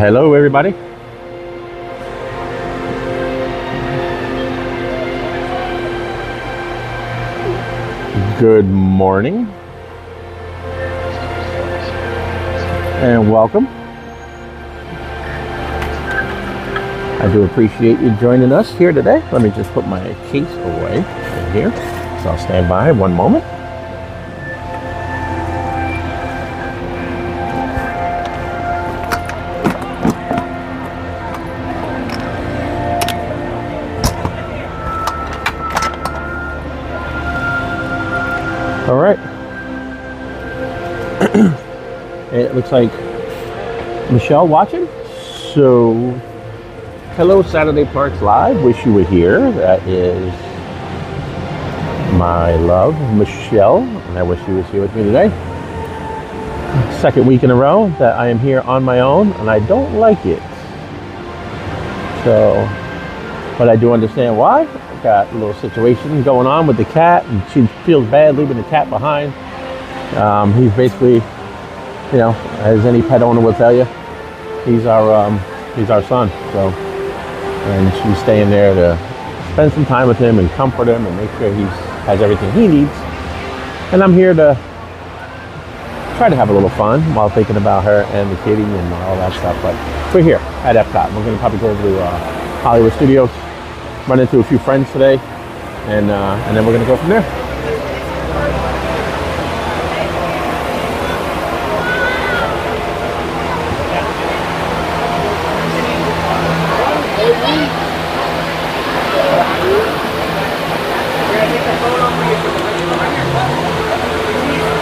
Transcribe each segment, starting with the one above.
Hello, everybody. Good morning and welcome. I do appreciate you joining us here today. Let me just put my case away in here. So I'll stand by one moment. All right. It looks like Michelle watching. So, hello, Saturday Parks Live. Wish you were here. That is my love, Michelle, and I wish she was here with me today. Second week in a row that I am here on my own, and I don't like it. So, but I do understand why. Got a little situation going on with the cat, and she feels bad leaving the cat behind. He's basically, you know, as any pet owner will tell you, he's our son. So, and she's staying there to spend some time with him and comfort him and make sure he has everything he needs. And I'm here to try to have a little fun while thinking about her and the kitty and all that stuff. But we're here at Epcot. We're going to probably go over to Hollywood Studios. Run into a few friends today, and then we're gonna go from there.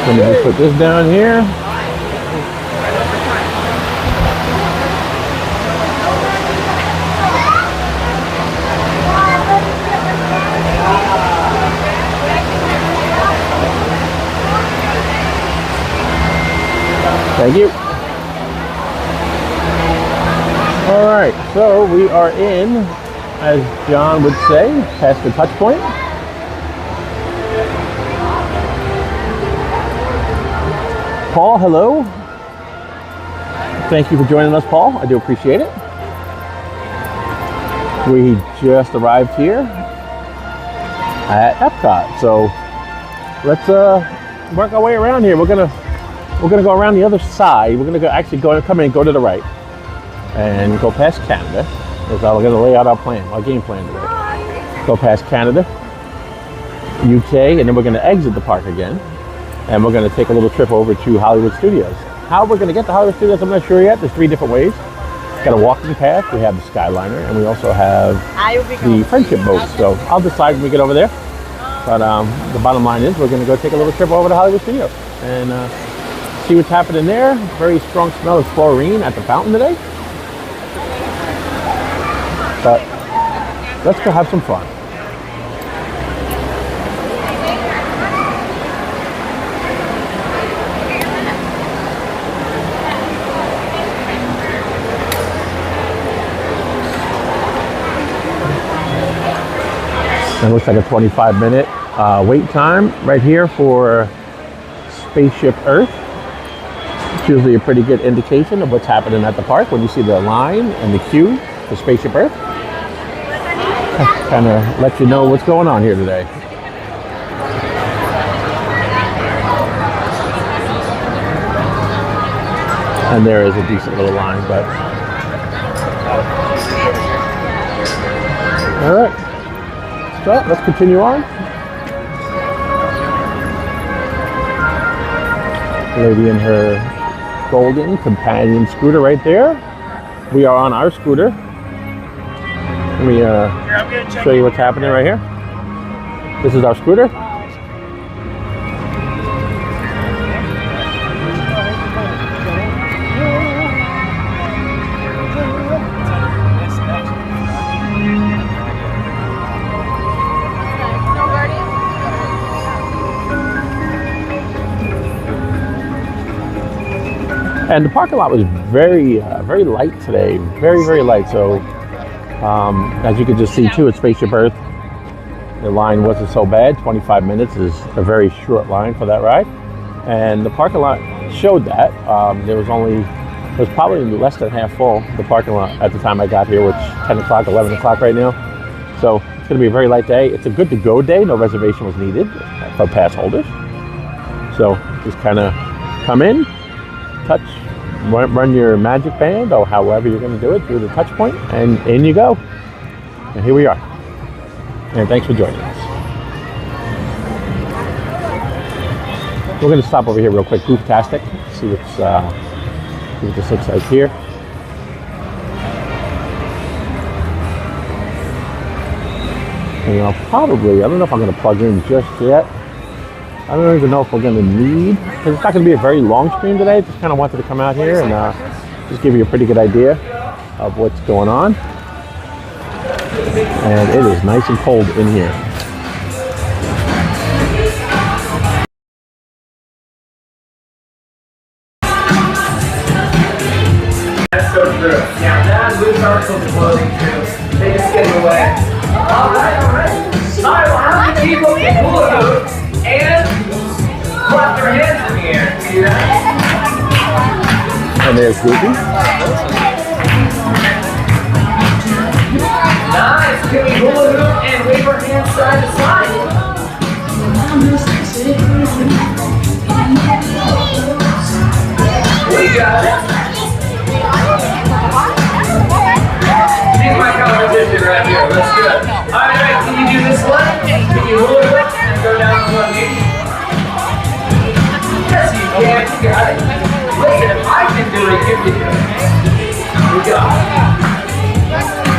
Let me just put this down here. Thank you. All right, so we are in, as John would say, past the touch point. Paul, hello. Thank you for joining us, Paul. I do appreciate it. We just arrived here at Epcot, so let's work our way around here. We're gonna go around the other side. We're gonna come in and go to the right and go past Canada. That's how we're gonna lay out our game plan today. Go past Canada, UK, and then we're gonna exit the park again. And we're gonna take a little trip over to Hollywood Studios. How we're gonna get to Hollywood Studios, I'm not sure yet. There's 3 different ways. Got a walking path, we have the Skyliner, and we also have the friendship boat. So I'll decide when we get over there. But the bottom line is we're gonna go take a little trip over to Hollywood Studios and see what's happening there. Very strong smell of chlorine at the fountain today. But let's go have some fun. It looks like a 25-minute wait time right here for Spaceship Earth. It's usually a pretty good indication of what's happening at the park when you see the line and the queue for Spaceship Earth. Kind of let you know what's going on here today. And there is a decent little line, but all right. So let's continue on. Lady in her golden companion scooter right there. We are on our scooter. Let me show you what's happening right here. This is our scooter. And the parking lot was very light today. Very light. So as you can just see too, at Spaceship Earth, the line wasn't so bad. 25 minutes is a very short line for that ride. And the parking lot showed that. There was only It was probably less than half full, the parking lot, at the time I got here, which 10 o'clock, 11 o'clock right now. So it's going to be a very light day. It's a good to go day. No reservation was needed for pass holders. So just kind of come in, touch, run your magic band or however you're going to do it through the touch point, and in you go. And here we are. And thanks for joining us. We're going to stop over here real quick, Gooftastic, see what this looks like here. And I'll probably, I don't know if I'm going to plug in just yet. I don't even know if we're going to need, because it's not going to be a very long stream today. Just kind of wanted to come out here and just give you a pretty good idea of what's going on. And it is nice and cold in here. That's so true. Yeah, that moves our clothing too. They just get in the way. All right. Well, how many people can hula hoop and clap their hands in the air? See that? And there's Goofy. Nice. Can we hula hoop and wave our hands side to side? We got it. She's my competition right here. Let's do it. All right, can you do this one? Can you hula hoop and go down to one knee? Yes, you can. You got it. Listen, if I can do it, you can do it. We go.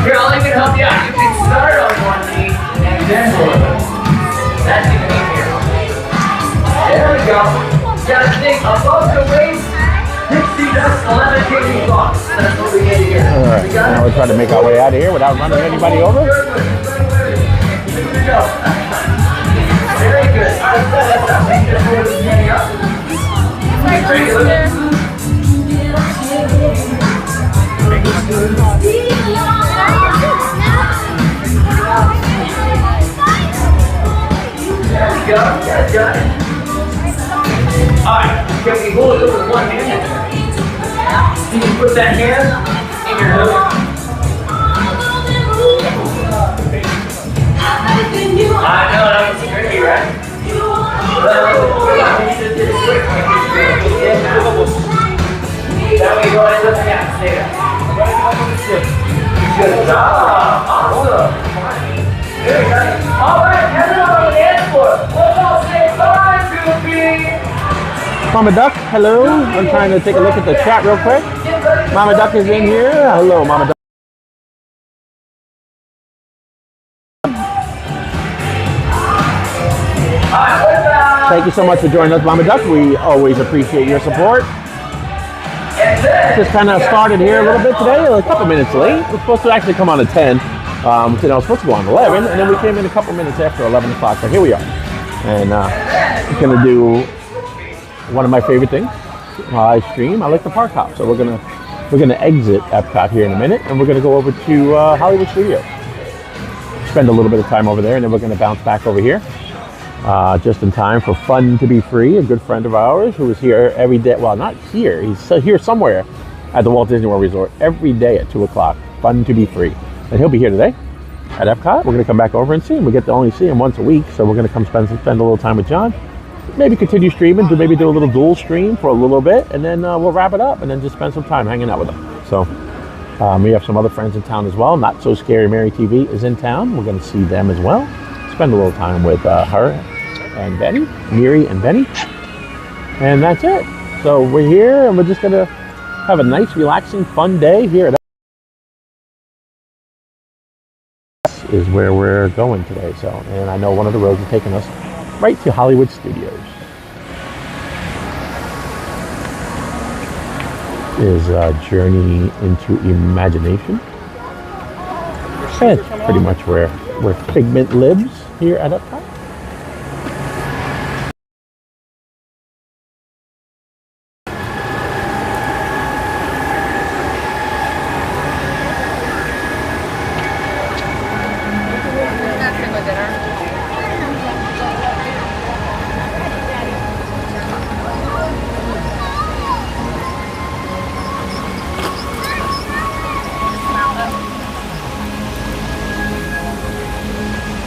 Here, I'll even help you out. You can start on one knee and then hula hoop. That's even easier. There we go. You gotta think above the waist. Pixie dust, levitating box. That's what we need here. All right, now we're trying to make our way out of here without running anybody over. Here we go. Very good. All right, that's how we can hold this thing up. Very good. There we go. That's got it. All right, can we hold it with one hand? Can you put that hand in your hook? I know, that was tricky, right? That way you go ahead and look at stay there. Good job. Awesome. There you go. All right, everyone on the dance floor. Let's all say bye, Goofy. Mama Duck, hello. I'm trying to take a look at the chat real quick. Mama Duck is in here. Hello, Mama Duck. Thank you so much for joining us, Mama Duck. We always appreciate your support. Just kind of started here a little bit today, a couple minutes late. We're supposed to actually come on at 10. I was supposed to go on 11, and then we came in a couple minutes after 11 o'clock. So here we are. And we're going to do one of my favorite things. I stream. I like the park hop. So we're gonna exit Epcot here in a minute, and we're gonna go over to Hollywood Studios. Spend a little bit of time over there, and then we're gonna bounce back over here, just in time for Fun to Be Free, a good friend of ours who is here every day. Well, not here. He's here somewhere at the Walt Disney World Resort every day at 2 o'clock. Fun to Be Free, and he'll be here today at Epcot. We're gonna come back over and see him. We get to only see him once a week, so we're gonna come spend a little time with John. Maybe continue streaming, maybe do a little dual stream for a little bit, and then we'll wrap it up and then just spend some time hanging out with them. So we have some other friends in town as well. Not So Scary Mary TV is in town. We're going to see them as well. Spend a little time with her and Benny, Miri and Benny. And that's it. So we're here and we're just going to have a nice, relaxing, fun day here at is where we're going today. So, and I know one of the roads is taking us right to Hollywood Studios. Is a journey into imagination. That's pretty much where Figment lives here at Epcot.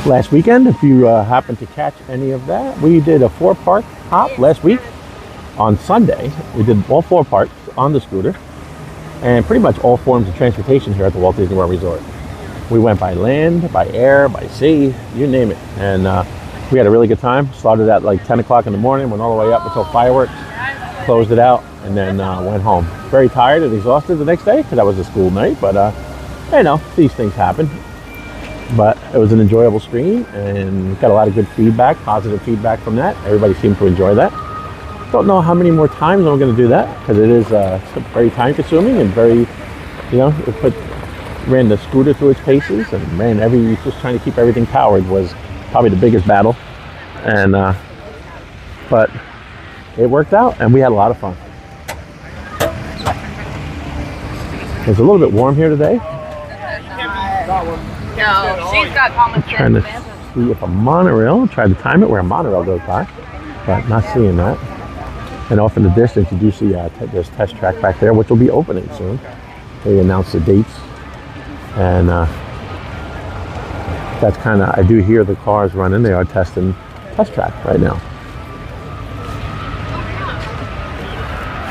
last weekend. If you happen to catch any of that, we did a 4-park hop last week on Sunday. We did all 4 parks on the scooter and pretty much all forms of transportation here at the Walt Disney World Resort. We went by land, by air, by sea, you name it. And we had a really good time. Started at like 10 o'clock in the morning, went all the way up until fireworks, closed it out, and then went home. Very tired and exhausted the next day because that was a school night, but you know, these things happen. But it was an enjoyable stream and got a lot of good feedback, positive feedback from that. Everybody seemed to enjoy that. Don't know how many more times I'm going to do that because it is very time consuming and very, you know, ran the scooter through its paces and ran just trying to keep everything powered was probably the biggest battle. And, but it worked out and we had a lot of fun. It's a little bit warm here today. No, she's got common sense. Trying to see if a monorail, try to time it where a monorail goes by, but not seeing that. And off in the distance, you do see there's test track back there, which will be opening soon. They announced the dates, and that's kind of, I do hear the cars running. They are testing test track right now.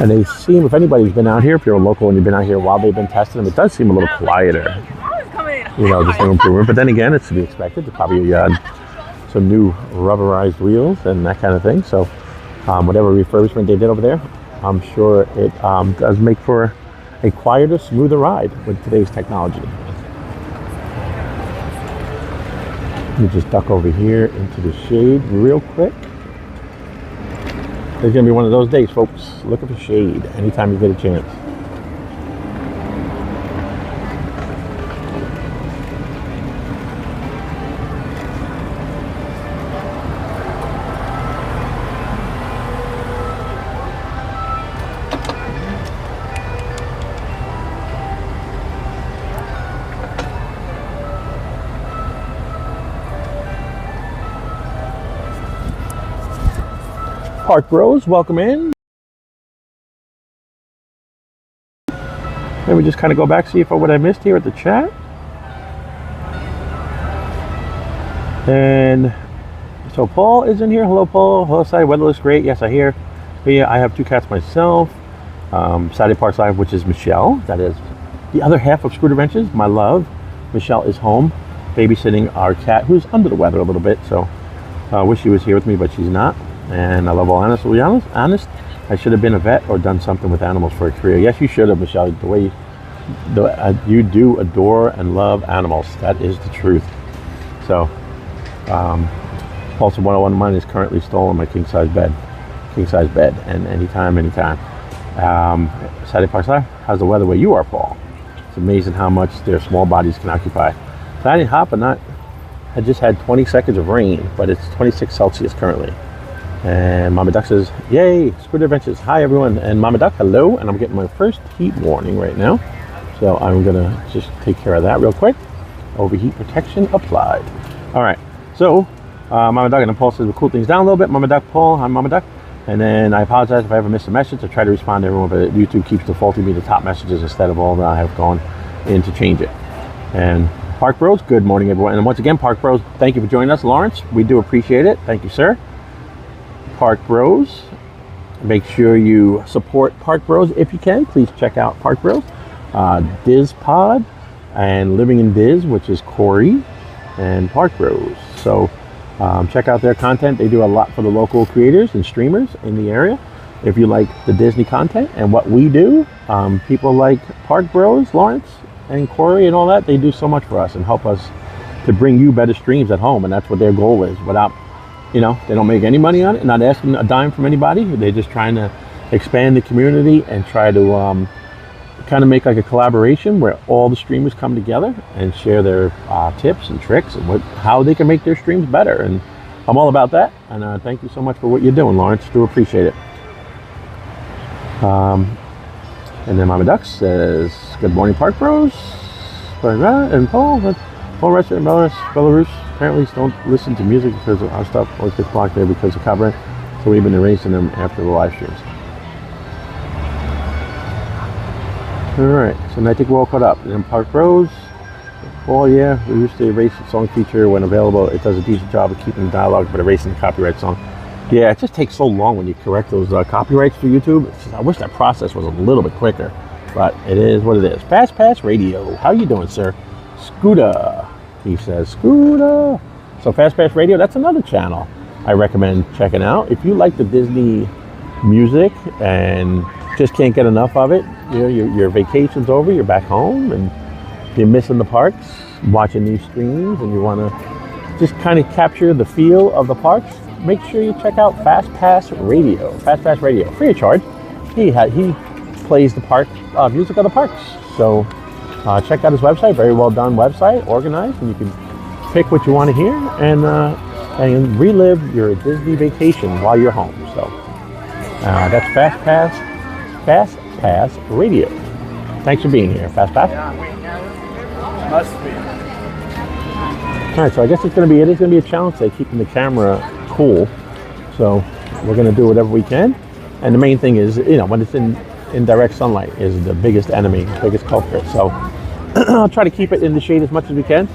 And they seem, if anybody's been out here, if you're a local and you've been out here while they've been testing them, it does seem a little quieter. You know, just no improvement. But then again, it's to be expected. There's probably some new rubberized wheels and that kind of thing. So whatever refurbishment they did over there, I'm sure it does make for a quieter, smoother ride with today's technology. Let me just duck over here into the shade real quick. It's going to be one of those days, folks. Looking for shade anytime you get a chance. Park Bros, welcome in. Let me just kind of go back, see if what I missed here at the chat. And so Paul is in here. Hello, Paul. Hello, Side. Weather looks great. Yes, I hear. But yeah, I have 2 cats myself. Saturday Parks Live, which is Michelle. That is the other half of Scooter Ventures. My love. Michelle is home babysitting our cat, who's under the weather a little bit. So I wish she was here with me, but she's not. And I love all honesty. To be honest, I should have been a vet or done something with animals for a career. Yes, you should have, Michelle. The way you do adore and love animals, that is the truth. So, also 101 of mine is currently stolen my king size bed, and anytime. Saturday Parks Live, how's the weather where you are, Paul? It's amazing how much their small bodies can occupy. So I didn't hop, I just had 20 seconds of rain, but it's 26 Celsius currently. And Mama Duck says, yay, Scooter Adventures. Hi, everyone. And Mama Duck, hello. And I'm getting my first heat warning right now. So I'm going to just take care of that real quick. Overheat protection applied. All right. So Mama Duck and Paul says we'll cool things down a little bit. Mama Duck, Paul, I'm Mama Duck. And then I apologize if I ever missed a message. I try to respond to everyone, but YouTube keeps defaulting me the top messages instead of all that I have gone in to change it. And Park Bros, good morning, everyone. And once again, Park Bros, thank you for joining us. Lawrence, we do appreciate it. Thank you, sir. Park Bros, make sure you support Park Bros if you can. Please check out Park Bros, Diz Pod, and Living in Diz, which is Corey, and Park Bros. So check out their content. They do a lot for the local creators and streamers in the area. If you like the Disney content and what we do, people like Park Bros, Lawrence, and Corey and all that, they do so much for us and help us to bring you better streams at home, and that's what their goal is. Without, you know, they don't make any money on it, not asking a dime from anybody. They're just trying to expand the community and try to kind of make like a collaboration where all the streamers come together and share their tips and tricks and how they can make their streams better. And I'm all about that. And thank you so much for what you're doing, Lawrence. Do appreciate it. And then Mama Duck says, good morning, Park Bros. And Paul Restaurant in Belarus apparently don't listen to music because our stuff always gets blocked there because of copyright. So we've been erasing them after the live streams. All right, so I think we're all caught up. And then Park Bros, Oh yeah, we used to erase the song feature when available. It does a decent job of keeping the dialogue but erasing the copyright song. Yeah, it just takes so long when you correct those copyrights for YouTube. I wish that process was a little bit quicker, but it is what it is. Fast Pass Radio. How you doing, sir? Scooter. He says, Scooter. So Fast Pass Radio, that's another channel I recommend checking out. If you like the Disney music and just can't get enough of it, you know, your vacation's over, you're back home, and you're missing the parks, watching these streams, and you want to just kind of capture the feel of the parks, make sure you check out Fast Pass Radio. Fast Pass Radio, free of charge. He plays the park music of the parks. So check out his website. Very well done website, organized, and you can pick what you want to hear and relive your Disney vacation while you're home. So that's Fast Pass Radio. Thanks for being here, Fast Pass. Must be. All right, so I guess it is going to be a challenge today, keeping the camera cool. So we're going to do whatever we can. And the main thing is, you know, when it's in direct sunlight is the biggest enemy, biggest culprit. So I'll try to keep it in the shade as much as we can.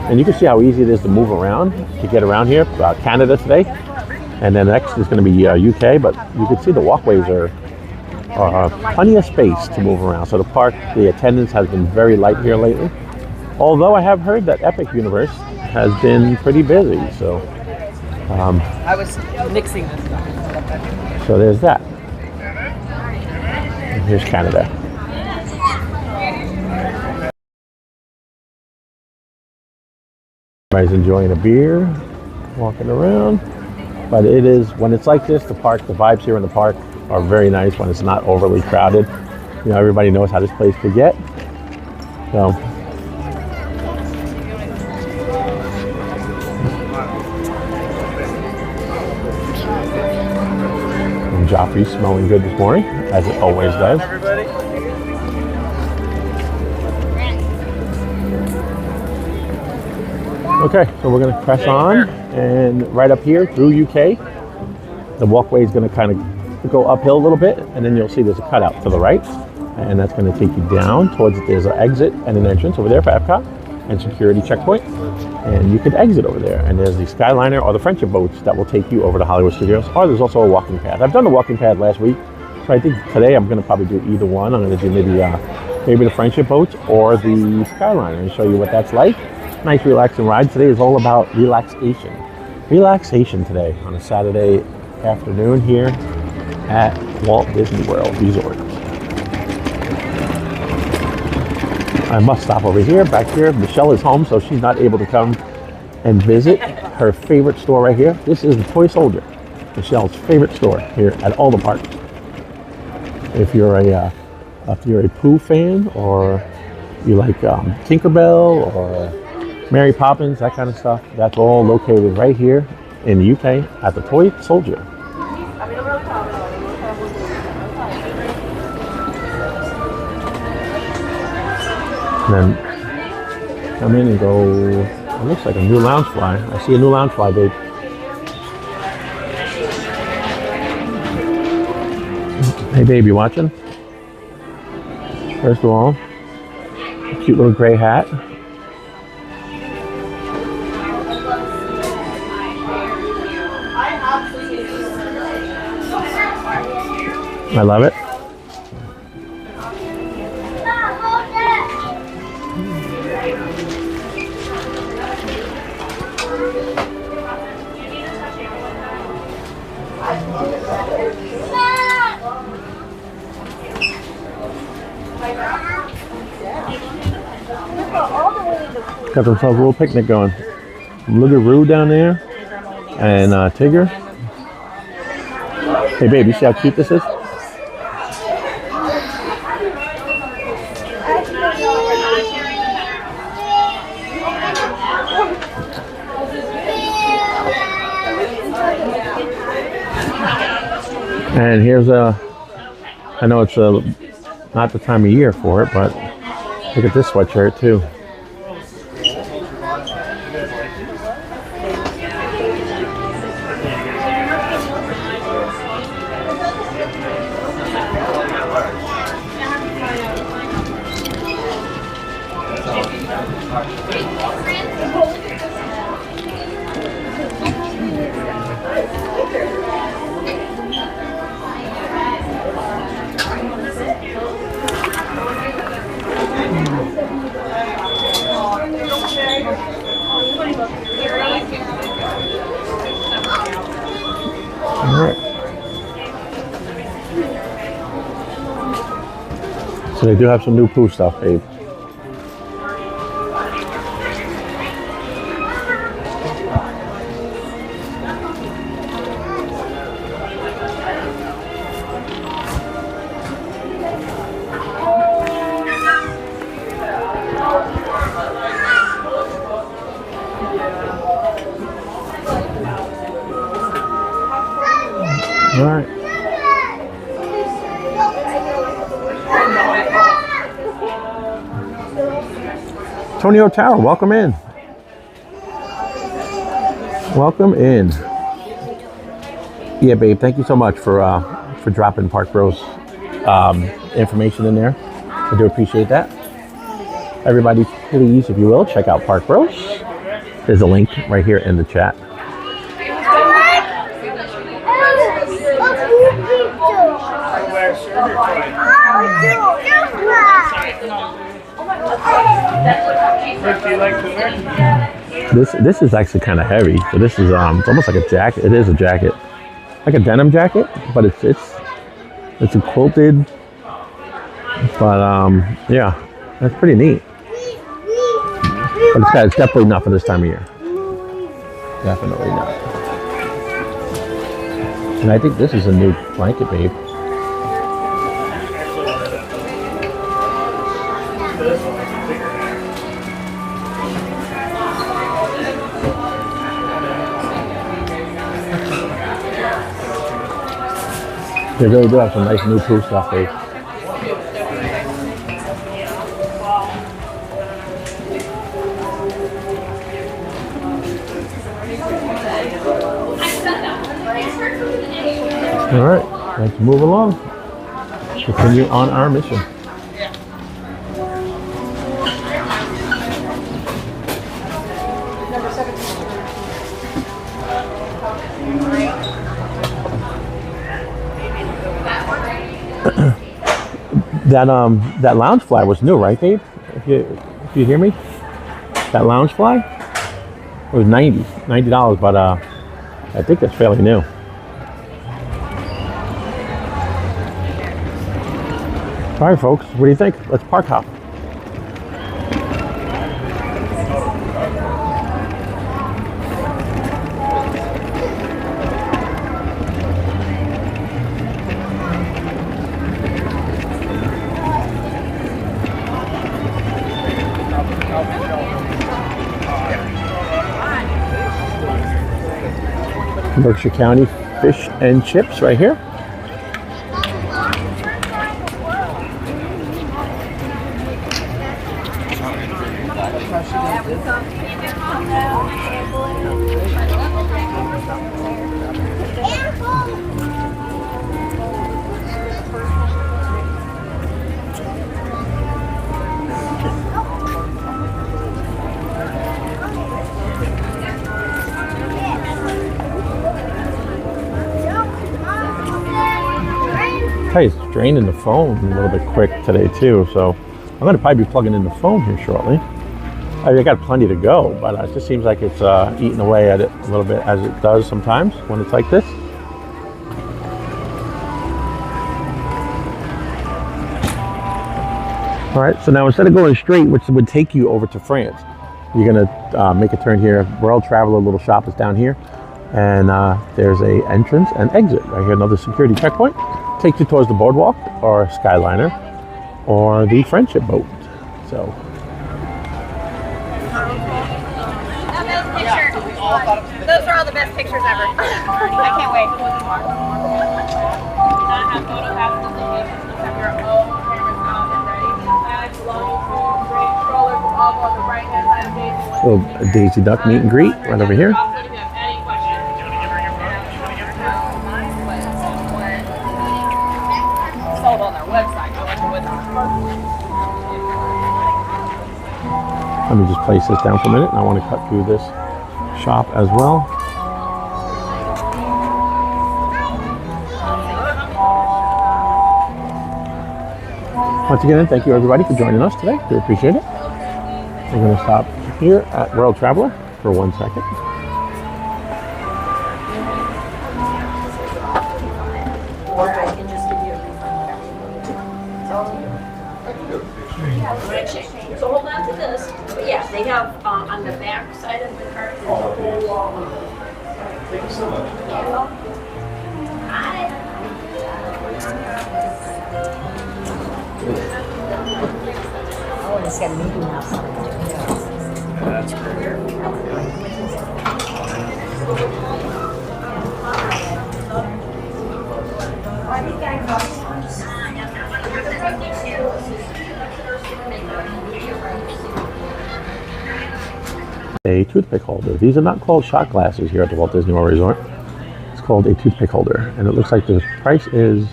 And you can see how easy it is to move around, to get around here. Canada today. And then next is going to be UK, but you can see the walkways are plenty of space to move around. So the attendance has been very light here lately. Although I have heard that Epic Universe has been pretty busy. So I was mixing this stuff. So there's that. And here's Canada. Everybody's enjoying a beer, walking around. But it is, when it's like this, the vibes here in the park are very nice when it's not overly crowded. You know, everybody knows how this place could get. So and Joffrey's smelling good this morning, as it always does. Okay, so we're going to press on, and right up here through UK, the walkway is going to kind of go uphill a little bit, and then you'll see there's a cutout to the right, and that's going to take you down towards, there's an exit and an entrance over there for Epcot and security checkpoint, and you can exit over there, and there's the Skyliner or the friendship boats that will take you over to Hollywood Studios, or there's also a walking path. I've done the walking path last week, so I think today I'm going to probably do either one. I'm going to do maybe the friendship boats or the Skyliner and show you what that's like. Nice relaxing ride. Today is all about relaxation. Relaxation today on a Saturday afternoon here at Walt Disney World Resort. I must stop over here, back here. Michelle is home, so she's not able to come and visit her favorite store right here. This is the Toy Soldier, Michelle's favorite store here at all the parks. If you're a Pooh fan, or you like Tinkerbell or Mary Poppins, that kind of stuff, that's all located right here in the UK at the Toy Soldier. And then come in and go, it looks like a new Loungefly. I see a new Loungefly, babe. Hey babe, you watching? First of all, a cute little gray hat. I love it. Got themselves a little picnic going. Look at Roo down there and Tigger. Hey babe, you see how cute this is? And here's I know it's not the time of year for it, but look at this sweatshirt too. All right. So they do have some new Pooh stuff, babe. All right. Antonio Tower, welcome in. Welcome in. Yeah, babe, thank you so much for dropping Park Bros information in there. I do appreciate that. Everybody, please, if you will, check out Park Bros. There's a link right here in the chat. This is actually kind of heavy. So this is it's almost like a jacket. It is a jacket, like a denim jacket, but it's a quilted. But yeah, that's pretty neat. But it's definitely not for this time of year. Definitely not. And I think this is a new blanket, babe. They really do have some nice new Pooh stuff, babe. All right, let's move along. Continue on our mission. That lounge fly was new, right, babe? If you hear me, that lounge fly was $90, but I think that's fairly new. All right, folks, what do you think? Let's park hop. Berkshire County fish and chips right here. It's draining the phone a little bit quick today too, so I'm going to probably be plugging in the phone here shortly. I got plenty to go, but it just seems like it's eating away at it a little bit, as it does sometimes when it's like this. All right, so now instead of going straight, which would take you over to France, you're going to make a turn here. World Traveler little shop is down here, and there's a entrance and exit right here. Another security checkpoint takes you towards the boardwalk or Skyliner or the friendship boat. So those are all the best pictures ever. I can't wait. little Daisy Duck meet and greet right over here. Sold on their website. Let me just place this down for a minute, and I want to cut through this shop as well. Once again, thank you everybody for joining us today. We appreciate it. We're going to stop here at World Traveler for 1 second. Or I can just give you a refund, whatever. So hold on to this. But yeah, they have on the back side of the card. Thank you so much. Hi. Oh, it's got a meeting house on it. A toothpick holder. These are not called shot glasses here at the Walt Disney World Resort. It's called a toothpick holder, and it looks like the price is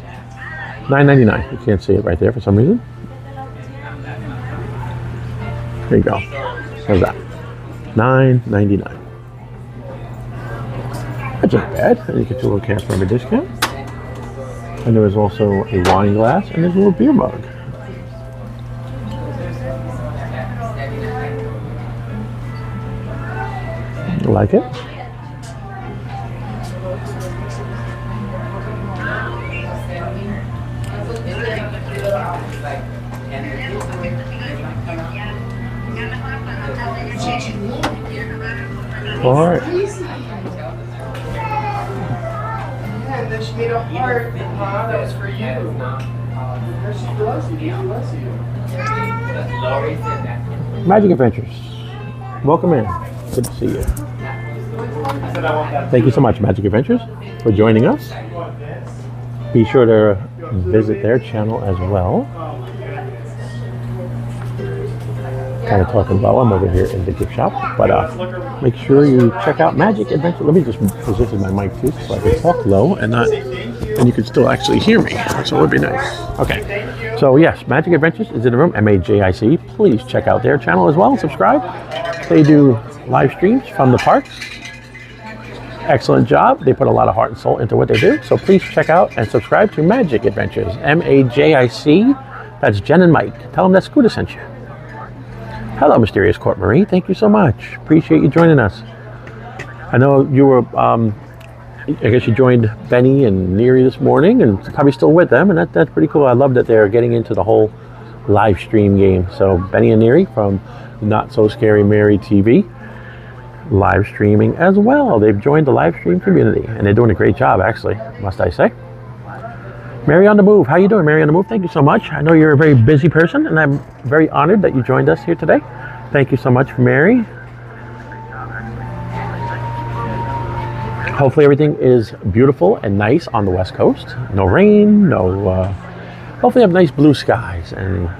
$9.99. You can't see it right there for some reason. There you go. How's that? $9.99. That's not bad. And you get your little cast member discount. And there is also a wine glass, and there's a little beer mug. You like it? All right. And then she made a heart. That was for you. She loves you. She loves you. Magic Adventures. Welcome in. Good to see you. Thank you so much, Magic Adventures, for joining us. Be sure to visit their channel as well. Kind of talking about I'm over here in the gift shop, but make sure you check out Magic Adventure. Let me just position my mic too, so I can talk low and you can still actually hear me. So it would be nice. Okay. So yes, Magic Adventures is in the room. MAJIC. Please check out their channel as well and subscribe. They do live streams from the parks. Excellent job. They put a lot of heart and soul into what they do. So please check out and subscribe to Magic Adventures. MAJIC. That's Jen and Mike. Tell them that Scooter sent you. Hello, Mysterious Court Marie. Thank you so much. Appreciate you joining us. I know you were, I guess you joined Benny and Neary this morning and probably still with them. And that's pretty cool. I love that they're getting into the whole live stream game. So Benny and Neary from Not So Scary Mary TV. Live streaming as well. They've joined the live stream community and they're doing a great job, actually, must I say. Mary on the Move. How you doing, Mary on the Move? Thank you so much. I know you're a very busy person and I'm very honored that you joined us here today. Thank you so much, Mary. Hopefully everything is beautiful and nice on the West Coast. No rain, hopefully have nice blue skies and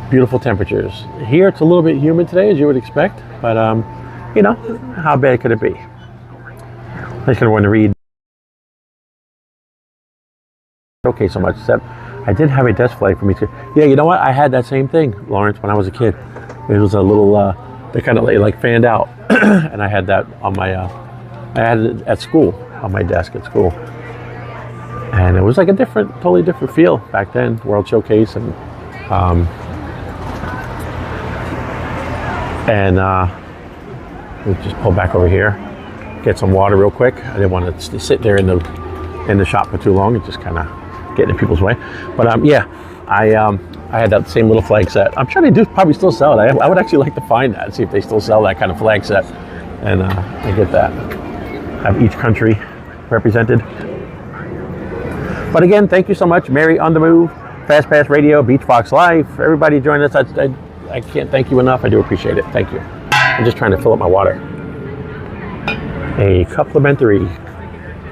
beautiful temperatures. Here it's a little bit humid today, as you would expect, but you know, how bad could it be? I'm just gonna want to read. Okay, so much, except I did have a desk flag for me too. Yeah, you know what? I had that same thing, Lawrence, when I was a kid. It was a little, they kind of like fanned out. And I had that on my, I had it at school, on my desk at school. And it was like a totally different feel back then, World Showcase. And we just pull back over here, get some water real quick. I didn't want to sit there in the shop for too long. It just kind of getting in people's way. But yeah, I had that same little flag set. I'm sure they do probably still sell it. I would actually like to find that, see if they still sell that kind of flag set, and get that. Have each country represented. But again, thank you so much, Mary on the Move, Fast Pass Radio, Beach Box Life. Everybody join us. I can't thank you enough. I do appreciate it. Thank you. I'm just trying to fill up my water. A complimentary,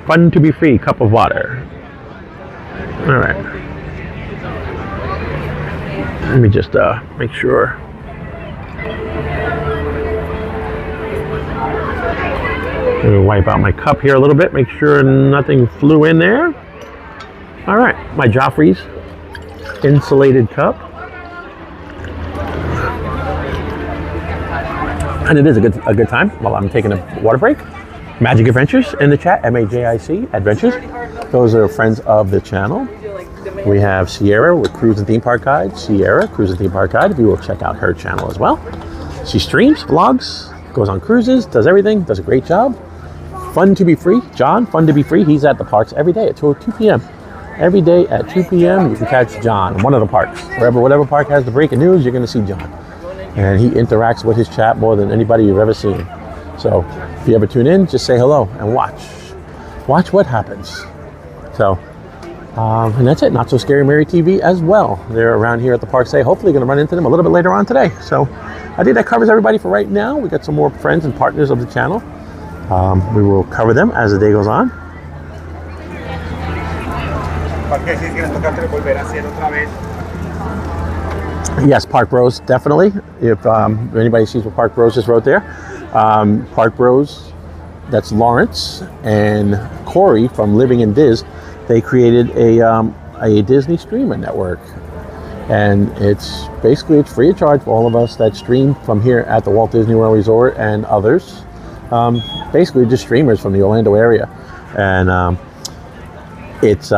fun to be free cup of water. All right. Let me just make sure. I'm gonna wipe out my cup here a little bit, make sure nothing flew in there. All right, my Joffrey's insulated cup. And it is a good time while I'm taking a water break. Magic Adventures in the chat, MAJIC Adventures. Those are friends of the channel. We have Sierra with Cruise and Theme Park Guide. Sierra, Cruise and Theme Park Guide. If you will check out her channel as well. She streams, vlogs, goes on cruises, does everything, does a great job. Fun to be free. John, Fun to be free. He's at the parks every day at 2 p.m. Every day at 2 p.m. you can catch John in one of the parks. Whatever park has the breaking news, you're going to see John. And he interacts with his chat more than anybody you've ever seen. So if you ever tune in, just say hello and watch. Watch what happens. So, and that's it. Not So Scary Mary TV as well. They're around here at the park today. Hopefully going to run into them a little bit later on today. So I think that covers everybody for right now. We got some more friends and partners of the channel. We will cover them as the day goes on. Yes, Park Bros, definitely. If anybody sees what Park Bros just wrote there. Park Bros, that's Lawrence and Corey from Living in Diz. They created a Disney streamer network. And it's free of charge for all of us that stream from here at the Walt Disney World Resort and others. Basically just streamers from the Orlando area. And it's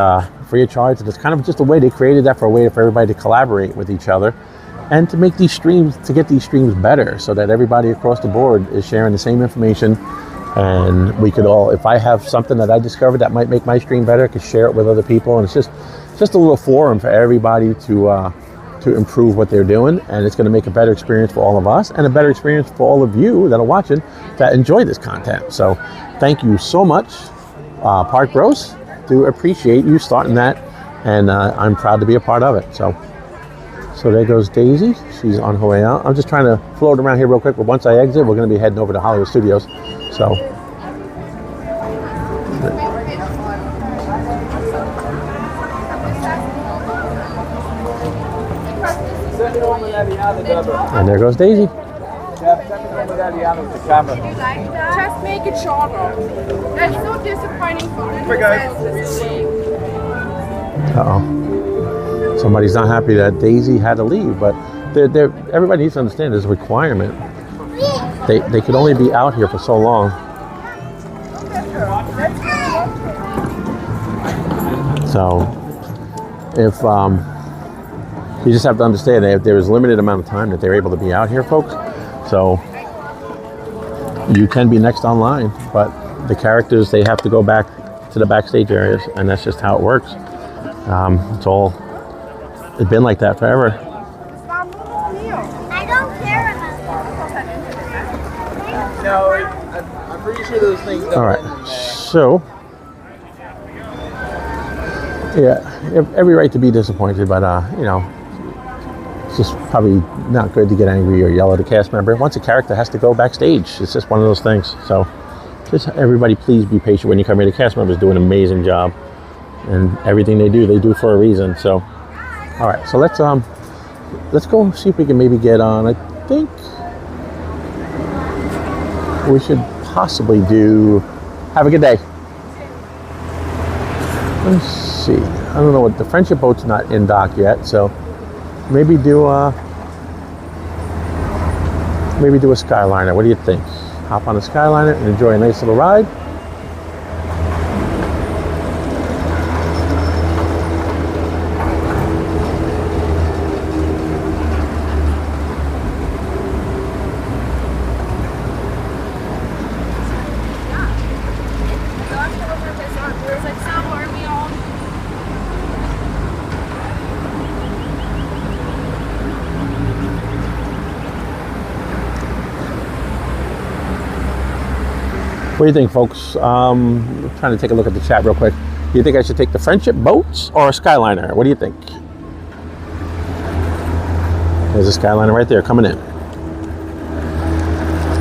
free of charge, and it's kind of just a way they created that for everybody to collaborate with each other and to make these streams, to get these streams better so that everybody across the board is sharing the same information. And we could all, if I have something that I discovered that might make my stream better, I could share it with other people. And it's just a little forum for everybody to improve what they're doing, and it's going to make a better experience for all of us and a better experience for all of you that are watching that enjoy this content. So thank you so much, Park Bros. Do appreciate you starting that, and I'm proud to be a part of it. So there goes Daisy. She's on her way out. I'm just trying to float around here real quick, but once I exit, we're going to be heading over to Hollywood Studios. So and there goes Daisy. Just make it shorter. That's so disappointing for me. Uh-oh. Somebody's not happy that Daisy had to leave, but everybody needs to understand there's a requirement. They could only be out here for so long. So if you just have to understand that there is a limited amount of time that they're able to be out here, folks. So you can be next online, but the characters, they have to go back to the backstage areas, and that's just how it works. It's been like that forever. I don't care about that. No, I'm pretty sure those things don't. All right, so yeah, you have every right to be disappointed, but you know, it's just probably not good to get angry or yell at a cast member. Once a character has to go backstage, it's just one of those things. So just everybody, please be patient when you come here. The cast members do an amazing job, and everything they do for a reason. So all right, so let's go see if we can maybe get on. I think we should possibly do Have a Good Day. Let's see. I don't know what the Friendship Boat's not in dock yet, so maybe do a Skyliner. What do you think? Hop on a Skyliner and enjoy a nice little ride. What do you think, folks? I'm trying to take a look at the chat real quick. Do you think I should take the Friendship Boats or a Skyliner? What do you think? There's a Skyliner right there coming in.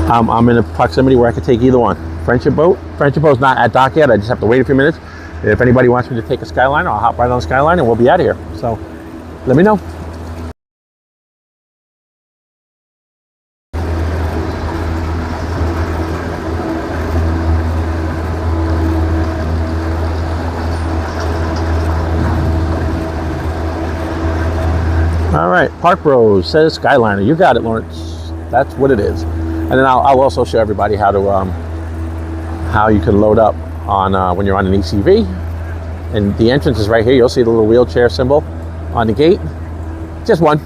I'm in a proximity where I could take either one. Friendship Boat's not at dock yet. I just have to wait a few minutes. If anybody wants me to take a Skyliner, I'll hop right on the Skyliner and we'll be out of here. So let me know. All right, Park Bros says Skyliner. You got it, Lawrence. That's what it is. And then I'll also show everybody how to how you can load up on when you're on an ECV. And the entrance is right here. You'll see the little wheelchair symbol on the gate. Just one.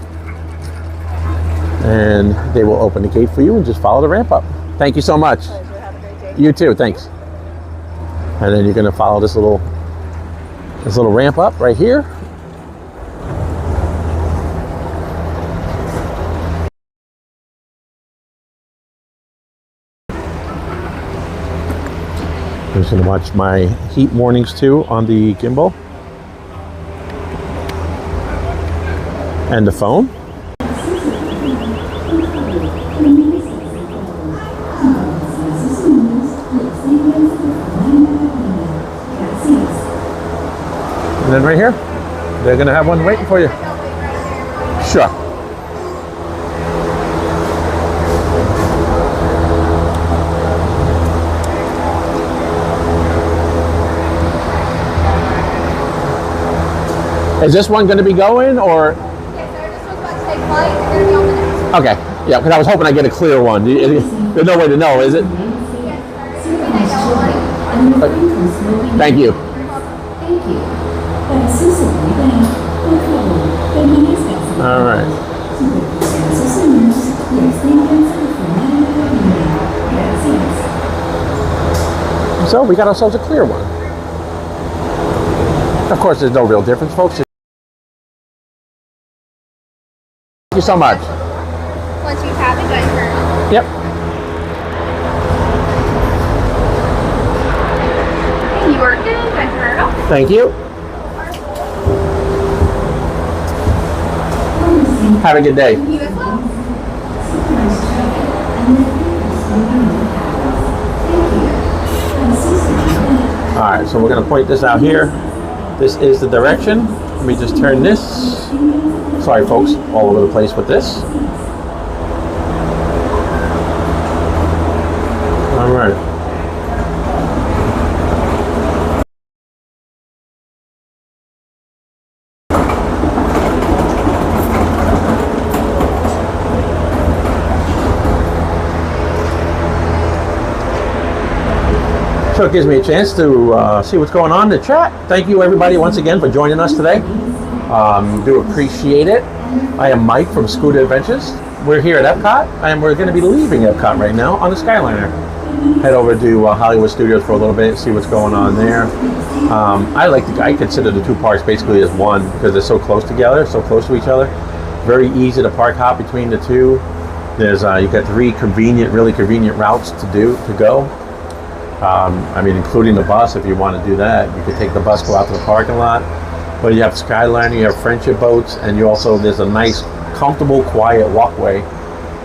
And they will open the gate for you and just follow the ramp up. Thank you so much. Have a great day. You too, thanks. And then you're gonna follow this little ramp up right here. I'm just gonna watch my heat warnings too on the gimbal. And the phone. And then right here, they're gonna have one waiting for you. Sure. Is this one gonna be going or? Yes, sir. This one's about to take flight. They're going to be open next. Okay, yeah, because I was hoping I'd get a clear one. There's no way to know, is it? Thank you. Thank you. All right. So we got ourselves a clear one. Of course, there's no real difference, folks. Thank you so much. Once you have it, go ahead. Yep. You are good. Go ahead. Thank you. Have a good day. You as well. All right, so we're going to point this out here. This is the direction. Let me just turn this. Sorry, folks, all over the place with this. All right. So it gives me a chance to see what's going on in the chat. Thank you everybody once again for joining us today. Do appreciate it. I am Mike from Scooter Adventures. We're here at Epcot and we're going to be leaving Epcot right now on the Skyliner. Head over to Hollywood Studios for a little bit, see what's going on there. I consider the two parks basically as one because they're so close together, so close to each other. Very easy to park hop between the two. There's you've got three really convenient routes to go. I mean, including the bus, if you want to do that. You could take the bus, go out to the parking lot. But you have Skyliner, you have friendship boats, and there's a nice, comfortable, quiet walkway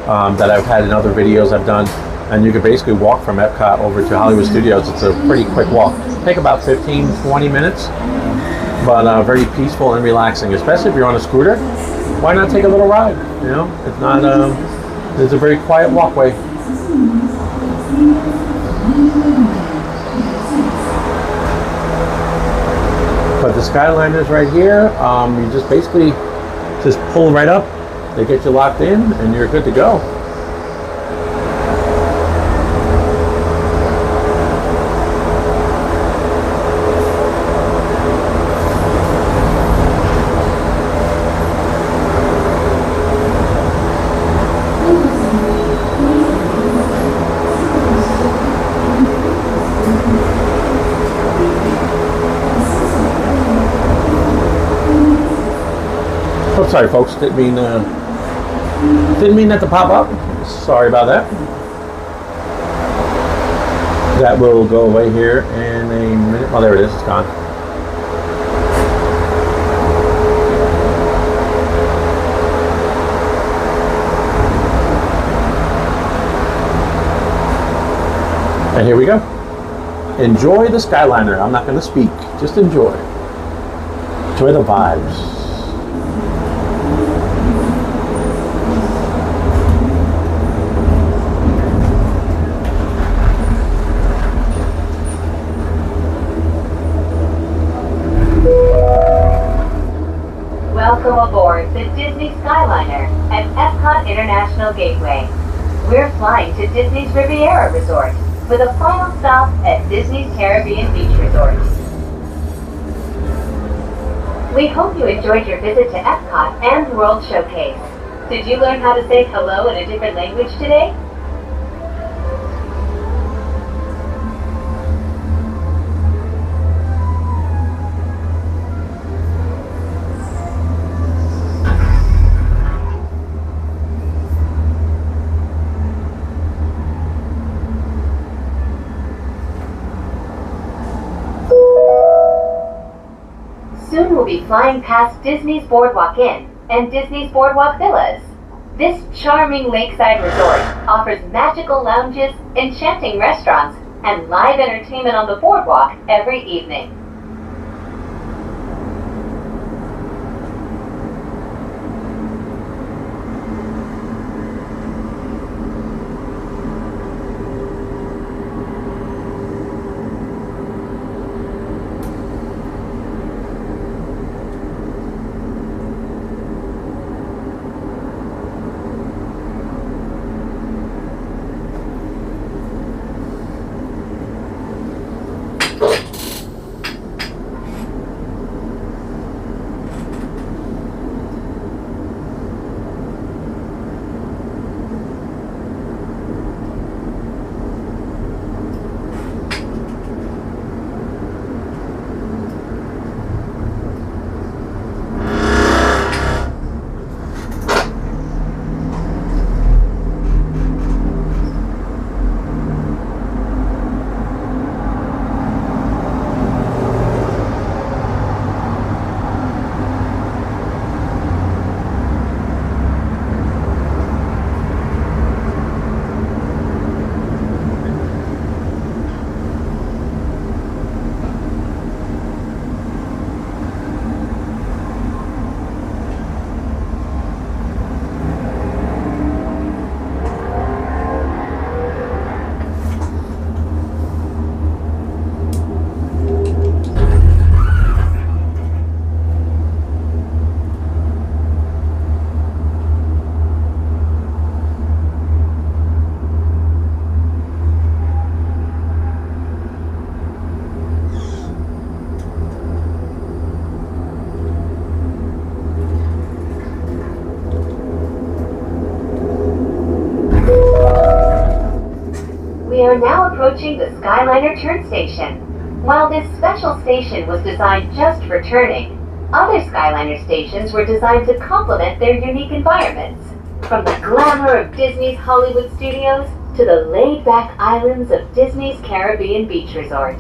that I've had in other videos I've done. And you could basically walk from Epcot over to Hollywood Studios. It's a pretty quick walk. Take about 15, 20 minutes, but very peaceful and relaxing, especially if you're on a scooter. Why not take a little ride? You know, it's not, it's a very quiet walkway. But the Skyliners right here, you just basically just pull right up, they get you locked in, and you're good to go. Oh, sorry, folks. Didn't mean that to pop up. Sorry about that. That will go away here in a minute. Oh, there it is. It's gone. And here we go. Enjoy the Skyliner. I'm not going to speak. Just enjoy. Enjoy the vibes. Welcome aboard the Disney Skyliner at Epcot International Gateway. We're flying to Disney's Riviera Resort, with a final stop at Disney's Caribbean Beach Resort. We hope you enjoyed your visit to Epcot and World Showcase. Did you learn how to say hello in a different language today? Soon we'll be flying past Disney's Boardwalk Inn and Disney's Boardwalk Villas. This charming lakeside resort offers magical lounges, enchanting restaurants, and live entertainment on the boardwalk every evening. We are now approaching the Skyliner turn station. While this special station was designed just for turning, other Skyliner stations were designed to complement their unique environments. From the glamour of Disney's Hollywood studios to the laid-back islands of Disney's Caribbean Beach Resort.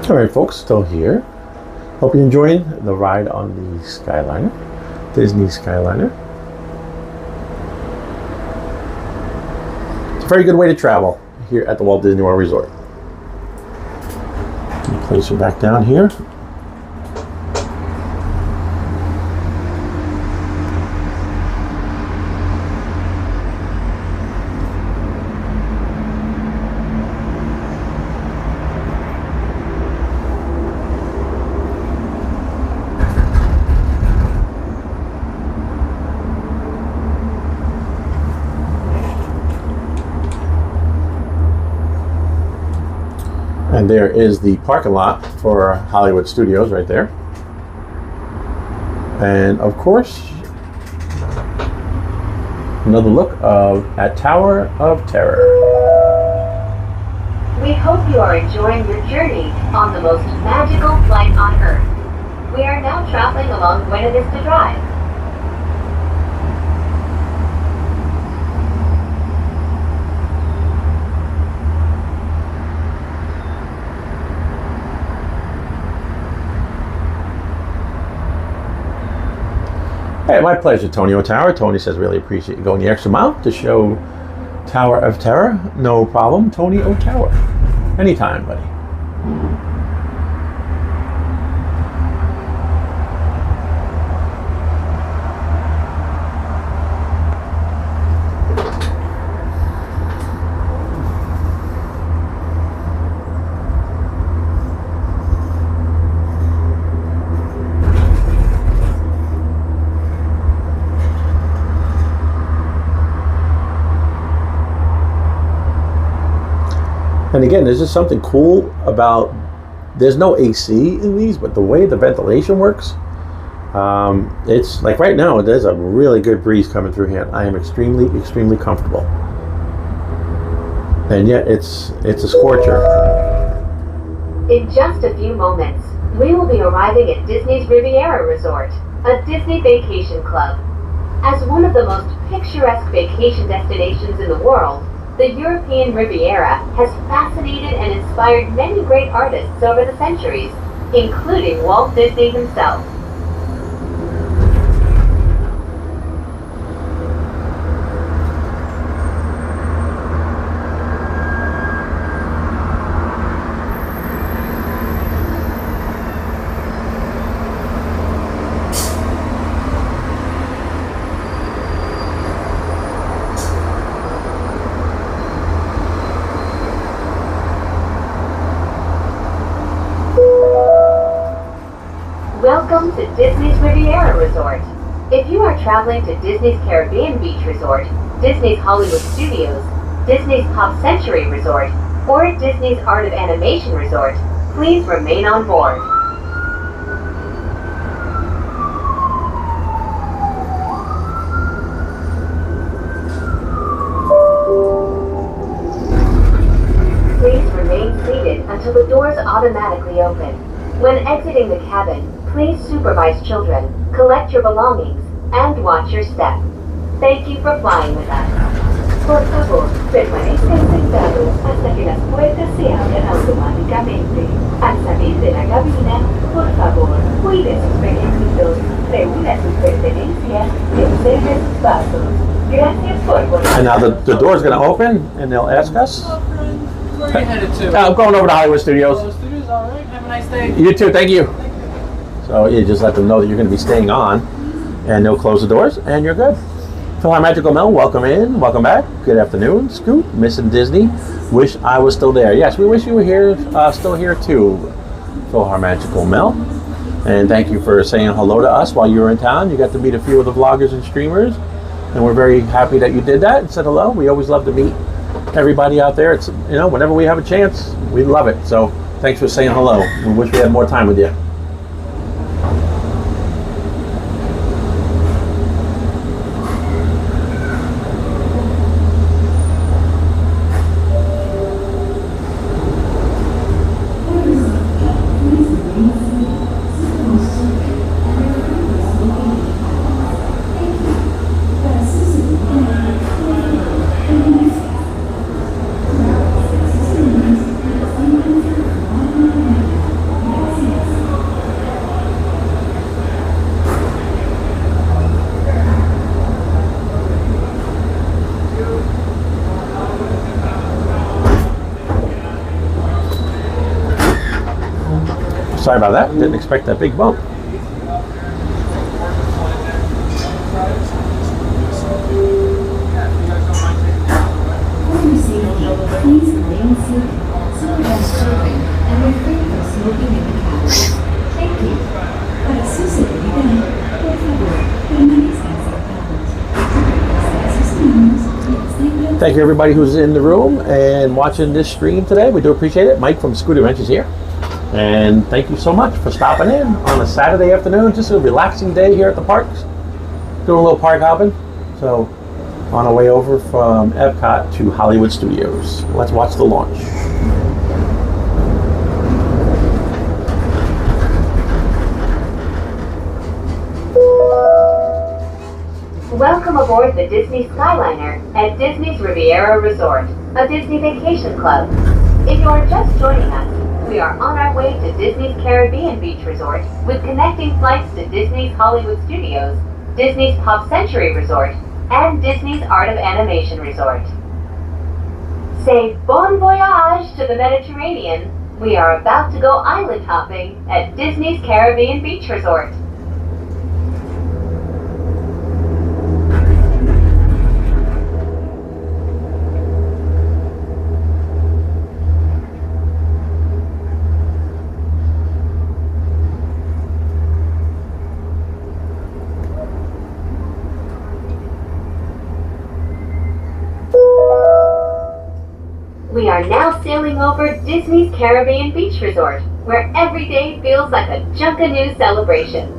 All right, folks, still here. Hope you're enjoying the ride on the Skyliner, Disney Skyliner. It's a very good way to travel here at the Walt Disney World Resort. Place it back down here. And there is the parking lot for Hollywood Studios right there. And of course, another look at Tower of Terror. We hope you are enjoying your journey on the most magical flight on Earth. We are now traveling along Buena Vista Drive. Hey, my pleasure, Tony O'Tower. Tony says, really appreciate you going the extra mile to show Tower of Terror. No problem, Tony O'Tower. Anytime, buddy. And again, there's just something cool about, there's no AC in these, but the way the ventilation works, it's like right now, there's a really good breeze coming through here. I am extremely, extremely comfortable. And yet it's a scorcher. In just a few moments, we will be arriving at Disney's Riviera Resort, a Disney vacation club. As one of the most picturesque vacation destinations in the world, the European Riviera has fascinated and inspired many great artists over the centuries, including Walt Disney himself. Welcome to Disney's Riviera Resort. If you are traveling to Disney's Caribbean Beach Resort, Disney's Hollywood Studios, Disney's Pop Century Resort, or Disney's Art of Animation Resort, please remain on board. Please remain seated until the doors automatically open. When exiting the cabin, please supervise children, collect your belongings, and watch your step. Thank you for flying with us. Por favor, permanezcan sentados hasta que las puertas se abran automáticamente. Al salir de la cabina, por favor, cuide sus pequeñitos, reúna sus pertenencias y observe sus pasos. Gracias por volar. And now the door's going to open, and they'll ask us. Where are you headed to? I'm going over to Hollywood Studios. Studios, all right. Have a nice day. You too, thank you. So you just let them know that you're going to be staying on, and they'll close the doors, and you're good. Magical Mel, welcome in, welcome back. Good afternoon, Scoot, missing Disney. Wish I was still there. Yes, we wish you were here, still here too, Magical Mel. And thank you for saying hello to us while you were in town. You got to meet a few of the vloggers and streamers, and we're very happy that you did that and said hello. We always love to meet everybody out there. It's, you know, whenever we have a chance, we love it. So thanks for saying hello. We wish we had more time with you. Sorry about that. Didn't expect that big bump. For your safety, please remain seated, supervise children, and refrain from smoking in the cabin. Thank you. Para su seguridad, por favor, permanezcan sentados. Supervise a sus niños y abstengan. Thank you everybody who's in the room and watching this stream today. We do appreciate it. Mike from Scooter Adventures here. And thank you so much for stopping in on a Saturday afternoon. Just a relaxing day here at the parks. Doing a little park hopping. So on our way over from Epcot to Hollywood Studios. Let's watch the launch. Welcome aboard the Disney Skyliner at Disney's Riviera Resort, a Disney vacation club. If you are just joining us, we are on our way to Disney's Caribbean Beach Resort with connecting flights to Disney's Hollywood Studios, Disney's Pop Century Resort, and Disney's Art of Animation Resort. Say bon voyage to the Mediterranean. We are about to go island hopping at Disney's Caribbean Beach Resort. We are now sailing over Disney's Caribbean Beach Resort, where every day feels like a Junkanoo celebration.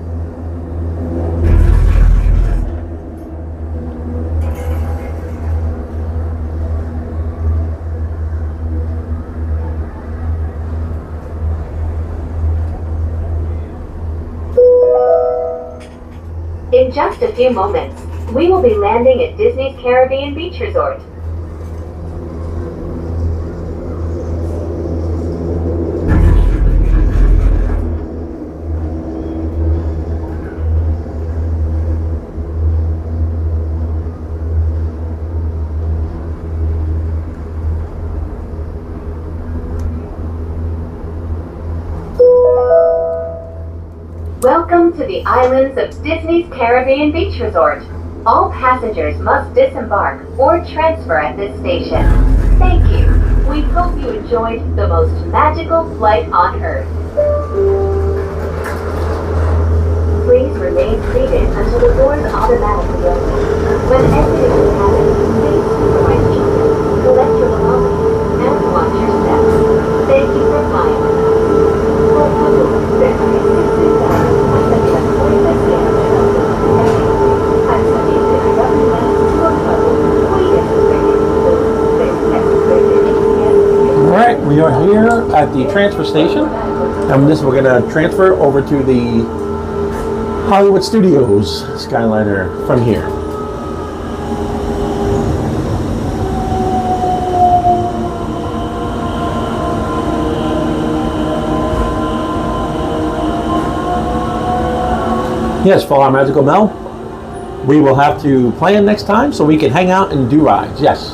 In just a few moments, we will be landing at Disney's Caribbean Beach Resort. Welcome to the islands of Disney's Caribbean Beach Resort. All passengers must disembark or transfer at this station. Thank you. We hope you enjoyed the most magical flight on Earth. Please remain seated until the doors automatically open. When exiting the cabin, please supervise children, collect your belongings, and watch your steps. Thank you for flying with us. Por favor, permanezca sentado hasta que las puertas sean cerradas. Al salir de la cabina, por favor, cuide sus beneficios. All right, we are here at the transfer station, and we're going to transfer over to the Hollywood Studios Skyliner from here. Yes, for our Magical Mel, we will have to plan next time so we can hang out and do rides. Yes,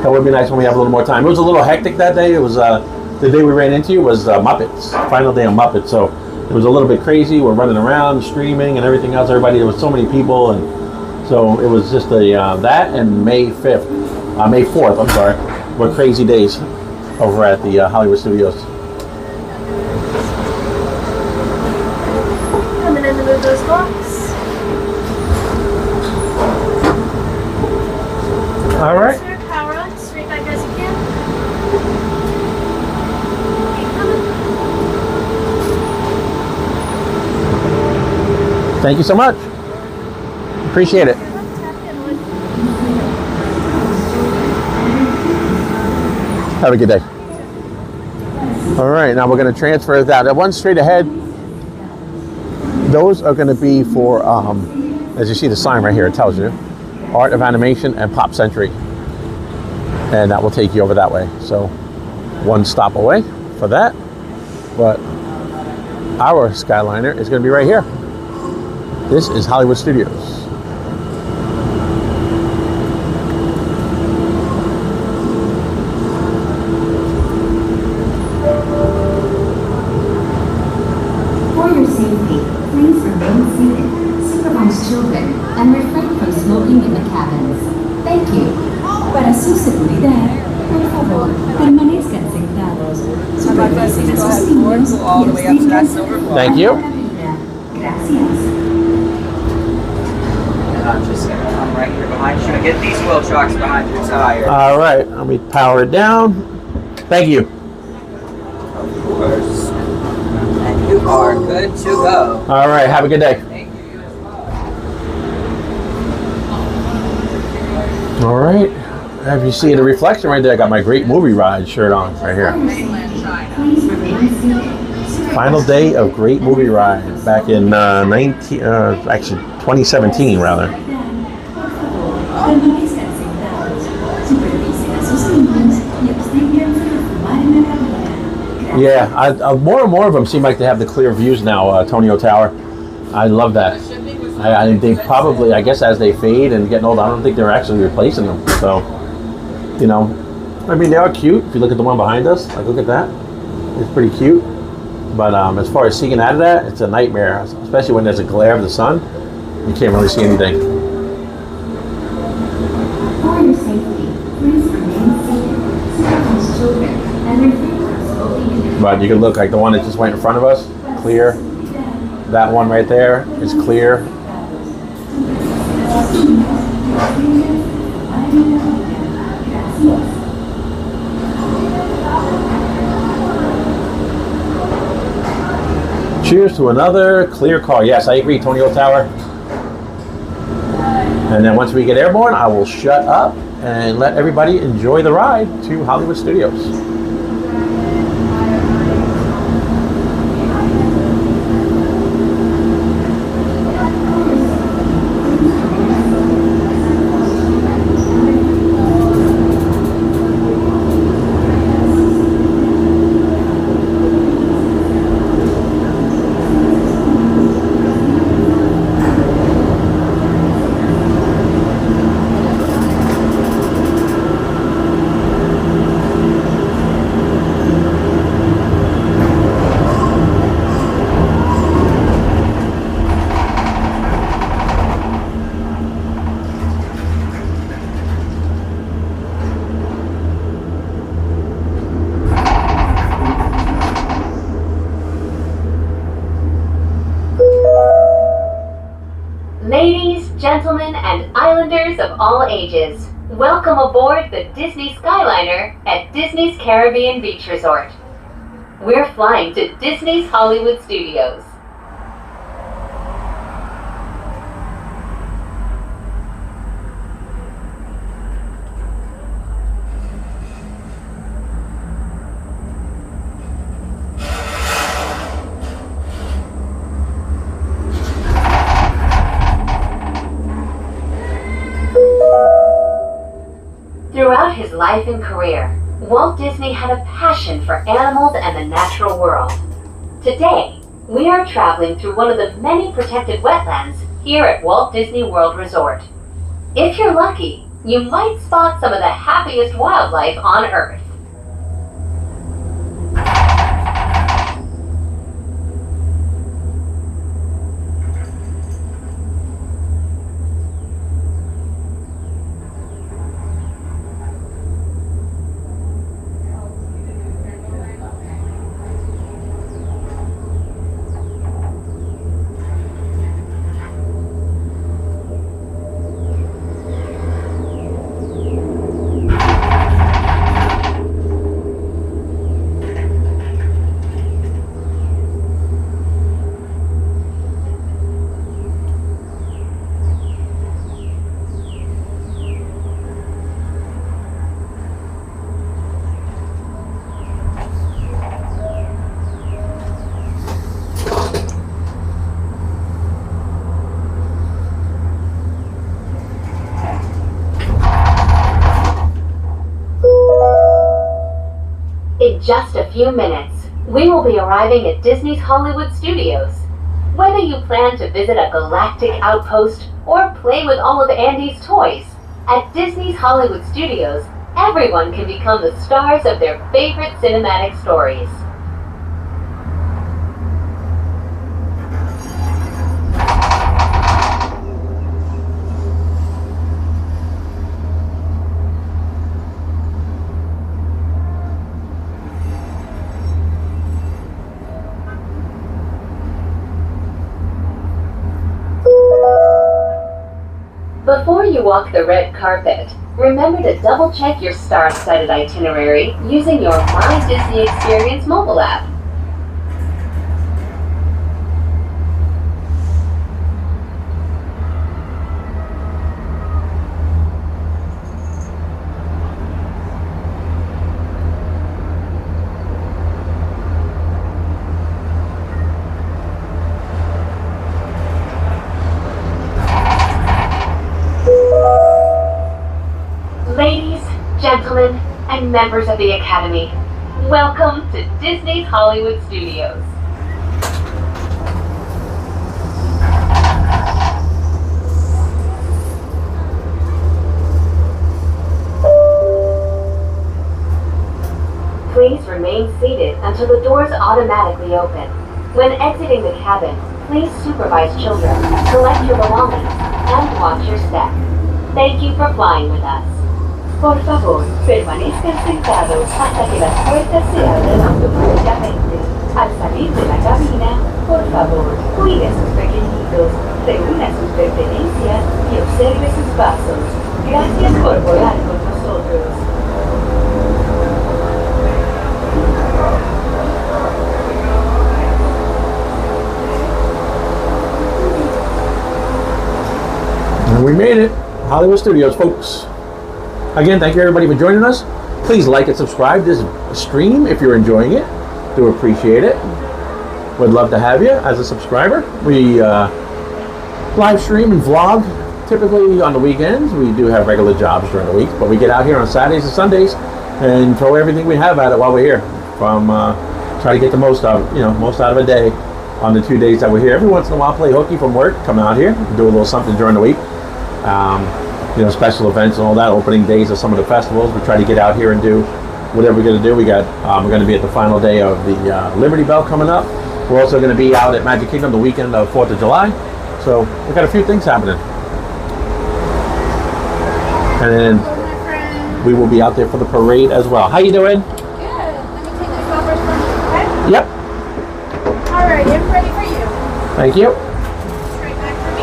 that would be nice when we have a little more time. It was a little hectic that day. It was the day we ran into was Muppets, final day on Muppets. So it was a little bit crazy. We're running around, streaming, and everything else. Everybody, there was so many people, and so it was just that and May 4th. I'm sorry, were crazy days over at the Hollywood Studios. Move those blocks. All right. Sir, power on, straight back as you can. Keep coming. Thank you so much. Appreciate it. Have a good day. All right, now we're going to transfer that one straight ahead. Those are going to be for, as you see the sign right here, it tells you, Art of Animation and Pop Century. And that will take you over that way. So one stop away for that. But our Skyliner is going to be right here. This is Hollywood Studios. For your safety, please remain seated, supervise children, and refrain from smoking in the cabins. Thank you. Para su seguridad, por favor, permanezcan sentados, supervisen a sus niños y absténganse Thank you. Gracias. And I'm just gonna come right here behind you and get these wheel tracks behind your tire. All right, let me power it down. Thank you. Of course. You are good to go. All right, have a good day. Thank you. All right. If you see the reflection right there, I got my Great Movie Ride shirt on right here. Please remain seated. Final day of Great Movie Ride back in 2017 rather. Permanezcan sentados. Supervisen a sus niños y absténganse de fumar en la cabina. Yeah, more and more of them seem like they have the clear views now, Tonio Tower. I love that. They probably, I guess as they fade and getting old, I don't think they're actually replacing them. So, you know, I mean, they are cute. If you look at the one behind us, like look at that. It's pretty cute. But as far as seeing out of that, it's a nightmare, especially when there's a glare of the sun. You can't really see anything. For your safety, please remain seated. Supervise children and refrain from smoking in the But you can look like the one that just went in front of us, clear. That one right there is clear. Cheers to another clear car. Yes, I agree, Tonio Tower. And then once we get airborne, I will shut up and let everybody enjoy the ride to Hollywood Studios. Ladies, gentlemen, and islanders of all ages, welcome aboard the Disney Skyliner at Disney's Caribbean Beach Resort. We're flying to Disney's Hollywood Studios. Throughout his life and career, Walt Disney had a passion for animals and the natural world. Today, we are traveling through one of the many protected wetlands here at Walt Disney World Resort. If you're lucky, you might spot some of the happiest wildlife on Earth. In just a few minutes, we will be arriving at Disney's Hollywood Studios. Whether you plan to visit a galactic outpost or play with all of Andy's toys, at Disney's Hollywood Studios, everyone can become the stars of their favorite cinematic stories. Before you walk the red carpet, remember to double-check your star-studded itinerary using your My Disney Experience mobile app. Gentlemen and members of the Academy, welcome to Disney's Hollywood Studios. Please remain seated until the doors automatically open. When exiting the cabin, please supervise children, collect your belongings, and watch your step. Thank you for flying with us. Por favor, permanezcan sentados hasta que las puertas se abran automáticamente. Al salir de la cabina, por favor, cuide a sus pequeñitos, reúna sus pertenencias y observe sus pasos. Gracias por volar con nosotros. And we made it. Hollywood Studios, folks. Again, thank you everybody for joining us. Please like and subscribe this stream if you're enjoying it. Do appreciate it. Would love to have you as a subscriber. We live stream and vlog typically on the weekends. We do have regular jobs during the week, but we get out here on Saturdays and Sundays and throw everything we have at it while we're here. From try to get the most out of a day on the 2 days that we're here. Every once in a while, play hooky from work, come out here, do a little something during the week. Special events and all that, opening days of some of the festivals. We try to get out here and do whatever we're going to do. We're going to be at the final day of the Liberty Bell coming up. We're also going to be out at Magic Kingdom the weekend of 4th of July. So we've got a few things happening. And then we will be out there for the parade as well. How you doing? Good. Let me take this over first, okay? Yep. All right, I'm ready for you. Thank you. Straight back for me.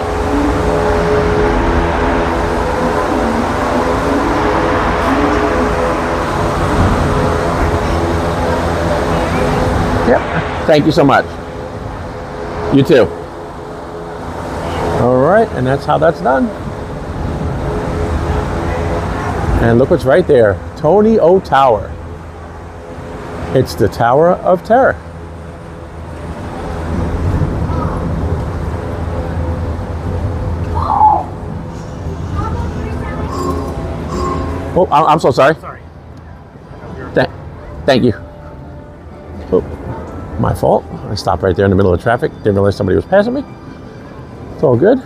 Yep. Thank you so much. You too. All right, and that's how that's done. And look what's right there. Tony O Tower. It's the Tower of Terror. Oh, I'm so sorry. Sorry. Thank you. Oh, my fault. I stopped right there in the middle of traffic. Didn't realize somebody was passing me. It's all good.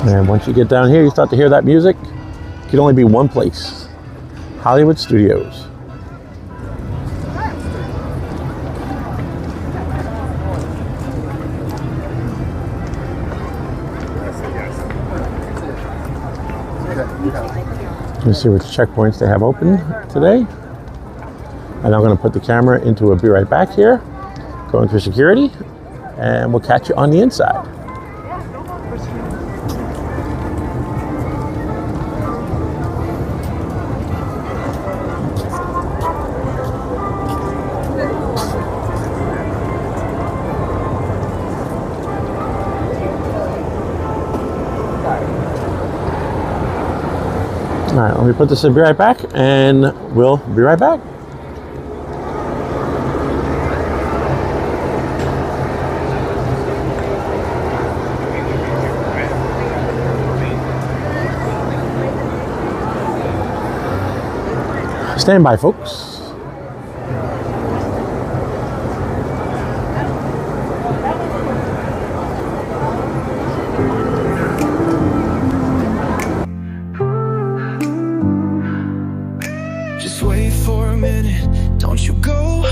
And once you get down here, you start to hear that music. It can only be one place. Hollywood Studios. Let's see which checkpoints they have open today. And I'm going to put the camera into a be right back here, going through security, and we'll catch you on the inside. All right, let me put this in, be right back, and we'll be right back. Stand by, folks. Just wait for a minute, don't you go.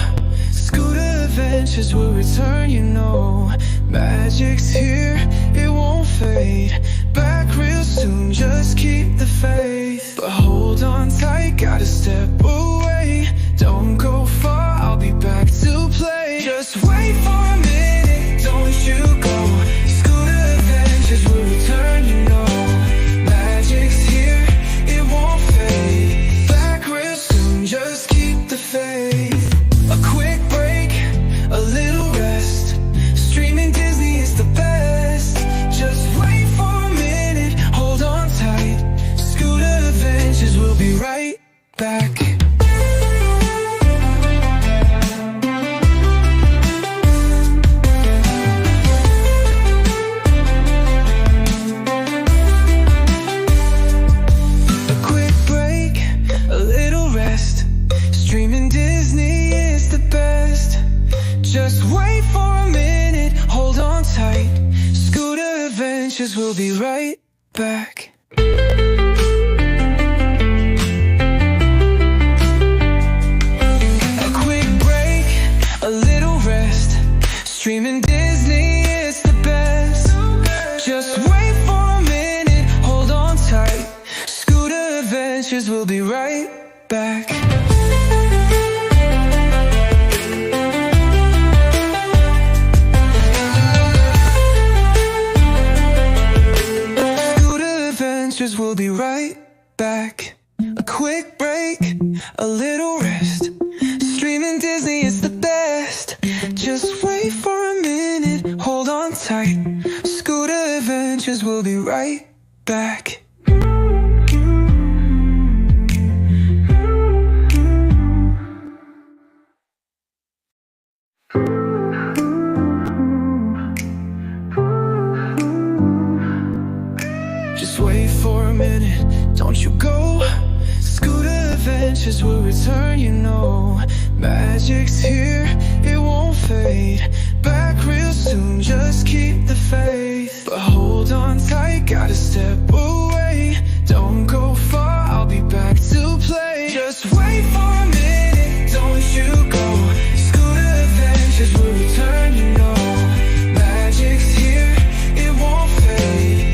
Scooter adventures will return, you know. Magic's here, it won't fade. Back real soon, just keep the faith. But hold on tight, gotta step away. Don't go far, I'll be back to play. Just wait for a minute, don't you go. Scooter adventures will return, you know. Magic's here, it won't fade. Back real soon, just keep the faith. A quick break, a little rest. Streaming Disney is the best. Just wait for a minute, hold on tight. Scooter adventures will be right back. we'll be right back. A quick break, a little rest. Streaming Disney is the best. Just wait for a minute, hold on tight. Scooter Adventures will be right back. We'll be right back. A quick break, a little rest. Streaming Disney is the best. Just wait for a minute, hold on tight. Scooter Adventures will be right back. Just wait for a minute, don't you go. Scooter Adventures will return, you know. Magic's here, it won't fade. Back real soon, just keep the faith. But hold on tight, gotta step away. Don't go far, I'll be back to play. Just wait for a minute, don't you go. Scooter Adventures will return, you know. Magic's here, it won't fade.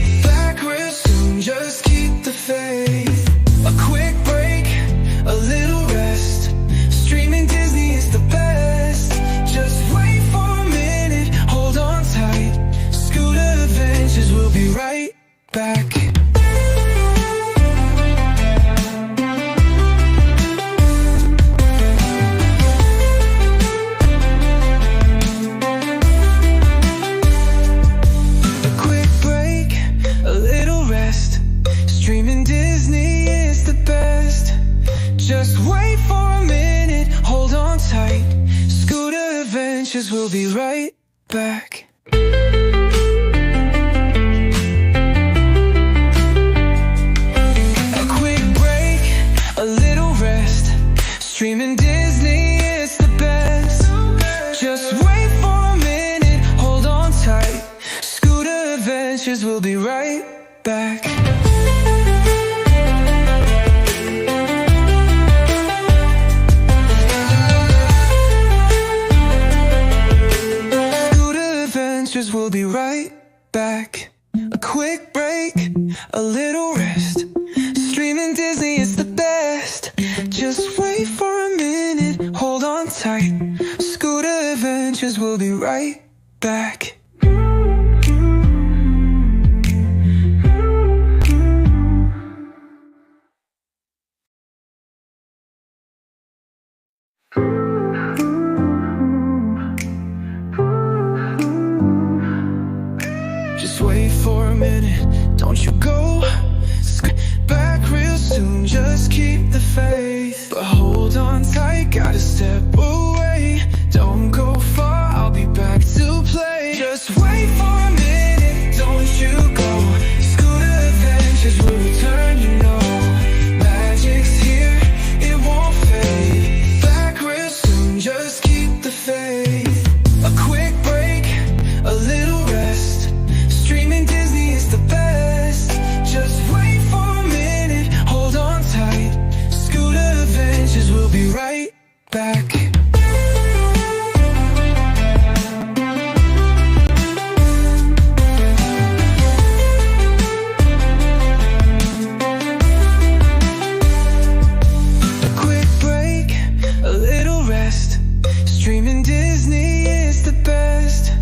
Just keep the faith. A quick break, a little rest. Streaming Disney is the best. Just wait for a minute, hold on tight. Scooter Adventures will be right back. Streaming Disney is the best. Just wait for a minute, hold on tight. Scooter Adventures will be right back. A quick break, a little rest. Streaming Disney is the best. Just wait for a minute, hold on tight. Scooter Adventures will be right back. We'll be right back. A quick break, a little rest. Streaming Disney is the best. Just wait for a minute, hold on tight. Scooter Adventures will be right back. Just wait for a minute, don't you go. Back real soon, just keep the faith. But hold on tight, gotta step away. Don't go far, I'll be back to play. Just wait for a minute, don't you go. Scooter Adventures will return, you know. Magic's here, it won't fade. Back real soon, just keep the faith. A quick break, a little rest. Streaming Disney is the best. Just wait for a minute, hold on tight. Scooter Adventures will be right back. A quick break, a little rest. Streaming Disney is the best.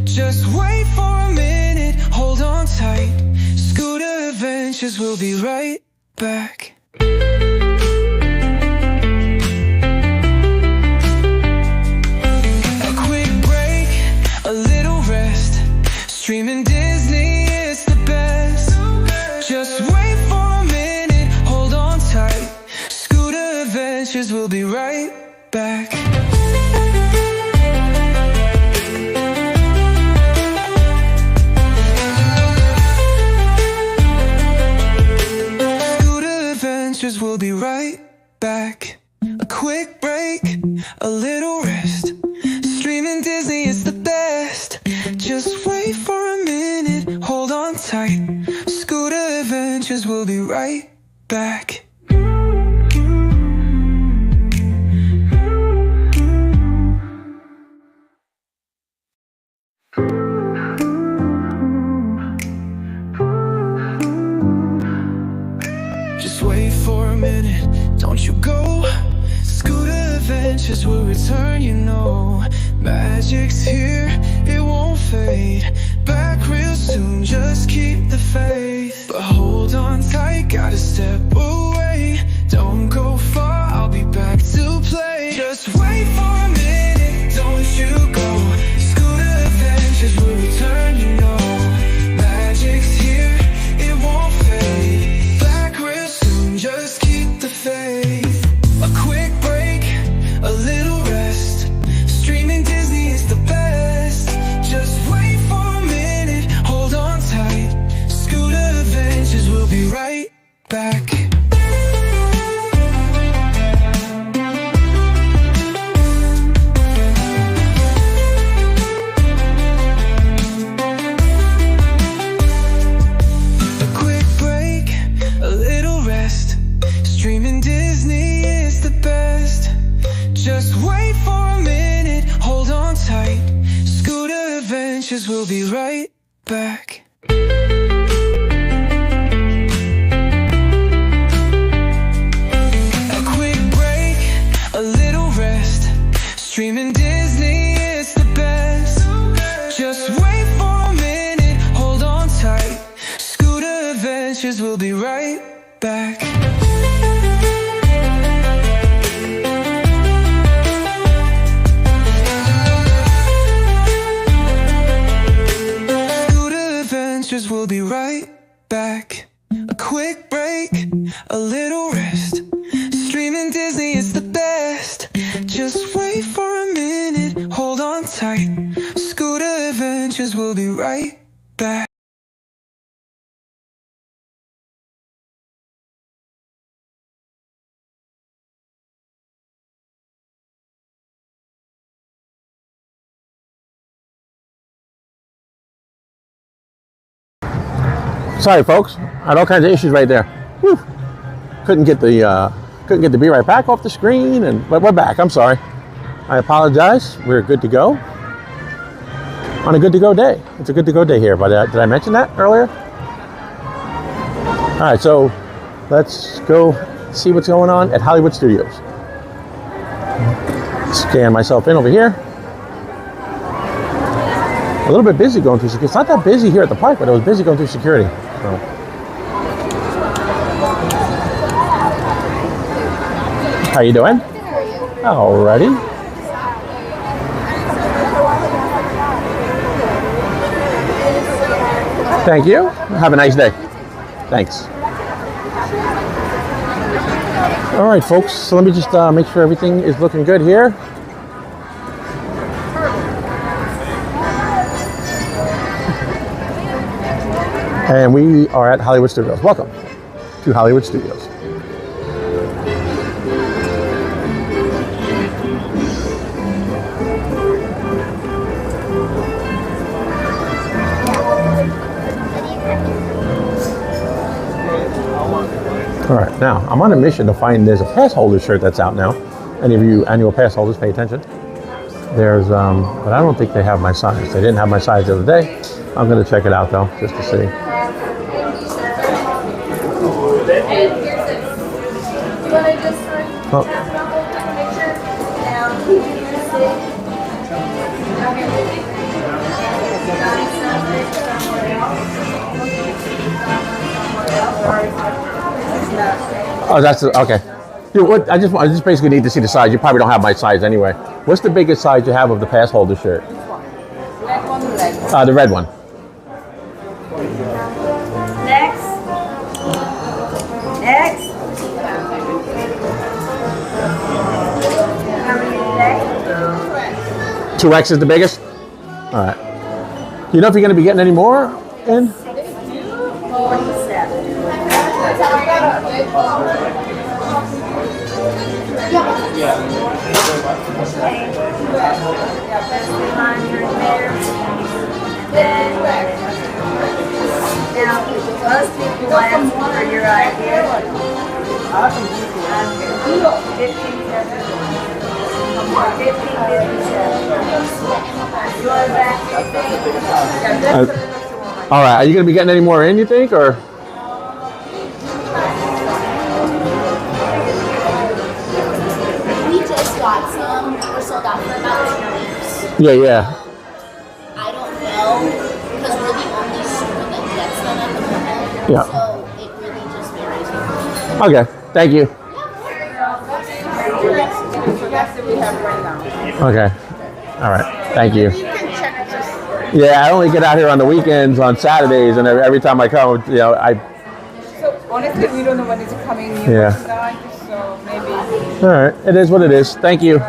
Just wait for a minute, hold on tight. Scooter Adventures will be right back. A quick break, a little rest. Streaming Disney is the best. Just wait for a minute, hold on tight. Scooter Adventures will be right back. We'll be right back. A quick break, a little rest. Streaming Disney is the best. Just wait for a minute, hold on tight. tight. Scooter Adventures will be right back. Just wait for a minute, don't you go. Scooter Adventures will return, you know. Magic's here, it won't fade. Back real soon, just keep the faith. But hold on tight, gotta step away. Don't go far, I'll be back to play. Just wait for a minute, don't you go. Scooter Adventures will return, you know. Magic's here, it won't fade. Back real soon, just keep the faith. A quick break, a little rest. Streaming Disney is the best. Just wait for a minute, hold on tight. Scooter Adventures will be right back. A quick break, a little rest. Streaming Disney is the best. Just wait for a minute, hold on tight. Scooter Adventures will be right back. A quick break, a little rest. Streaming Disney is the best. Just wait for a minute, hold on tight. Scooter Adventures will be right back. We'll be right back. A quick break, a little rest. Streaming Disney is the best. Just wait for a minute, hold on tight. Scooter Adventures will be right back. Sorry, folks. I had all kinds of issues right there. Whew. Couldn't get the Be Right Back off the screen, but we're back. I'm sorry. I apologize. We're good to go on a good to go day. It's a good to go day here. But did I mention that earlier? All right, so let's go see what's going on at Hollywood Studios. Scan myself in over here. A little bit busy going through security. It's not that busy here at the park, but it was busy going through security. So. How you doing? Alrighty. Thank you. Have a nice day. Thanks. All right, folks. So let me just make sure everything is looking good here. And we are at Hollywood Studios. Welcome to Hollywood Studios. All right, now I'm on a mission to find, there's a pass holder shirt that's out now. Any of you annual pass holders, pay attention. There's, but I don't think they have my size. They didn't have my size the other day. I'm gonna check it out though, just to see. Oh. Oh, that's okay. Dude, what? I just basically need to see the size. You probably don't have my size anyway. What's the biggest size you have of the pass holder shirt? The red one. Next. 2X is the biggest? All right. Do you know if you're going to be getting any more in? 47. Now, most people ask for your idea. 1557. All right, are you gonna be getting any more in, you think, or? We just got some. We're sold out for about 2 weeks. Yeah. I don't know because we're the only store that gets them at the moment. Yeah. So it really just varies. Okay, thank you. Okay, all right, thank you. Yeah, I only get out here on the weekends, on Saturdays, and every time I come, you know, I. So honestly, we don't know when it's coming new merchandise, so maybe. All right, it is what it is. Thank you.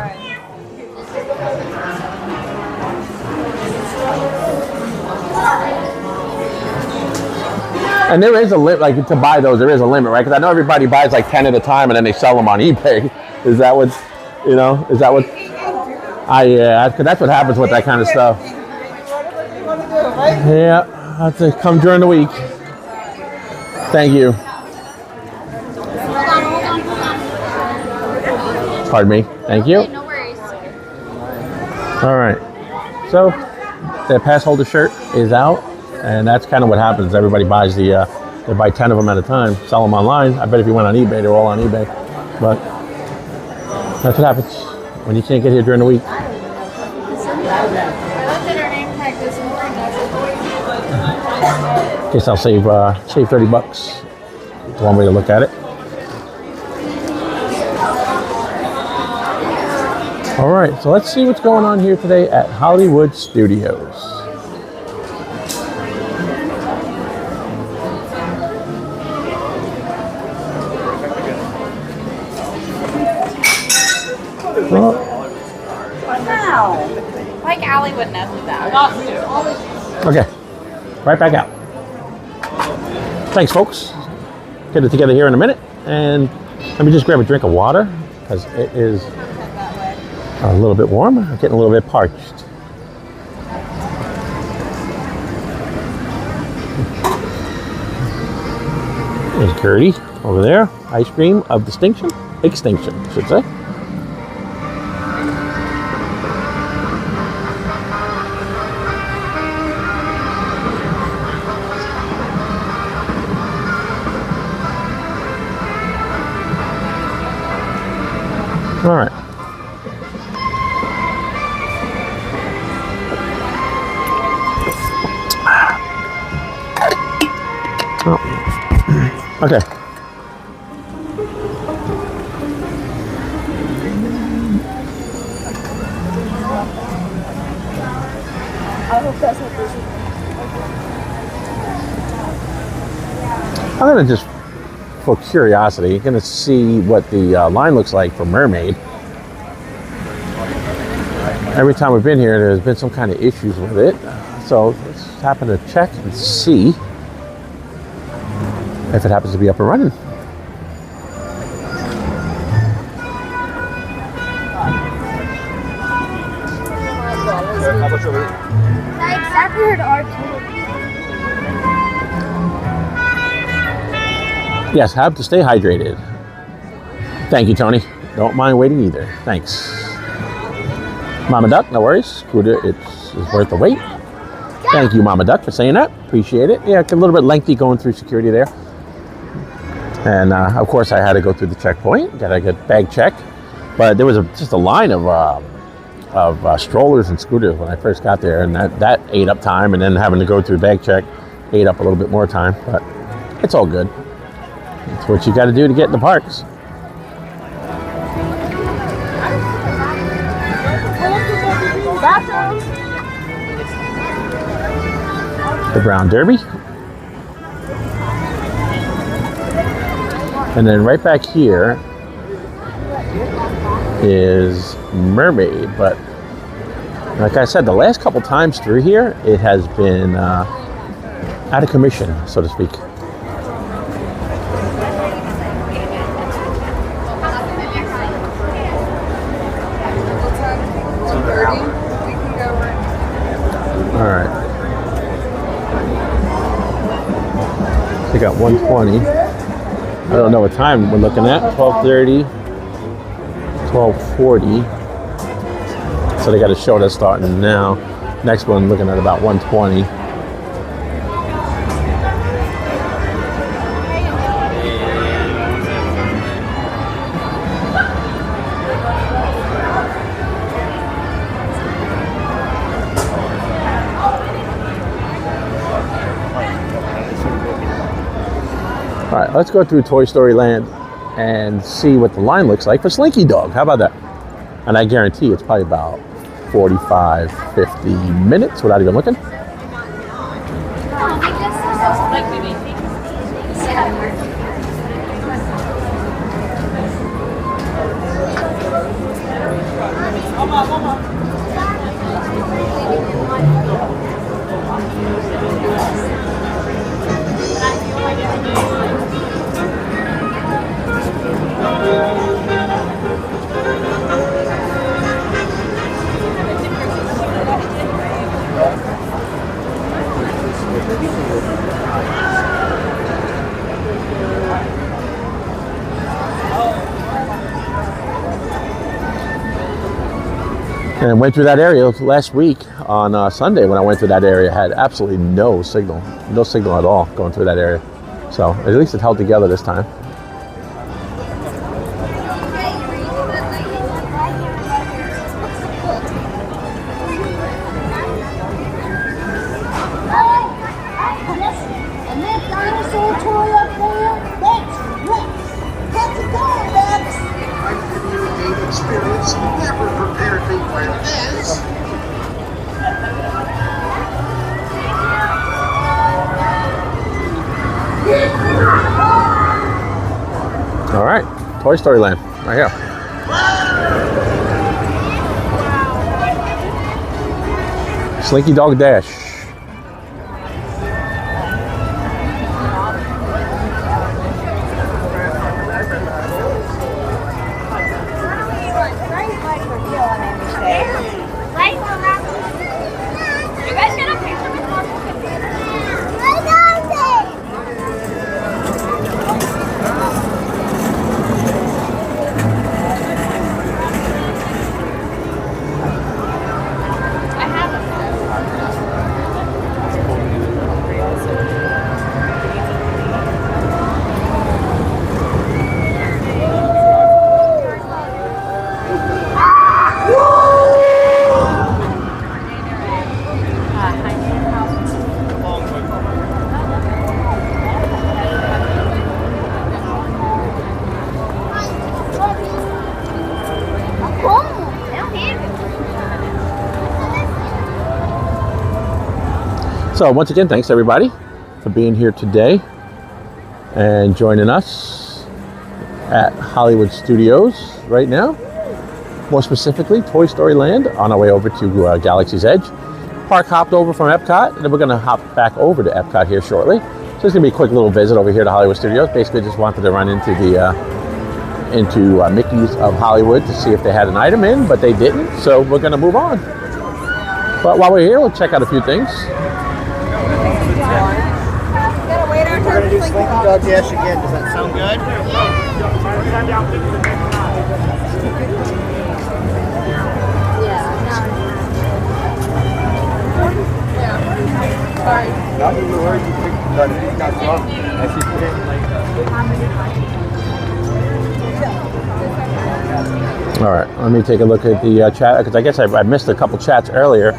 And there is a limit, like to buy those, there is a limit, right? Because I know everybody buys like 10 at a time and then they sell them on eBay. Is that what, you know, is that what? Yeah, because that's what happens with that kind of stuff. Yeah, I have to come during the week. Thank you. Pardon me. Thank you. No worries. All right. So the pass holder shirt is out, and that's kind of what happens. Everybody buys they buy 10 of them at a time, sell them online. I bet if you went on eBay, they're all on eBay. But that's what happens when you can't get here during the week. Guess I'll save $30. That's one way to look at it. All right, so let's see what's going on here today at Hollywood Studios. Well, Wow. Like Allie would know who that was. okay, right back out. Thanks, folks. Get it together here in a minute, and let me just grab a drink of water because it is a little bit warm. I'm getting a little bit parched. There's Gertie over there. Ice cream of extinction, I should say. All right. Oh. Okay. I'm gonna just, for curiosity, gonna see what the line looks like for Mermaid. Every time we've been here, there's been some kind of issues with it. So let's happen to check and see if it happens to be up and running. I exactly heard R2. Yes, have to stay hydrated. Thank you, Tony. Don't mind waiting either. Thanks. Mama Duck, no worries. Scooter, it's worth the wait. Thank you, Mama Duck, for saying that. Appreciate it. Yeah, it's a little bit lengthy going through security there. And of course, I had to go through the checkpoint. Got to get bag check. But there was just a line of strollers and scooters when I first got there, and that ate up time. And then having to go through bag check ate up a little bit more time. But it's all good. It's what you got to do to get in the parks. The Brown Derby. And then right back here is Mermaid. But like I said, the last couple times through here, it has been out of commission, so to speak. All right. They got 120. I don't know what time we're looking at. 12:30, 12:40. So they got a show that's starting now. Next one looking at about 120. All right, let's go through Toy Story Land and see what the line looks like for Slinky Dog. How about that? And I guarantee it's probably about 45, 50 minutes without even looking. And went through that area last week on Sunday. When I went through that area, had absolutely no signal at all going through that area. So at least it held together this time. And that dinosaur toy up there, that's Let's go, Max! I've given you a game experience. Never prepared me for this. All right, Toy Story Land, right here. Slinky Dog Dash. So once again, thanks everybody for being here today and joining us at Hollywood Studios right now. More specifically, Toy Story Land, on our way over to Galaxy's Edge. Park hopped over from Epcot, and then we're going to hop back over to Epcot here shortly. So it's going to be a quick little visit over here to Hollywood Studios. Basically, just wanted to run into the Mickey's of Hollywood to see if they had an item in, but they didn't. So we're going to move on. But while we're here, we'll check out a few things. We're going to do Slinky Dog Dash again. Does that sound good? All right, let me take a look at the chat, because I guess I missed a couple chats earlier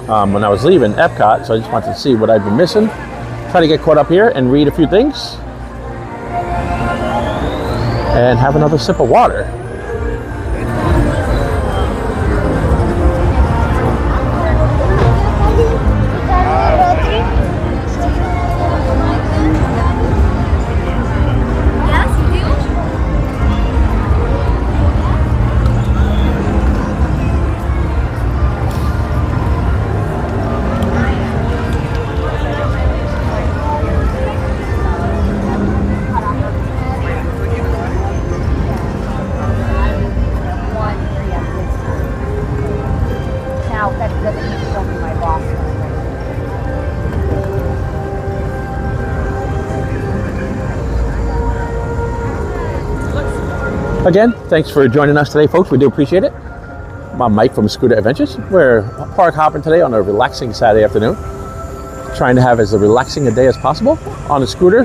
when I was leaving Epcot, so I just wanted to see what I've been missing. Try to get caught up here and read a few things. And have another sip of water. Again, thanks for joining us today, folks. We do appreciate it. I'm Mike from Scooter Adventures. We're park hopping today on a relaxing Saturday afternoon. Trying to have as relaxing a day as possible on a scooter.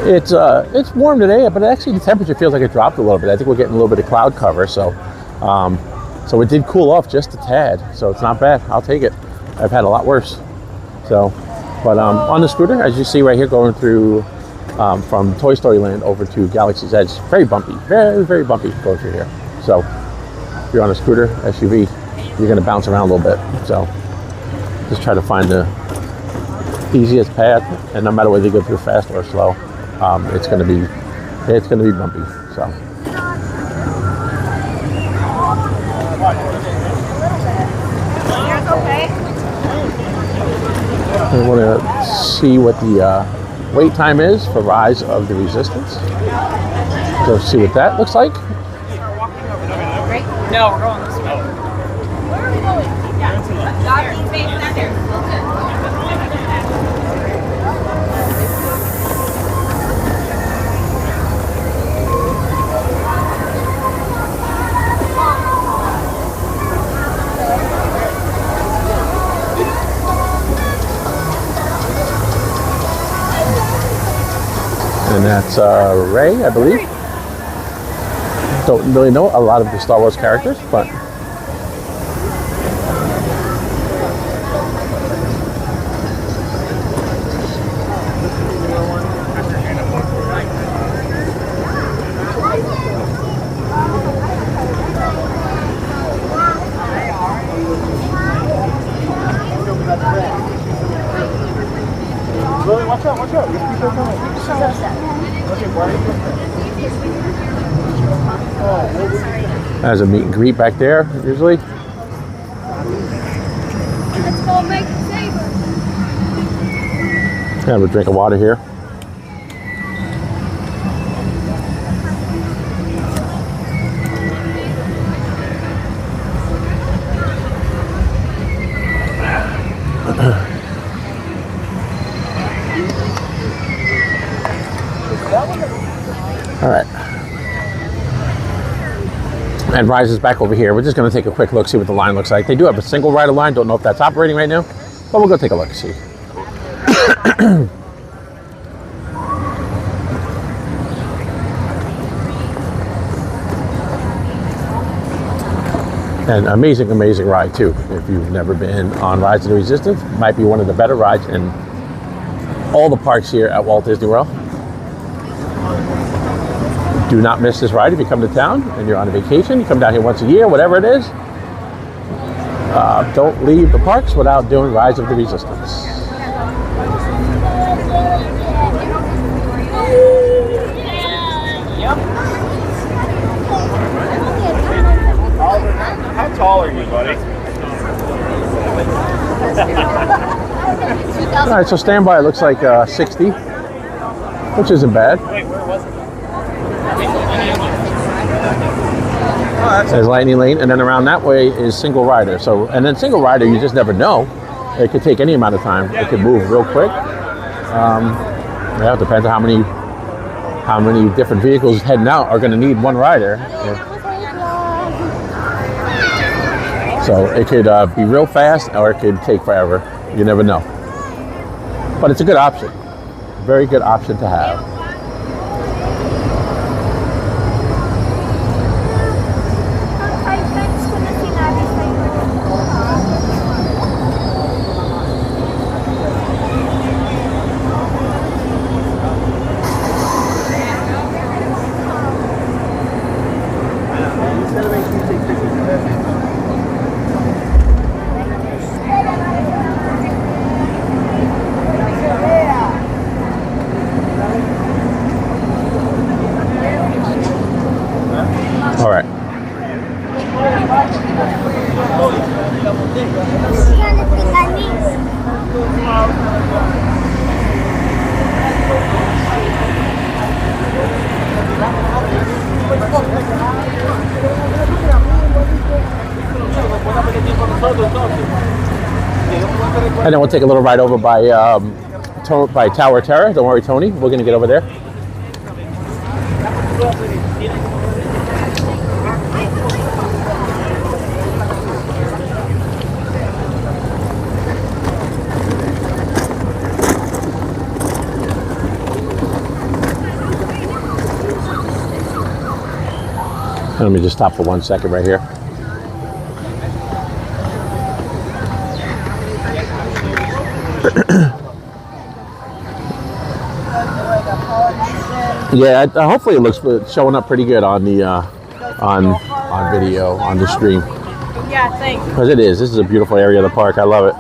It's warm today, but actually the temperature feels like it dropped a little bit. I think we're getting a little bit of cloud cover, so it did cool off just a tad. So it's not bad. I'll take it. I've had a lot worse. So, but on the scooter, as you see right here, going through from Toy Story Land over to Galaxy's Edge, very bumpy, very, very bumpy going through here. So if you're on a scooter, SUV, you're going to bounce around a little bit. So just try to find the easiest path, and no matter whether you go through fast or slow, it's going to be bumpy. So. I want to see what the wait time is for Rise of the Resistance. So see what that looks like. No, we're going this way. Where are we going? Docking Bay Center. And that's Rey, I believe. Don't really know a lot of the Star Wars characters, but Watch out, watch out. These people are coming. there's a meet and greet back there, usually. Let's go make it safer. Have a drink of water here. All right. And Rise is back over here. We're just going to take a quick look, see what the line looks like. They do have a single rider line. Don't know if that's operating right now, but we'll go take a look and see. An amazing, amazing ride too. If you've never been on Rise of the Resistance, might be one of the better rides in all the parks here at Walt Disney World. Do not miss this ride if you come to town and you're on a vacation. You come down here once a year, whatever it is. Don't leave the parks without doing Rise of the Resistance. How tall are you, buddy? All right, so standby looks like 60, which isn't bad. Wait, where was it? There's Lightning Lane, and then around that way is single rider. So, and then single rider, you just never know. It could take any amount of time. It could move real quick. Yeah, it depends on how many different vehicles heading out are going to need one rider. Yeah. So it could be real fast, or it could take forever. You never know. But it's a good option. Very good option to have. All right. And then we'll take a little ride over by Tower of Terror. Don't worry, Tony. We're going to get over there. Let me just stop for 1 second right here. Yeah, hopefully it looks showing up pretty good on the on video on the stream. Yeah, thanks. Because it is. This is a beautiful area of the park. I love it.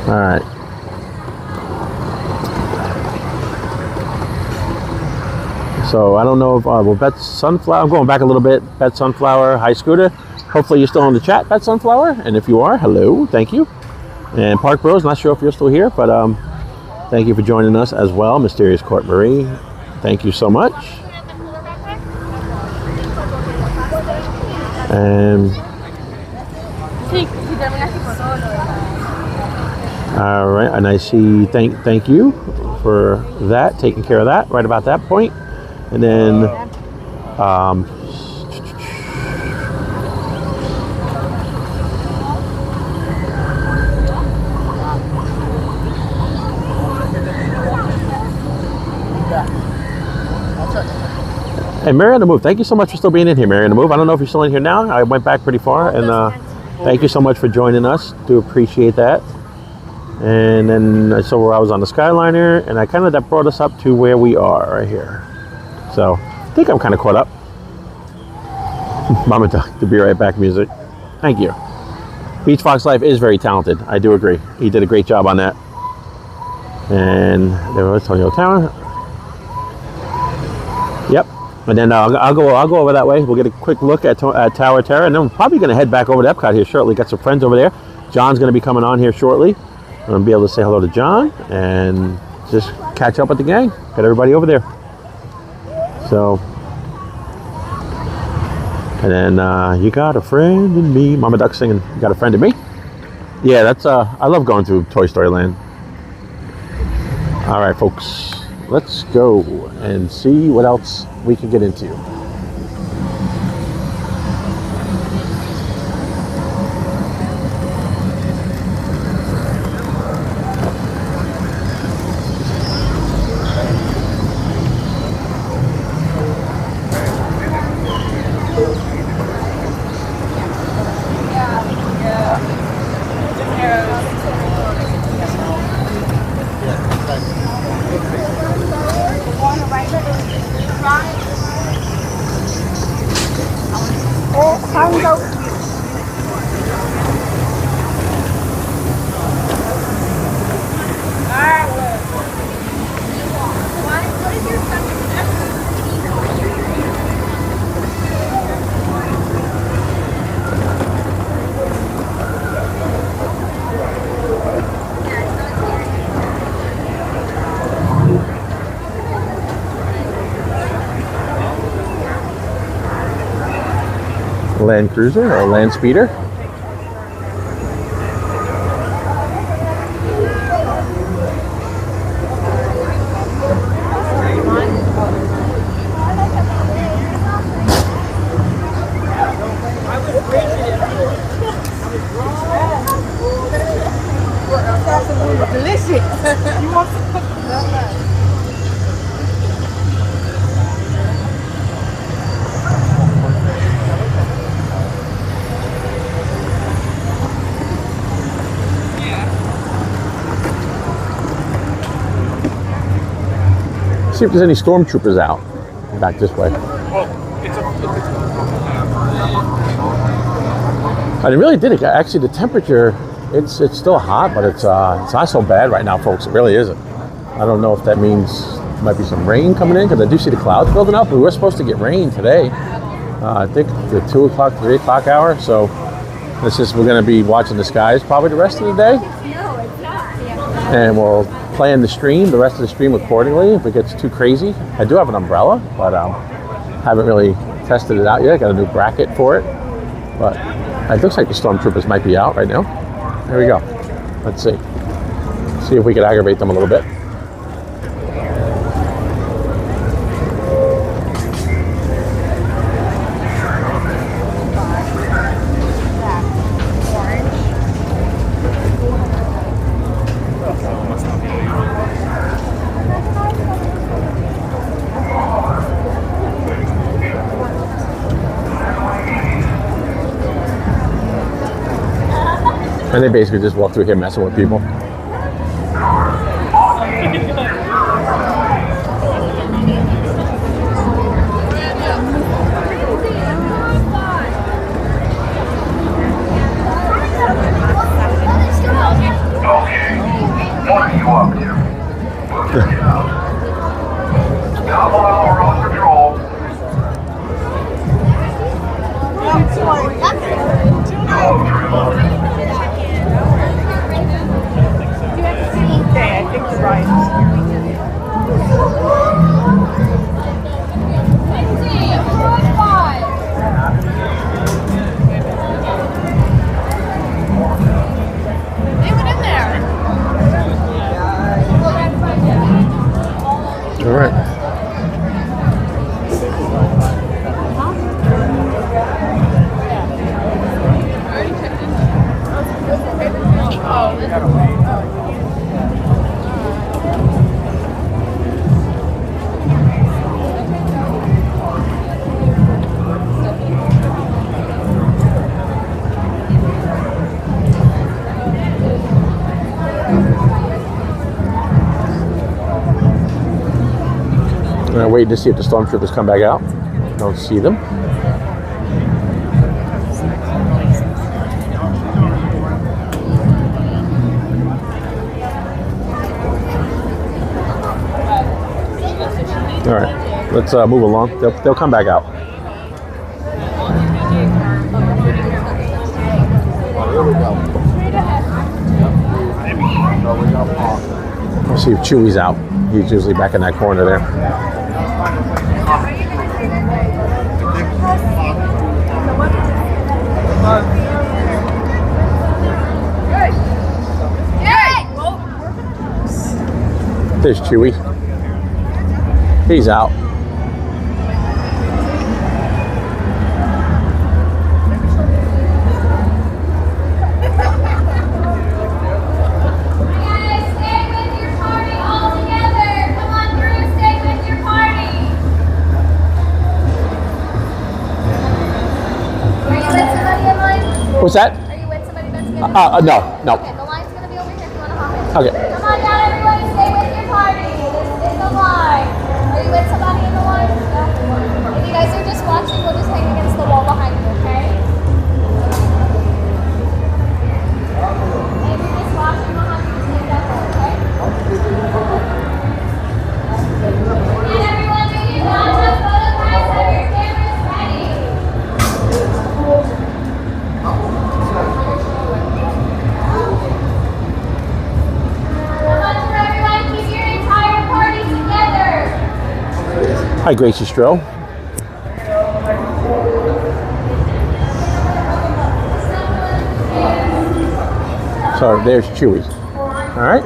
All right. So I don't know if well, Bet Sunflower. I'm going back a little bit. Bet Sunflower, hi Scooter. Hopefully you're still in the chat, Bet Sunflower. And if you are, hello, thank you. And Park Bros, not sure if you're still here, but thank you for joining us as well. Mysterious Court Marie, thank you so much. And all right, and I see thank you for that, taking care of that right about that point. And then hey, Mary on the Move, thank you so much for still being in here, Mary on the Move. I don't know if you're still in here now. I went back pretty far, and thank you so much for joining us. Do appreciate that. And then I saw where I was on the Skyliner, and that brought us up to where we are right here. So I think I'm kind of caught up. Mama Duck, the Be Right Back music. Thank you. Beach Fox Life is very talented. I do agree. He did a great job on that. And there was Tonio Tower. Yep. And then I'll go over that way. We'll get a quick look at Tower Terror, and then we're probably going to head back over to Epcot here shortly. Got some friends over there. John's going to be coming on here shortly. I'm going to be able to say hello to John and just catch up with the gang. Get everybody over there. So, and then you got a friend in me. Mama Duck singing, you got a friend in me? Yeah, that's, I love going through Toy Story Land. All right, folks, let's go and see what else we can get into. Land Cruiser or Land Speeder. See if there's any Stormtroopers out. Back this way. I really did it. Actually, the temperature, it's still hot, but it's not so bad right now, folks. It really isn't. I don't know if that means there might be some rain coming in, because I do see the clouds building up. We were supposed to get rain today. I think the 2 o'clock, 3 o'clock hour. So this is, we're going to be watching the skies probably the rest of the day. And we'll plan the stream, the rest of the stream accordingly if it gets too crazy. I do have an umbrella, but haven't really tested it out yet. I got a new bracket for it, but it looks like the Stormtroopers might be out right now. There we go. Let's see. See if we can aggravate them a little bit. And they basically just walk through here messing with people. Okay, what are you up to? We'll check it out. Down below, we're on patrol. Okay, I think you're right. All right. I'm waiting to see if the Stormtroopers come back out. Don't see them. All right, let's move along. They'll come back out. We'll see if Chewie's out. He's usually back in that corner there. There's Chewie. He's out. What's that? Are you with somebody that's getting No. Okay, the line's gonna be over here if you wanna hop in. Okay. Come on down, everybody, stay with your party. This is the line. Are you with somebody in the line? No? If you guys are just watching, we'll just hang against the wall behind you, okay? If you're just watching, we'll have you stand up, okay? And everyone, do you not have photographs? Have your cameras ready? Hi, Gracie Stroh. So there's Chewie. All right.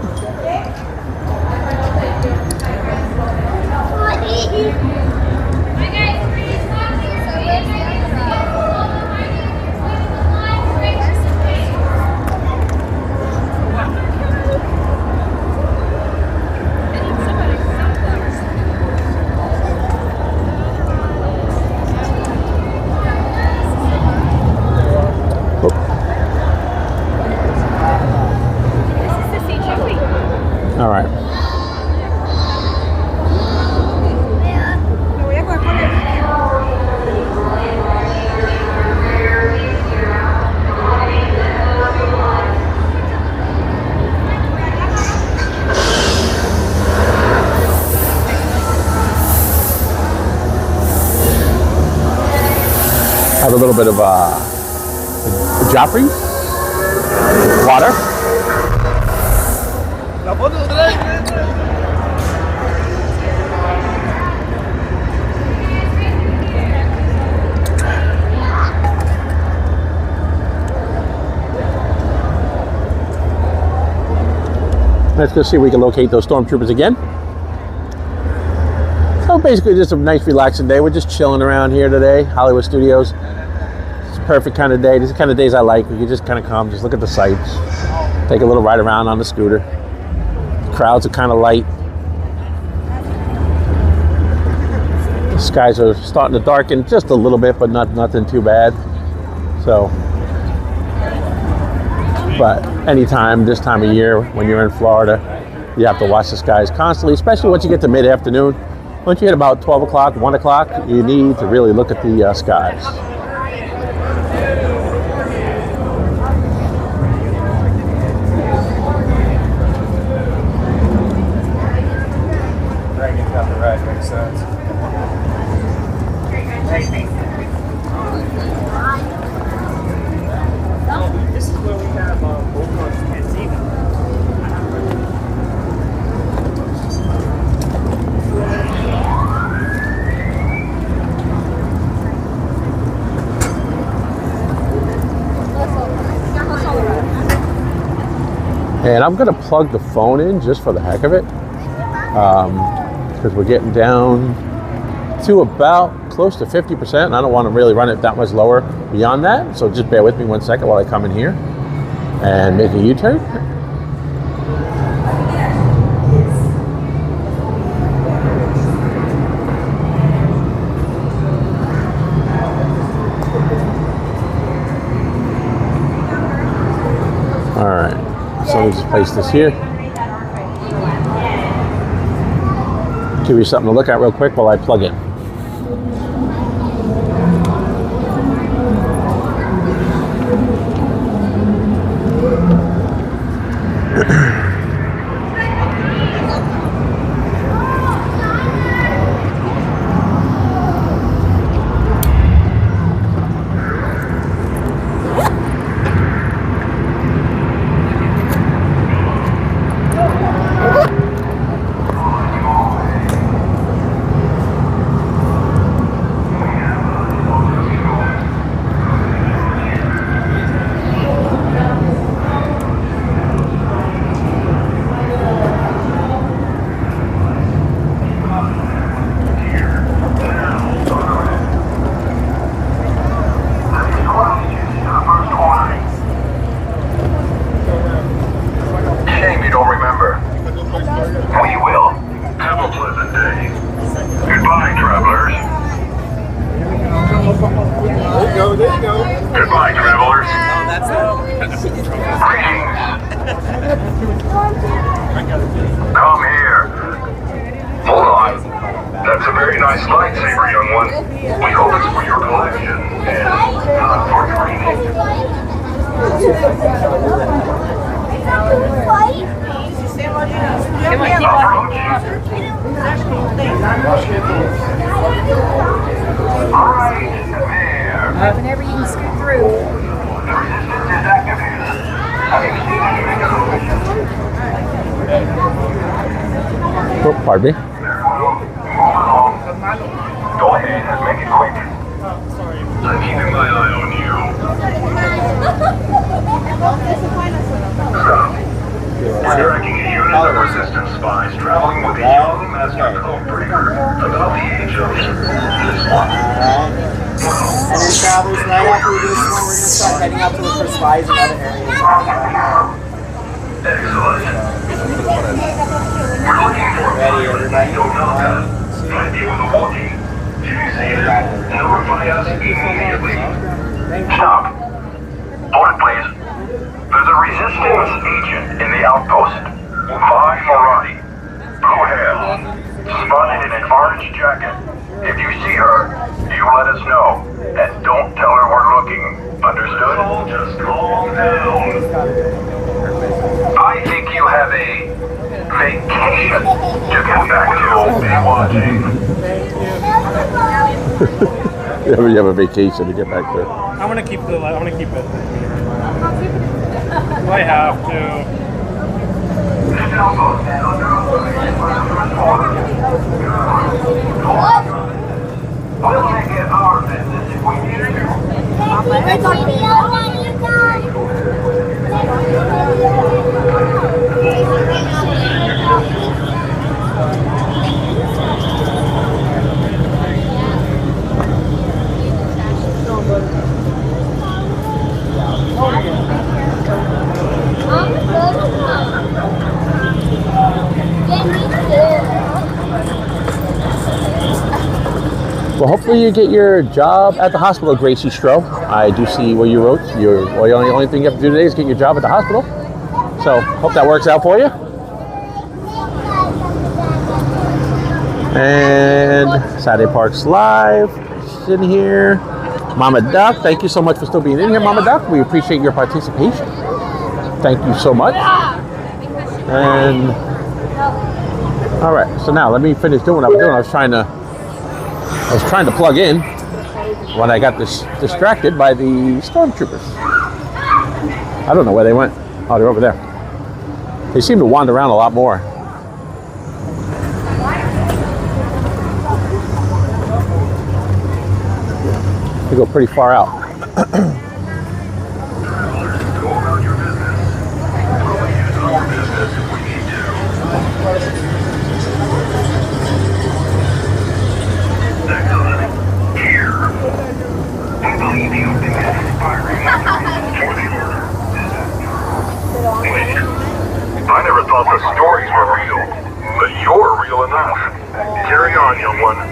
All right. Have a little bit of Joffrey water. Let's go see if we can locate those Stormtroopers again. So basically just a nice relaxing day. We're just chilling around here today, Hollywood Studios. It's a perfect kind of day. These are the kind of days I like. You just kind of come, just look at the sights, take a little ride around on the scooter. The crowds are kind of light. The skies are starting to darken just a little bit, but nothing too bad. So But anytime, this time of year, when you're in Florida, you have to watch the skies constantly, especially once you get to mid-afternoon. Once you hit about 12 o'clock, 1 o'clock, you need to really look at the skies. Dragon's got the right, makes sense. This is where we have both ones cantina. And I'm gonna plug the phone in just for the heck of it, because we're getting down to about close to 50%, and I don't want to really run it that much lower beyond that. So just bear with me 1 second while I come in here and make a U-turn. All right, so let me just place this here. Give you something to look at real quick while I plug in. Goodbye, travelers. Greetings. Come here. Hold on. That's a very nice lightsaber, young one. We hope it's for your collection and not for training. Alright, there. Whenever you can scoot through. The resistance is activated. Oh, pardon me. Move along. Go ahead, make it quick. I'm keeping my eye on you. Stop. We're tracking a unit of resistance spies traveling with a young master codebreaker about the age of this one. And then travelers, right after we do this one, we're going to start heading out to look for spies in other areas. Excellent. We're looking for Ready, everybody? don't know that. Might be with a walkie. If you see it, notify us immediately. Stop. Hold it, please. There's a resistance agent in the outpost. Vi Morati. Blue hair. Spotted in an orange jacket. If you see her, you let us know. And don't tell her we're looking. Understood? Just calm down. I think you have a vacation to get back to. Be watching. You have a vacation to get back to. I'm gonna keep it. I have to. We'll make it our business if we need to. Well, hopefully you get your job at the hospital, Gracie Stroh. I do see where you wrote. The only thing you have to do today is get your job at the hospital. So hope that works out for you. And Saturday Parks Live is in here. Mama Duck, thank you so much for still being in here, Mama Duck. We appreciate your participation. Thank you so much. And all right, so now let me finish doing what I was doing. I was trying to plug in when I got distracted by the Stormtroopers. I don't know where they went. Oh, they're over there. They seem to wander around a lot more. They go pretty far out. I never thought the stories were real, but you're real enough. Carry on, young one.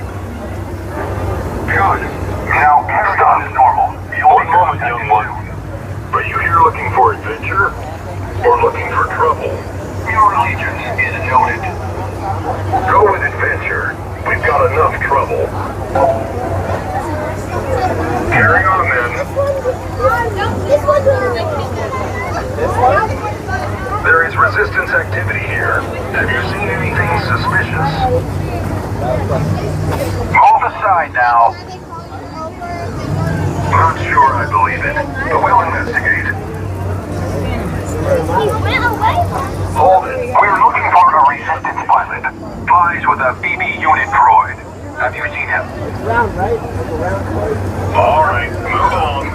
Good. Now, stop normal. One moment, young one. Are you here looking for adventure, or looking for trouble? Your allegiance is noted. Go with adventure. We've got enough trouble. Carry on, then. There is resistance activity here. Have you seen anything suspicious? Move aside now. Not sure I believe it, but we'll investigate. Hold it. We're looking for a resistance pilot. Flies with a BB unit droid. Have you seen him? Round, right? All right, move on.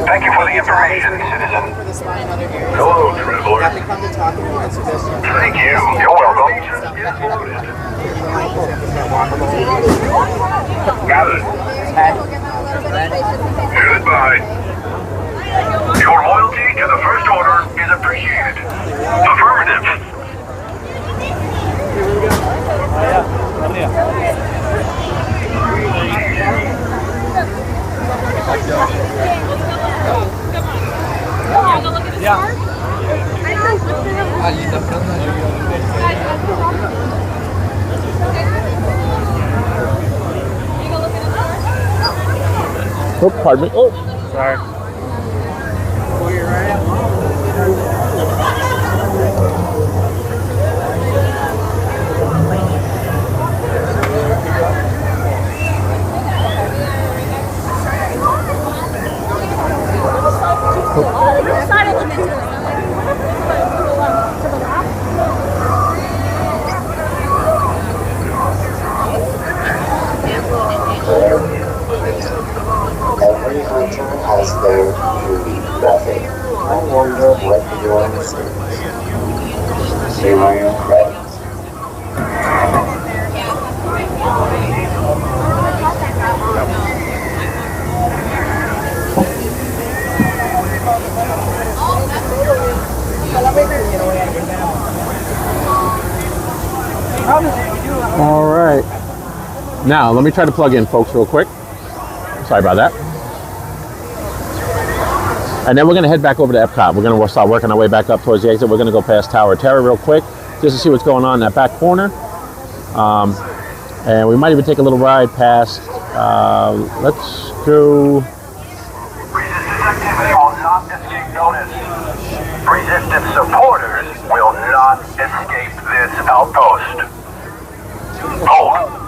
Thank you for the information, citizen. Hello, traveler. Thank you. You're welcome. Good. Goodbye. Your loyalty to the First Order is appreciated. Affirmative. Oh, pardon me. Oh, sorry. Every hunter has their unique method. I wonder what yours is. Here are your credits. All right. Now, let me try to plug in, folks, real quick. Sorry about that. And then we're going to head back over to Epcot. We're going to start working our way back up towards the exit. We're going to go past Tower of Terror real quick, just to see what's going on in that back corner. And we might even take a little ride past. Let's go. Resistance activity will not escape notice. Resistance supporters will not escape this outpost. Hold.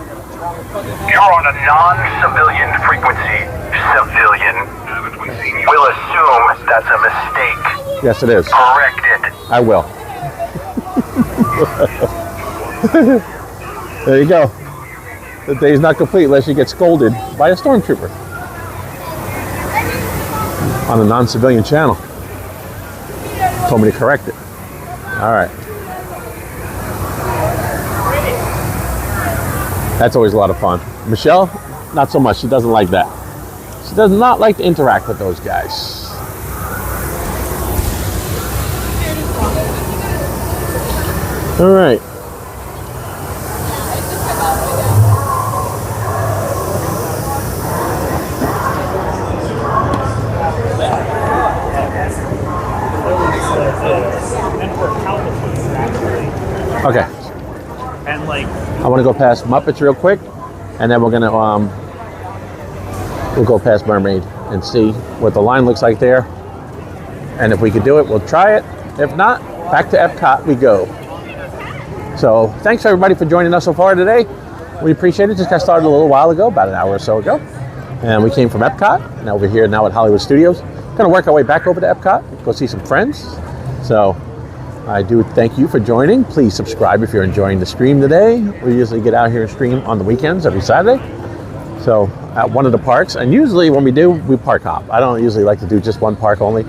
You're on a non-civilian frequency. Civilian. We'll assume that's a mistake. Yes, it is. Correct it. I will. There you go. The day's not complete unless you get scolded by a stormtrooper on a non-civilian channel. Told me to correct it. All right. That's always a lot of fun. Michelle, not so much. She doesn't like that. She does not like to interact with those guys. All right. Okay. And like, I want to go past Muppets real quick, and then we're gonna we'll go past Mermaid and see what the line looks like there. And if we could do it, we'll try it. If not, back to Epcot we go. So thanks everybody for joining us so far today. We appreciate it. Just got started a little while ago, about an hour or so ago. And we came from Epcot, and over here now at Hollywood Studios. Gonna work our way back over to Epcot, go see some friends. So I do thank you for joining. Please subscribe if you're enjoying the stream today. We usually get out here and stream on the weekends every Saturday. So at one of the parks, and usually when we do, we park hop. I don't usually like to do just one park only.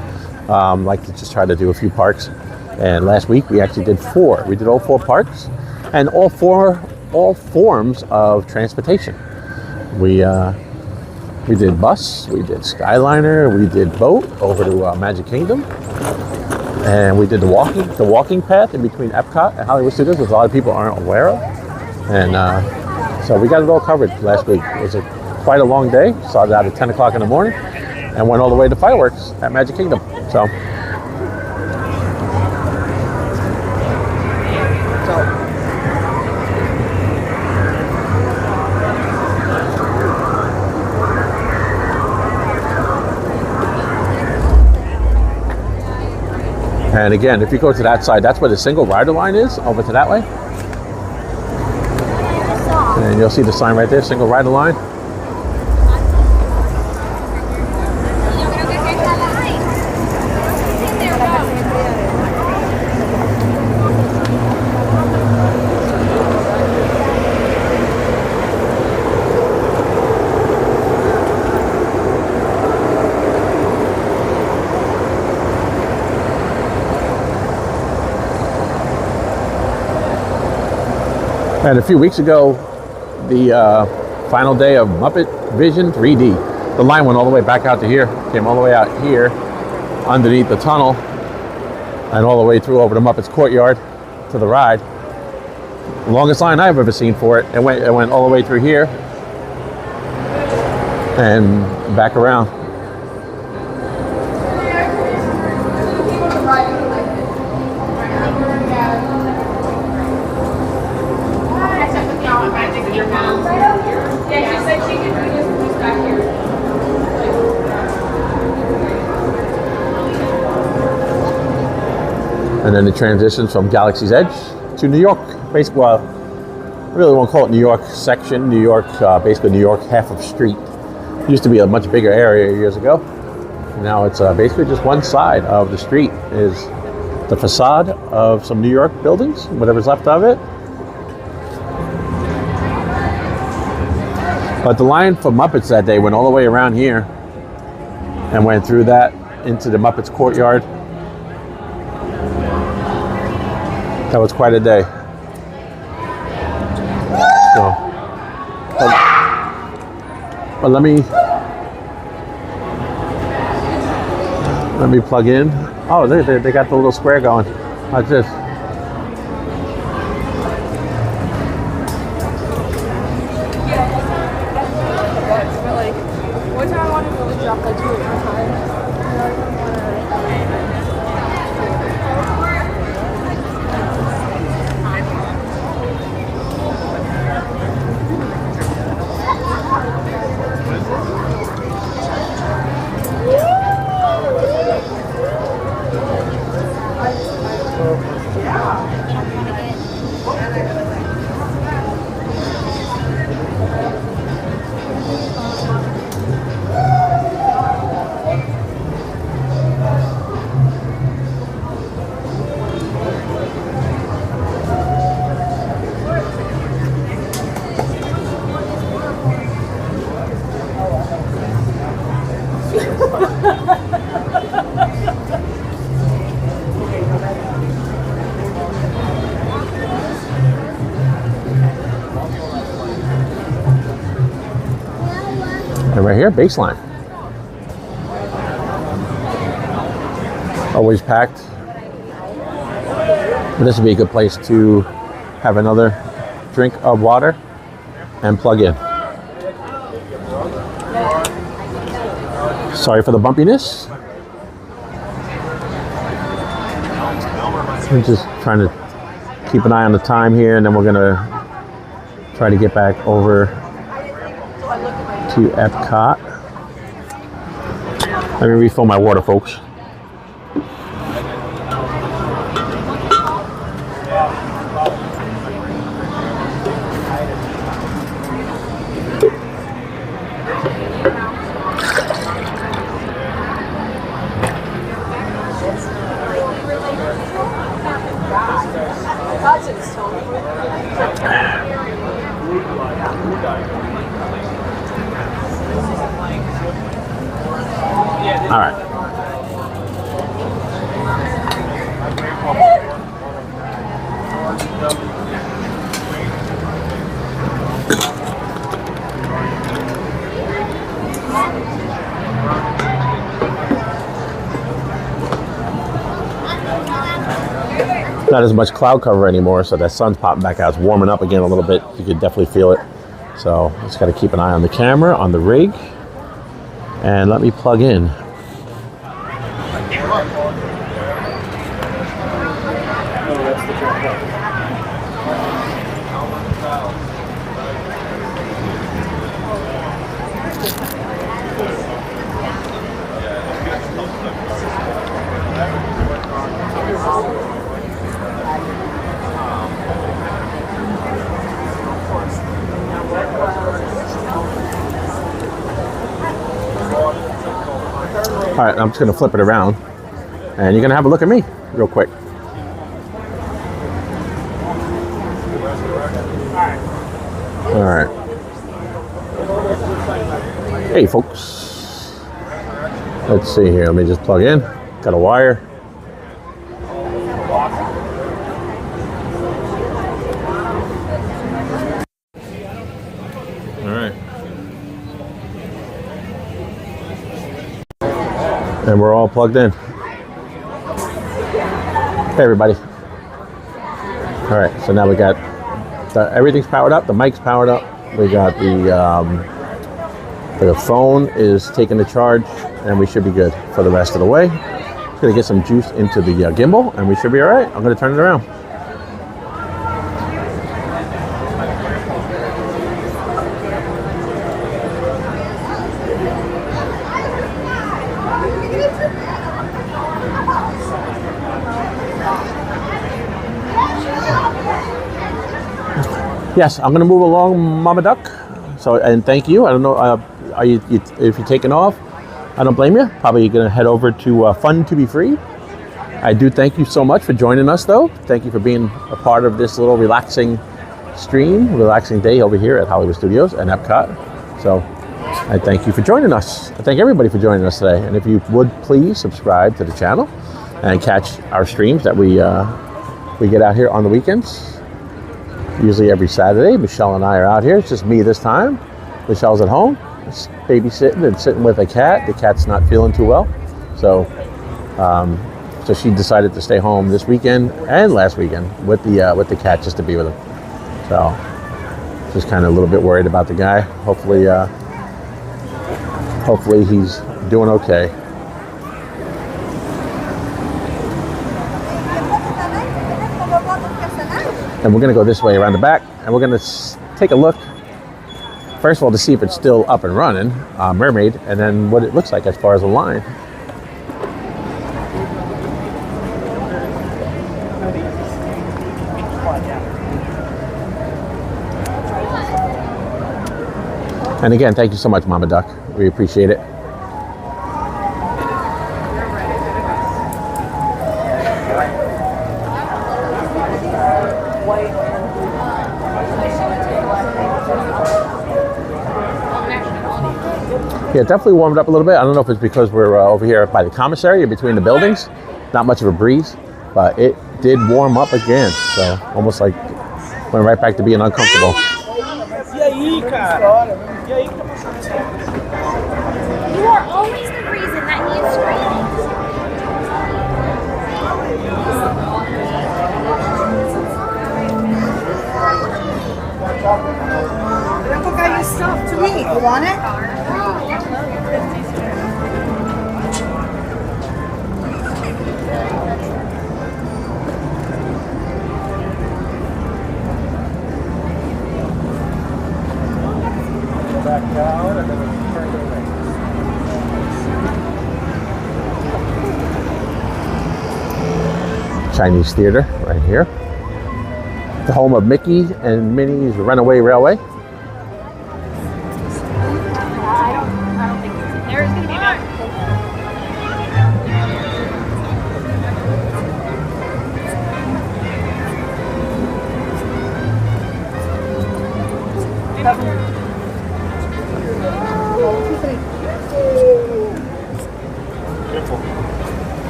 Like to just try to do a few parks. And last week we actually did 4. We did all 4 parks and all forms of transportation. We did bus, we did Skyliner, we did boat over to Magic Kingdom, and we did the walking path in between Epcot and Hollywood Studios, which a lot of people aren't aware of. And so we got it all covered last week. It was quite a long day. Started out at 10 o'clock in the morning and went all the way to fireworks at Magic Kingdom. So. And again, if you go to that side, that's where the single rider line is, over to that way. And you'll see the sign right there, single rider line. And a few weeks ago, the final day of Muppet Vision 3D, the line went all the way back out to here, came all the way out here, underneath the tunnel, and all the way through over to Muppet's Courtyard to the ride. The longest line I've ever seen for it. It went all the way through here and back around. And then it transitions from Galaxy's Edge to New York. Basically, well, I really won't call it New York section. New York, basically New York half of street. It used to be a much bigger area years ago. Now it's basically just one side of the street is the facade of some New York buildings, whatever's left of it. But the line for Muppets that day went all the way around here and went through that into the Muppets Courtyard. That was quite a day. So, but let me plug in. Oh, they got the little square going. Watch this. And right here, baseline. Always packed. This would be a good place to have another drink of water and plug in. Sorry for the bumpiness. I'm just trying to keep an eye on the time here, and then we're gonna try to get back over to Epcot. Let me refill my water, folks. All right. Not as much cloud cover anymore, so that sun's popping back out. It's warming up again a little bit. You can definitely feel it. So just got to keep an eye on the camera, on the rig, and let me plug in. All right, I'm just gonna flip it around and you're gonna have a look at me real quick. All right. Hey folks. Let's see here, let me just plug in. Got a wire. All right. And we're all plugged in. Hey everybody. All right, so now we got everything's powered up. The mic's powered up. We got the phone is taking the charge, and we should be good for the rest of the way. Just gonna get some juice into the gimbal, and we should be all right. I'm gonna turn it around. Yes, I'm going to move along, Mama Duck. So, and thank you. I don't know, are you if you're taking off, I don't blame you. Probably you're going to head over to Fun to be Free. I do thank you so much for joining us, though. Thank you for being a part of this little relaxing stream, relaxing day over here at Hollywood Studios and Epcot. So, I thank you for joining us. I thank everybody for joining us today. And if you would please subscribe to the channel and catch our streams that we get out here on the weekends. Usually every Saturday, Michelle and I are out here. It's just me this time. Michelle's at home, just babysitting and sitting with a cat. The cat's not feeling too well, so she decided to stay home this weekend and last weekend with the cat just to be with him. So just kind of a little bit worried about the guy. Hopefully he's doing okay. And we're going to go this way around the back, and we're going to take a look, first of all, to see if it's still up and running, Mermaid, and then what it looks like as far as a line. And again, thank you so much, Mama Duck. We appreciate it. Yeah, definitely warmed up a little bit. I don't know if it's because we're over here by the commissary in between the buildings. Not much of a breeze, but it did warm up again. So almost like went right back to being uncomfortable. You are always the reason that he's screaming. Grandpa got your stuff to me. You want it? Chinese theater right here. The home of Mickey and Minnie's Runaway Railway. There's gonna be about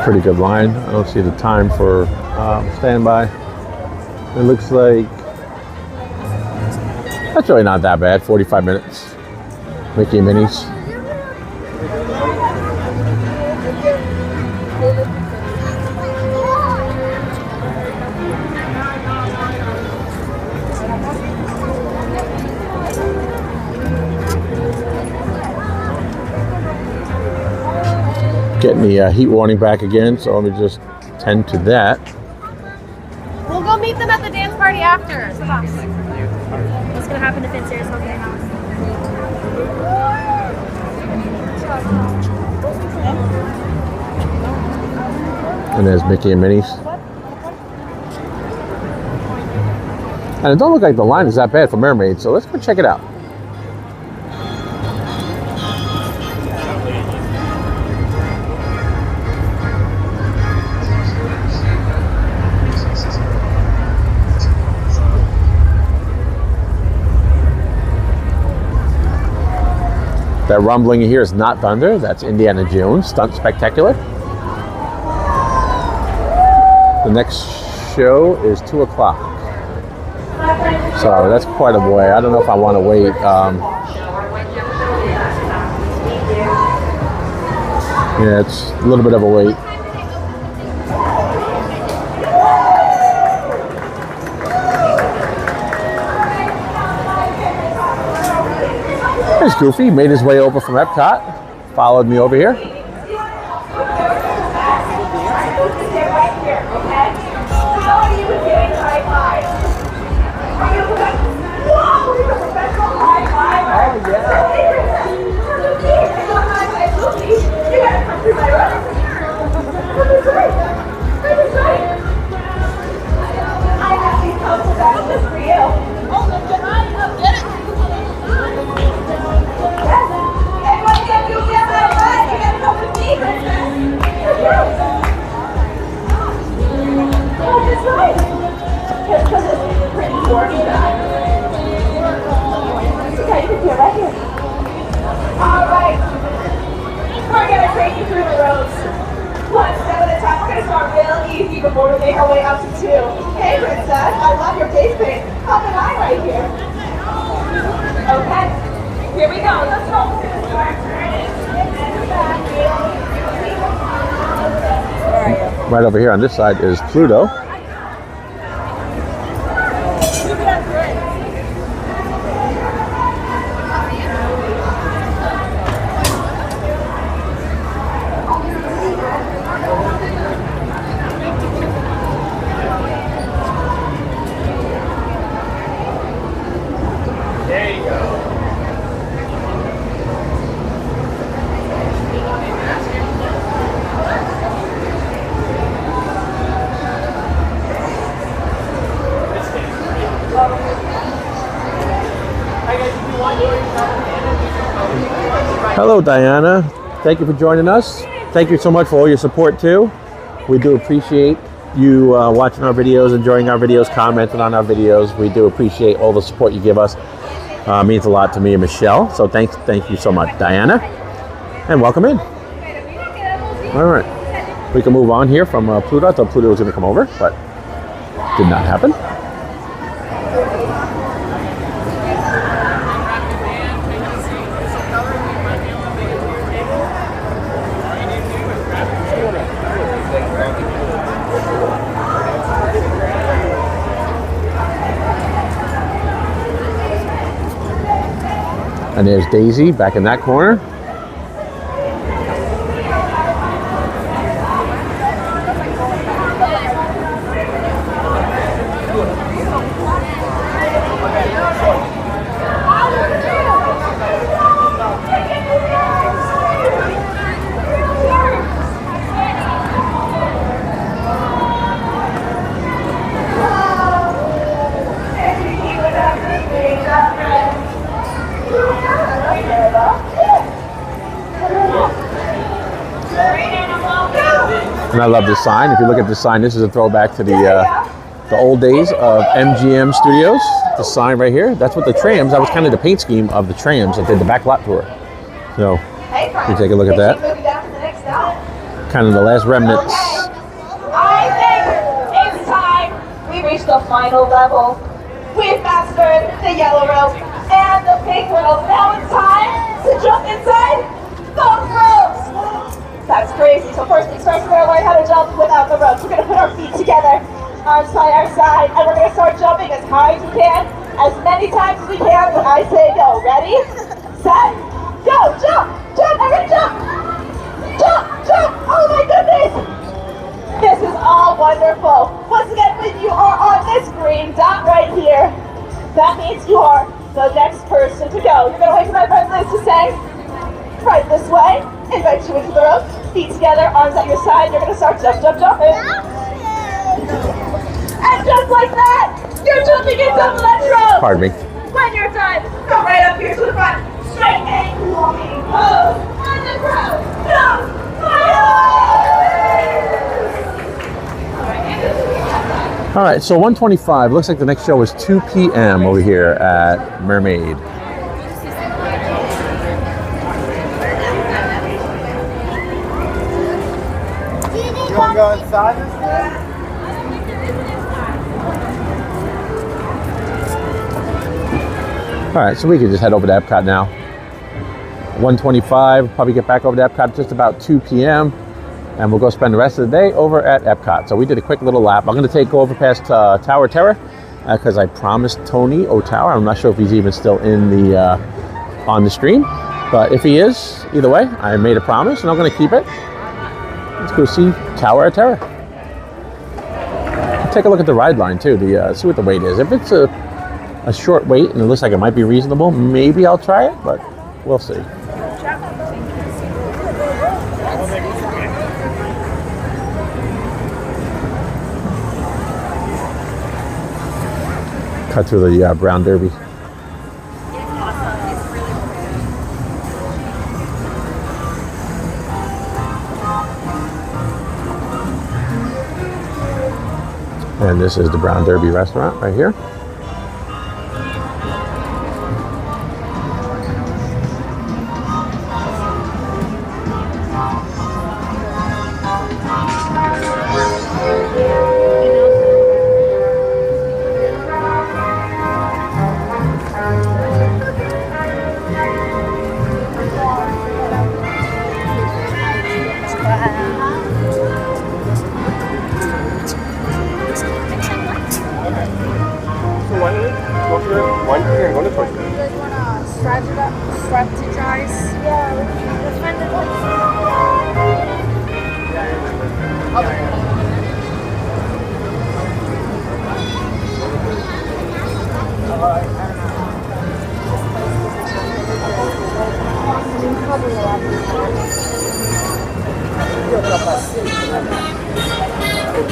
Pretty good line. I don't see the time for standby. It looks like that's really not that bad. 45 minutes. Mickey and Minnie's. Getting the heat warning back again, so let me just tend to that. We'll go meet them at the dance party after. What's gonna happen if it's serious? Okay. And there's Mickey and Minnie's. And it don't look like the line is that bad for mermaids, so let's go check it out. That rumbling you hear is not thunder. That's Indiana Jones Stunt Spectacular. The next show is 2 o'clock. So that's quite a way. I don't know if I want to wait. Yeah, it's a little bit of a wait. There's Goofy, made his way over from Epcot, followed me over here. Before we make our way up to 2. Hey, Princess, I love your face paint. How can I right here? Okay, here we go. Let's go. Right over here on this side is Pluto. Hello, Diana. Thank you for joining us. Thank you so much for all your support, too. We do appreciate you watching our videos, enjoying our videos, commenting on our videos. We do appreciate all the support you give us. It means a lot to me and Michelle. So thank you so much, Diana. And welcome in. All right. We can move on here from Pluto. I thought Pluto was going to come over, but did not happen. And there's Daisy back in that corner. And I love this sign. If you look at this sign, this is a throwback to the old days of MGM Studios. The sign right here, that's what the trams, that was kind of the paint scheme of the trams that did the back lot tour. So, you take a look at that. Kind of the last remnants. I think it's time we reach the final level. We've mastered the yellow rope and the pink rope. Now it's time to jump inside those ropes. That's crazy. So first things first, we're going to learn how to jump without the ropes. We're going to put our feet together, arms by our side, and we're going to start jumping as high as we can, as many times as we can when I say go. Ready, set, go. Jump, jump, everybody jump. Jump, jump. Oh my goodness. This is all wonderful. Once again, when you are on this green dot right here, that means you are the next person to go. You're going to wait for my friend Liz to say, right this way. Invite you into the rope. Feet together, arms at your side. You're going to start jump, jump, jumping. And just like that, you're jumping into the next rope. Pardon me. When you're done, go right up here to the front. Straight and walking pose. On the ground. Jump. All right, so 1:25. Looks like the next show is 2 p.m. over here at Mermaid. You want to go inside this thing? All right, so we can just head over to Epcot now. 1:25, probably get back over to Epcot just about 2 p.m. and we'll go spend the rest of the day over at Epcot. So we did a quick little lap. I'm going to go over past Tower of Terror because I promised Tony O'Tower. I'm not sure if he's even still in the on the stream, but if he is, either way, I made a promise and I'm going to keep it. Let's go see Tower of Terror. Take a look at the ride line too, see what the wait is. If it's a short wait and it looks like it might be reasonable, maybe I'll try it, but we'll see. Cut through the Brown Derby. And this is the Brown Derby restaurant right here.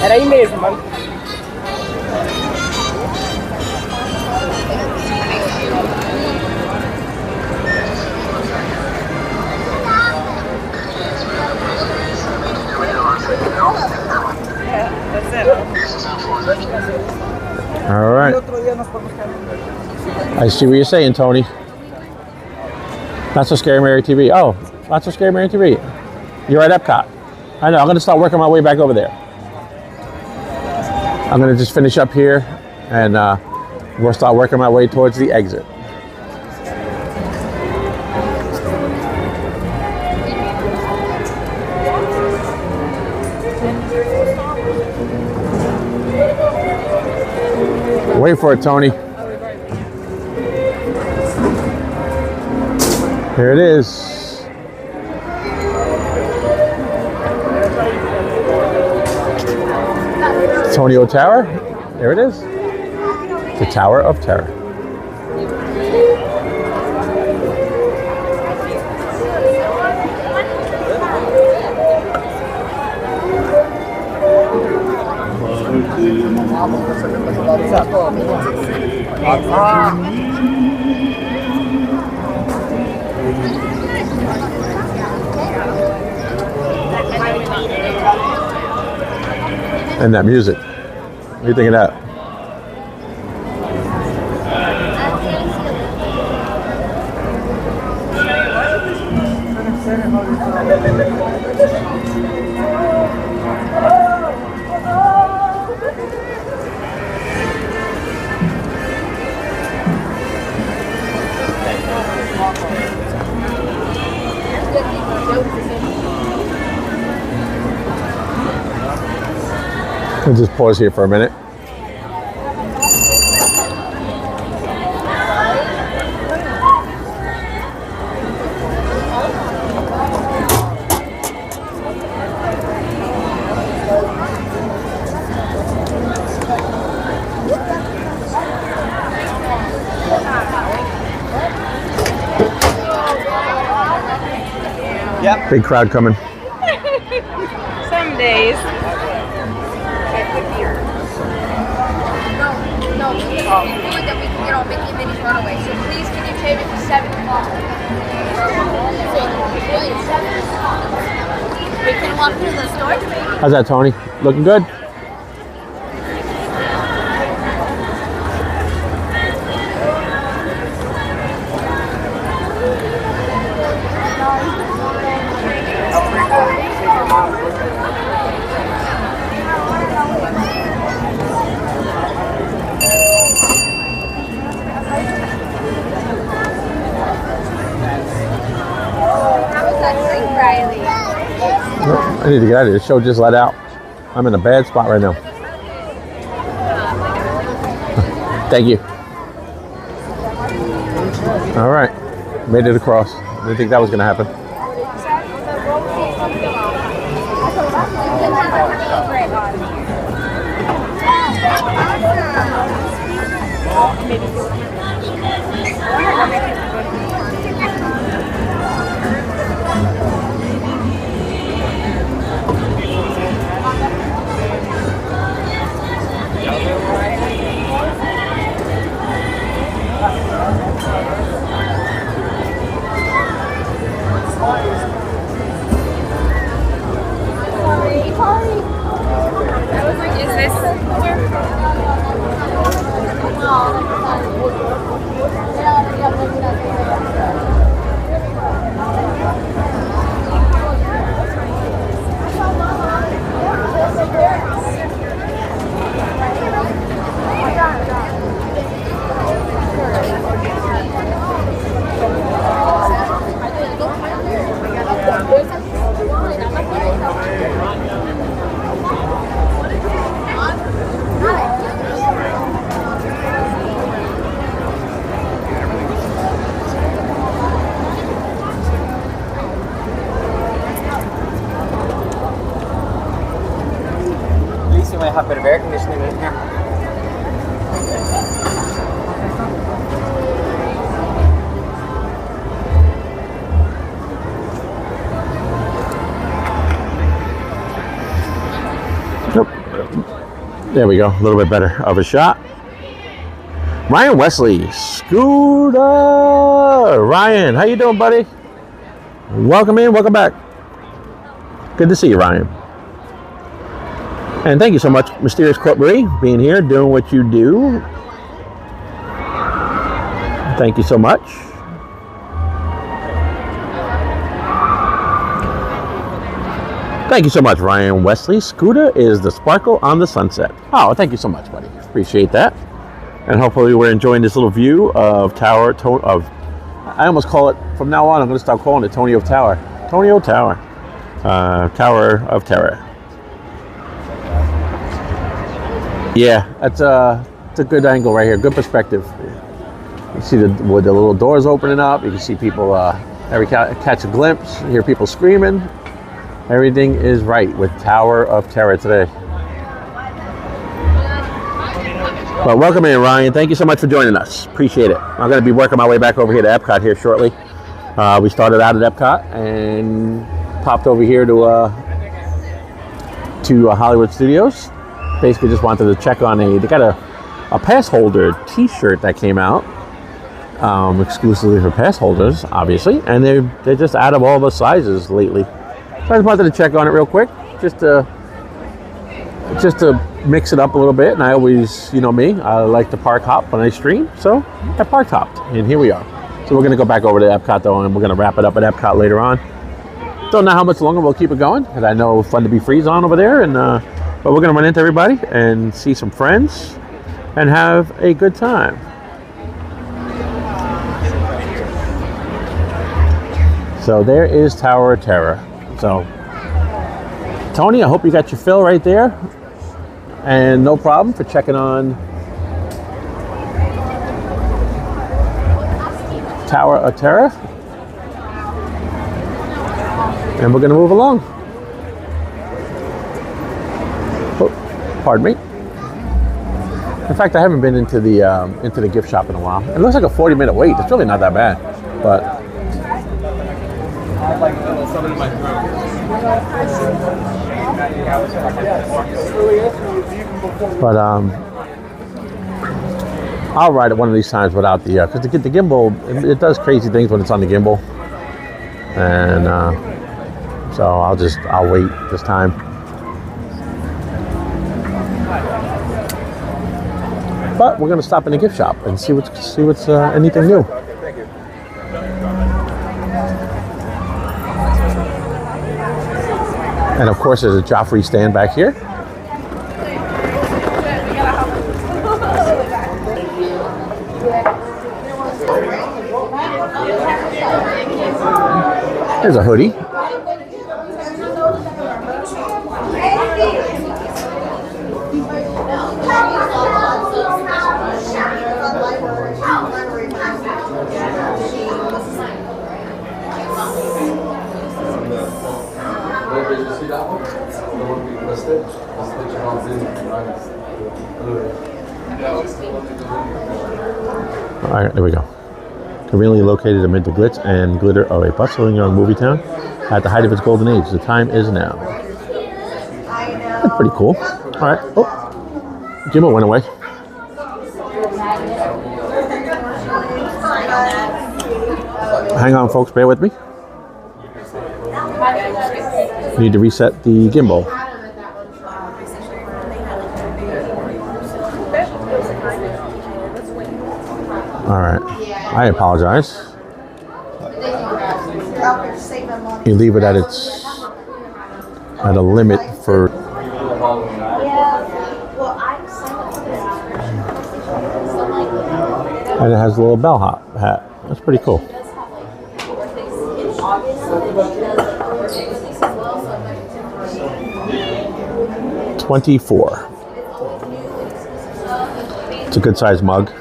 Era aí mesmo, mano. All right. I see what you're saying, Tony. Not so scary, Mary TV. Oh, not so scary, Mary TV. You're at Epcot. I know. I'm going to start working my way back over there. I'm going to just finish up here, and we'll start working my way towards the exit. Wait for it, Tony. Here it is. Tony O'Tower. There it is. The Tower of Terror. And that music. What do you think of that? We'll just pause here for a minute. Yep. Big crowd coming. Some days. No, we need food that we can get on Mickey and Minnie's Runaway. So please can you take it to 7 o'clock? We can walk through the store. How's that, Tony? Looking good? I need to get out of here. The show just let out. I'm in a bad spot right now. Thank you. All right. Made it across. Didn't think that was going to happen. Is this At least you might have a bit of air conditioning in here. Nope. There we go. A little bit better of a shot. Ryan Wesley, Scooter. Ryan, how you doing, buddy? Welcome in. Welcome back. Good to see you, Ryan. And thank you so much, Mysterious Court Marie, being here, doing what you do. Thank you so much. Thank you so much, Ryan Wesley. Scooter is the sparkle on the sunset. Oh, thank you so much, buddy. Appreciate that. And hopefully we're enjoying this little view of I almost call it, from now on, I'm going to start calling it Tonio Tower. Tonio Tower. Tower of Terror. Yeah, it's a good angle right here. Good perspective. You see with the little doors opening up. You can see people catch a glimpse. Hear people screaming. Everything is right with Tower of Terror today. Well, welcome in, Ryan. Thank you so much for joining us. Appreciate it. I'm going to be working my way back over here to Epcot here shortly. We started out at Epcot and popped over here to Hollywood Studios. Basically just wanted to check on they got a pass holder t-shirt that came out exclusively for pass holders, obviously, and they're just out of all the sizes lately. So I just wanted to check on it real quick, just to just to mix it up a little bit. And I always, you know me, I like to park hop when I stream. So I park hopped, and here we are. So we're going to go back over to Epcot though, and we're going to wrap it up at Epcot later on. Don't know how much longer we'll keep it going, because I know Fun to Be Free's on over there, and but we're going to run into everybody and see some friends and have a good time. So there is Tower of Terror. So Tony, I hope you got your fill right there, and no problem for checking on Tower of Terror. And we're going to move along. Oh, pardon me. In fact, I haven't been into the gift shop in a while. It looks like a 40-minute wait. It's really not that bad, but. But I'll ride it one of these times without the because the gimbal, it does crazy things when it's on the gimbal, and so I'll wait this time. But we're gonna stop in the gift shop and see what's anything new. And of course, there's a Joffrey stand back here. There's a hoodie. All right, there we go. Conveniently located amid the glitz and glitter of a bustling young movie town at the height of its golden age. The time is now. That's pretty cool. All right. Oh, Jimmo went away. Hang on, folks. Bear with me. Need to reset the gimbal. All right. I apologize. You leave it at a limit for. And it has a little bellhop hat. That's pretty cool. $24. It's a good sized mug.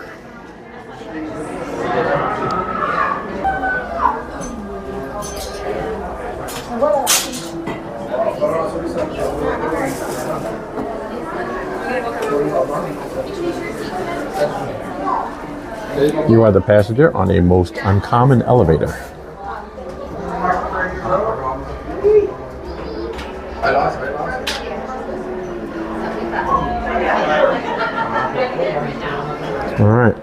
You are the passenger on a most uncommon elevator. All right.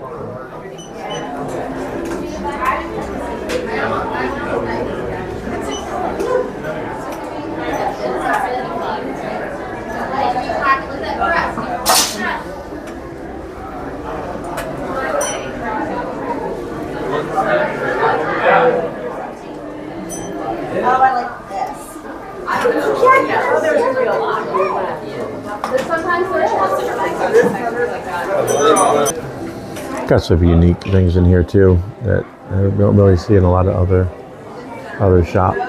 Got some unique things in here too that I don't really see in a lot of other shops.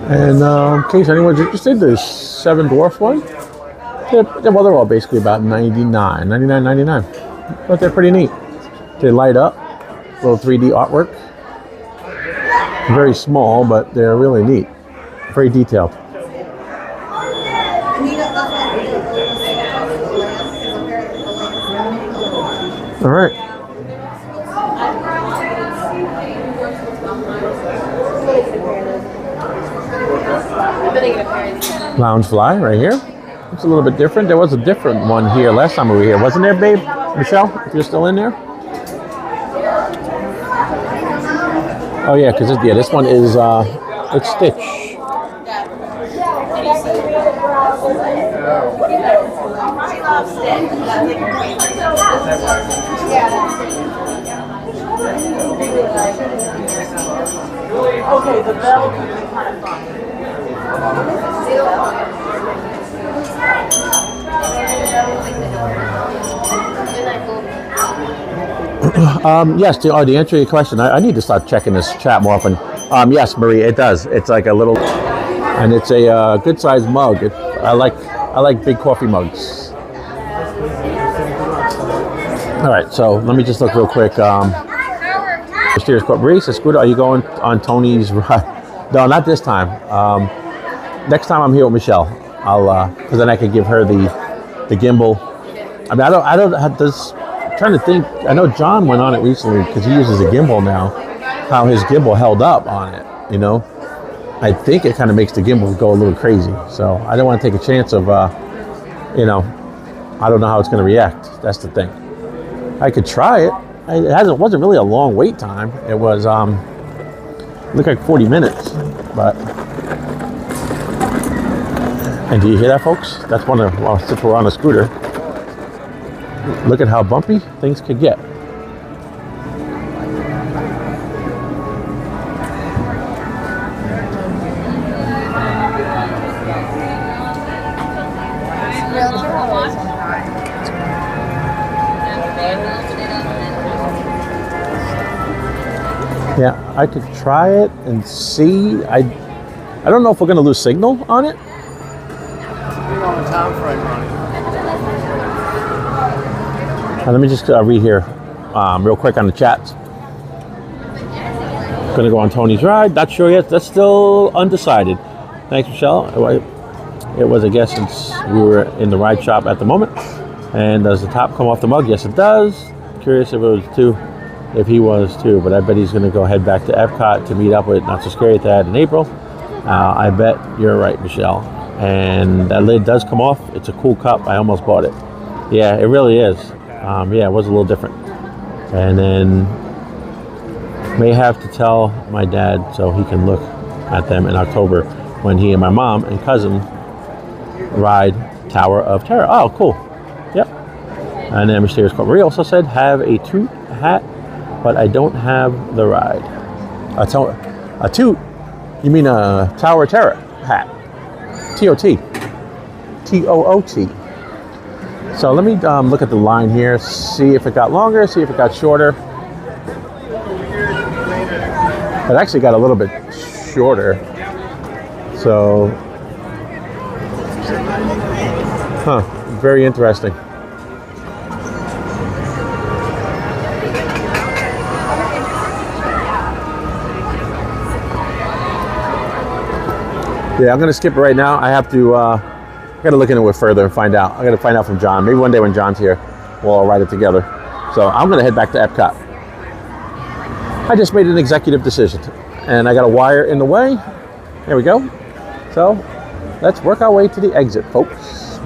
And in case anyone's interested, there's 7 dwarf one. Well, they're all basically about $99.99, but they're pretty neat. They light up, little 3D artwork. Very small, but they're really neat. Very detailed. All right. Loungefly right here. It's a little bit different. There was a different one here last time we were here. Wasn't there, babe? Michelle, if you're still in there? Oh yeah, because this one is it's Stitch. Okay, the bell can be kind of fun. Yes, to answer your question, I need to start checking this chat more often. Yes, Marie, it does. It's like a little, and it's a good sized mug. I like big coffee mugs. All right, so let me just look real quick. Mysterious Corp. Marie says, Scooter, are you going on Tony's ride? No, not this time. Next time I'm here with Michelle, I'll because then I can give her the gimbal. I mean, I don't have this. I'm trying to think. I know John went on it recently because he uses a gimbal now. How his gimbal held up on it, you know. I think it kind of makes the gimbal go a little crazy. So I don't want to take a chance of, you know, I don't know how it's going to react. That's the thing. I could try it. It wasn't really a long wait time. It was looked like 40 minutes, but. And do you hear that, folks? That's one of, well, since we're on a scooter, look at how bumpy things could get. Yeah, I could try it and see. I don't know if we're going to lose signal on it. Let me just read here real quick on the chats. Gonna go on Tony's ride. Not sure yet. That's still undecided. Thanks, Michelle. It was a guess since we were in the ride shop at the moment. And does the top come off the mug? Yes, it does. Curious if it was too, if he was too. But I bet he's gonna go head back to Epcot to meet up with Not So Scary Thad in April. I bet you're right, Michelle. And that lid does come off. It's a cool cup. I almost bought it. Yeah, it really is. Yeah, it was a little different. And then may have to tell my dad so he can look at them in October when he and my mom and cousin ride Tower of Terror. Oh, cool. Yep. And then Mysterious Corp. Marie also said, have a toot hat, but I don't have the ride. A toot? You mean a Tower of Terror hat? T-O-T. T-O-O-T. So let me look at the line here, see if it got longer, see if it got shorter. It actually got a little bit shorter. So, very interesting. Yeah, I'm gonna skip it right now. I have to, I gotta look into it further and find out. I gotta find out from John. Maybe one day when John's here, we'll all ride it together. So I'm gonna head back to Epcot. I just made an executive decision and I got a wire in the way. There we go. So let's work our way to the exit, folks.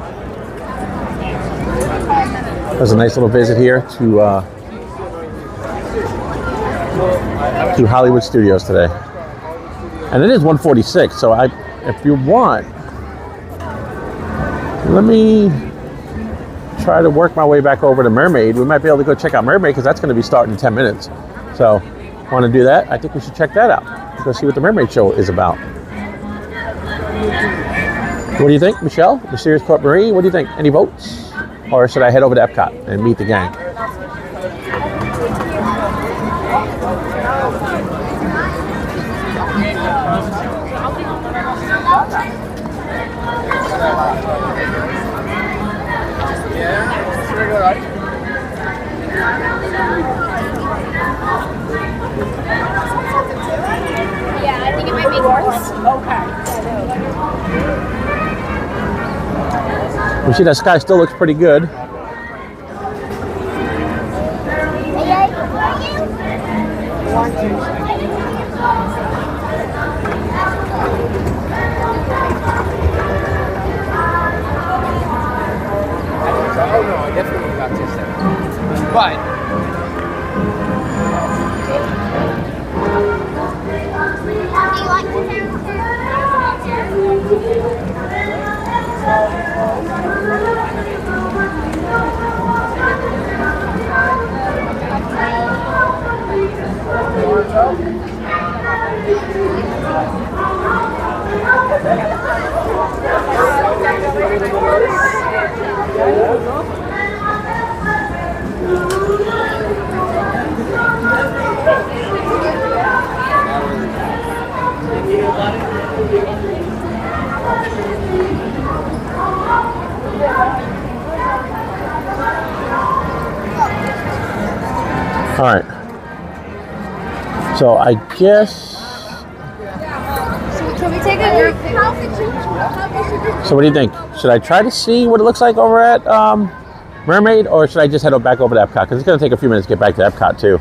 There's a nice little visit here to Hollywood Studios today. And it is 1:46, so if you want, let me try to work my way back over to Mermaid. We might be able to go check out Mermaid because that's going to be starting in 10 minutes. So, want to do that? I think we should check that out. Go see what the Mermaid show is about. What do you think, Michelle? Mysterious Corp. Marie, what do you think? Any votes? Or should I head over to Epcot and meet the gang? We see that sky still looks pretty good. Oh no, I definitely would have got 2 seconds. But all right. So I guess. Can we take a group picture? So what do you think? Should I try to see what it looks like over at Mermaid, or should I just head back over to Epcot? Because it's going to take a few minutes to get back to Epcot too.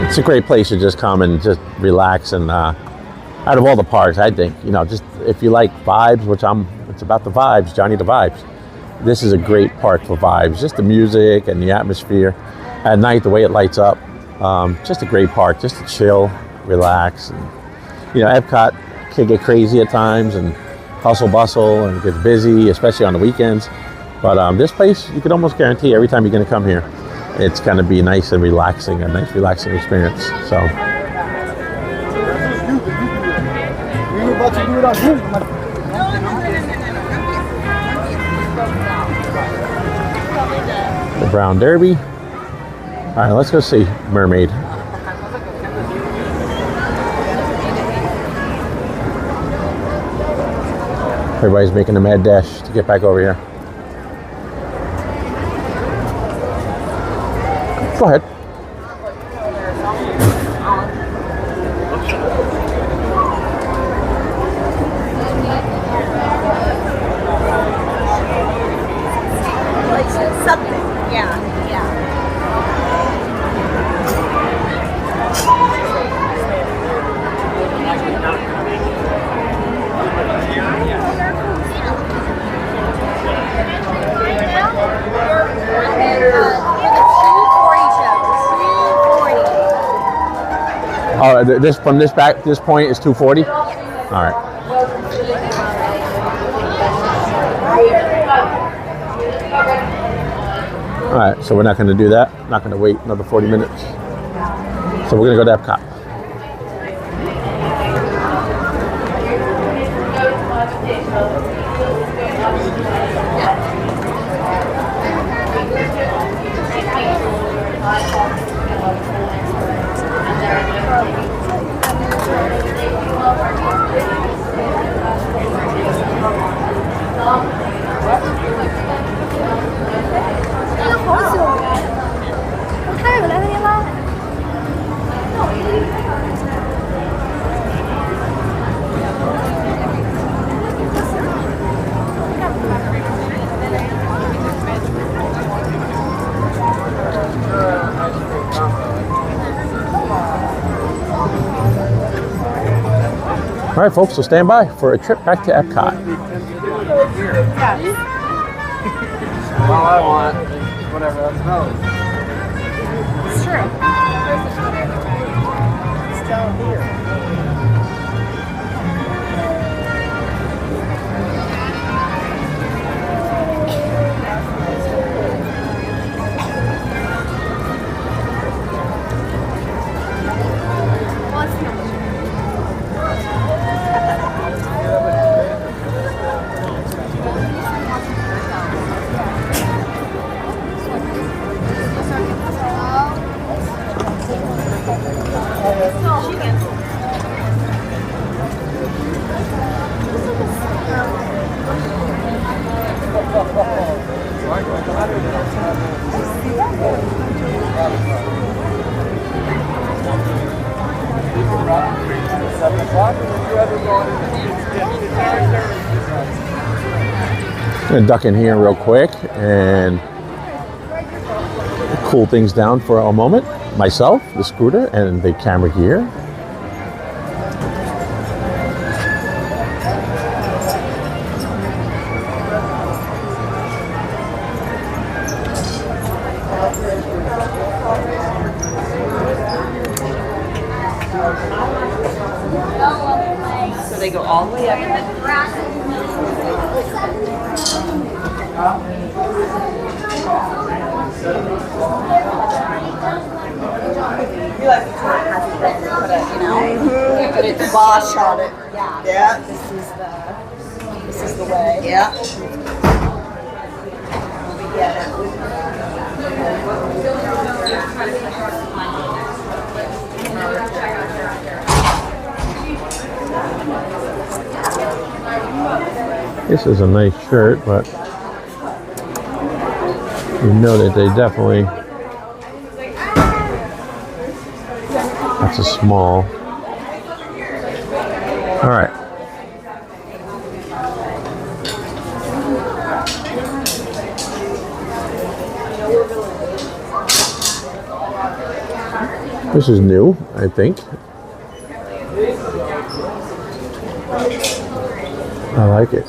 It's a great place to just come and just relax. And out of all the parks, I think, you know, just if you like vibes, which it's about the vibes, Johnny the Vibes. This is a great park for vibes. Just the music and the atmosphere. At night, the way it lights up. Just a great park, just to chill, relax. And, you know, Epcot can get crazy at times and hustle bustle and gets busy, especially on the weekends. But this place, you could almost guarantee every time you're going to come here, it's going to be nice and relaxing, a nice relaxing experience. So. The Brown Derby. All right, let's go see Mermaid. Everybody's making a mad dash to get back over here. Go ahead. Something. Yeah. Oh, this from this point is 240. All right. All right. So we're not going to do that. Not going to wait another 40 minutes. So we're going to go to Epcot. All right, folks, so stand by for a trip back to Epcot. all I want is whatever that smells. It's true. Still here. Gonna duck in here real quick and cool things down for a moment. Myself, the scooter, and the camera gear. So they go all the way up and then You like the tour has put it, you know, but it's boss shot it. Yeah. This is the way. Yeah. This is a nice shirt, but you know that they definitely, that's a small. All right. This is new, I think. I like it.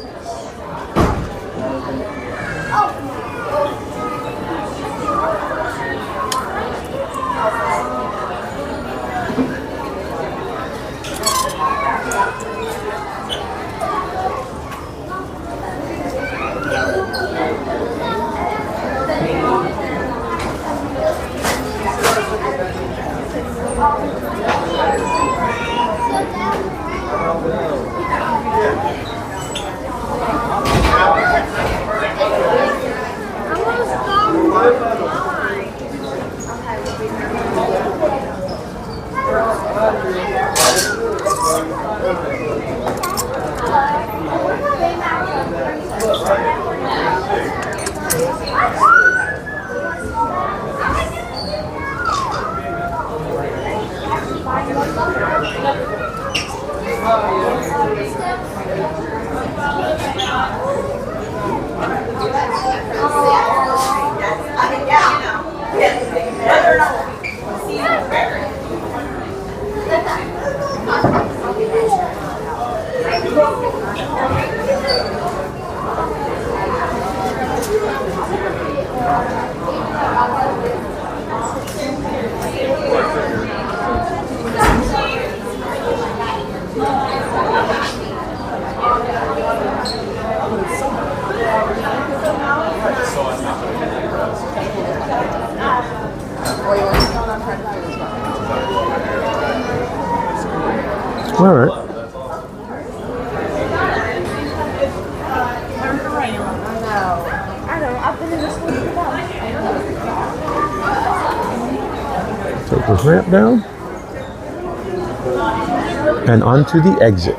All right. Take this ramp down and onto the exit.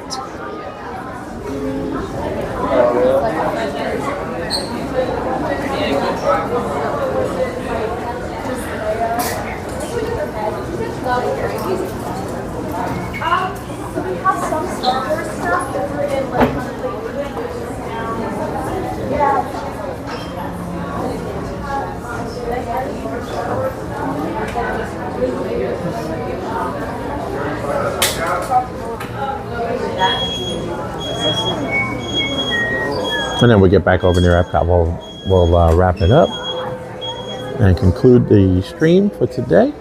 And then we get back over near Epcot. We'll wrap it up and conclude the stream for today.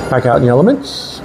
Back out in the elements.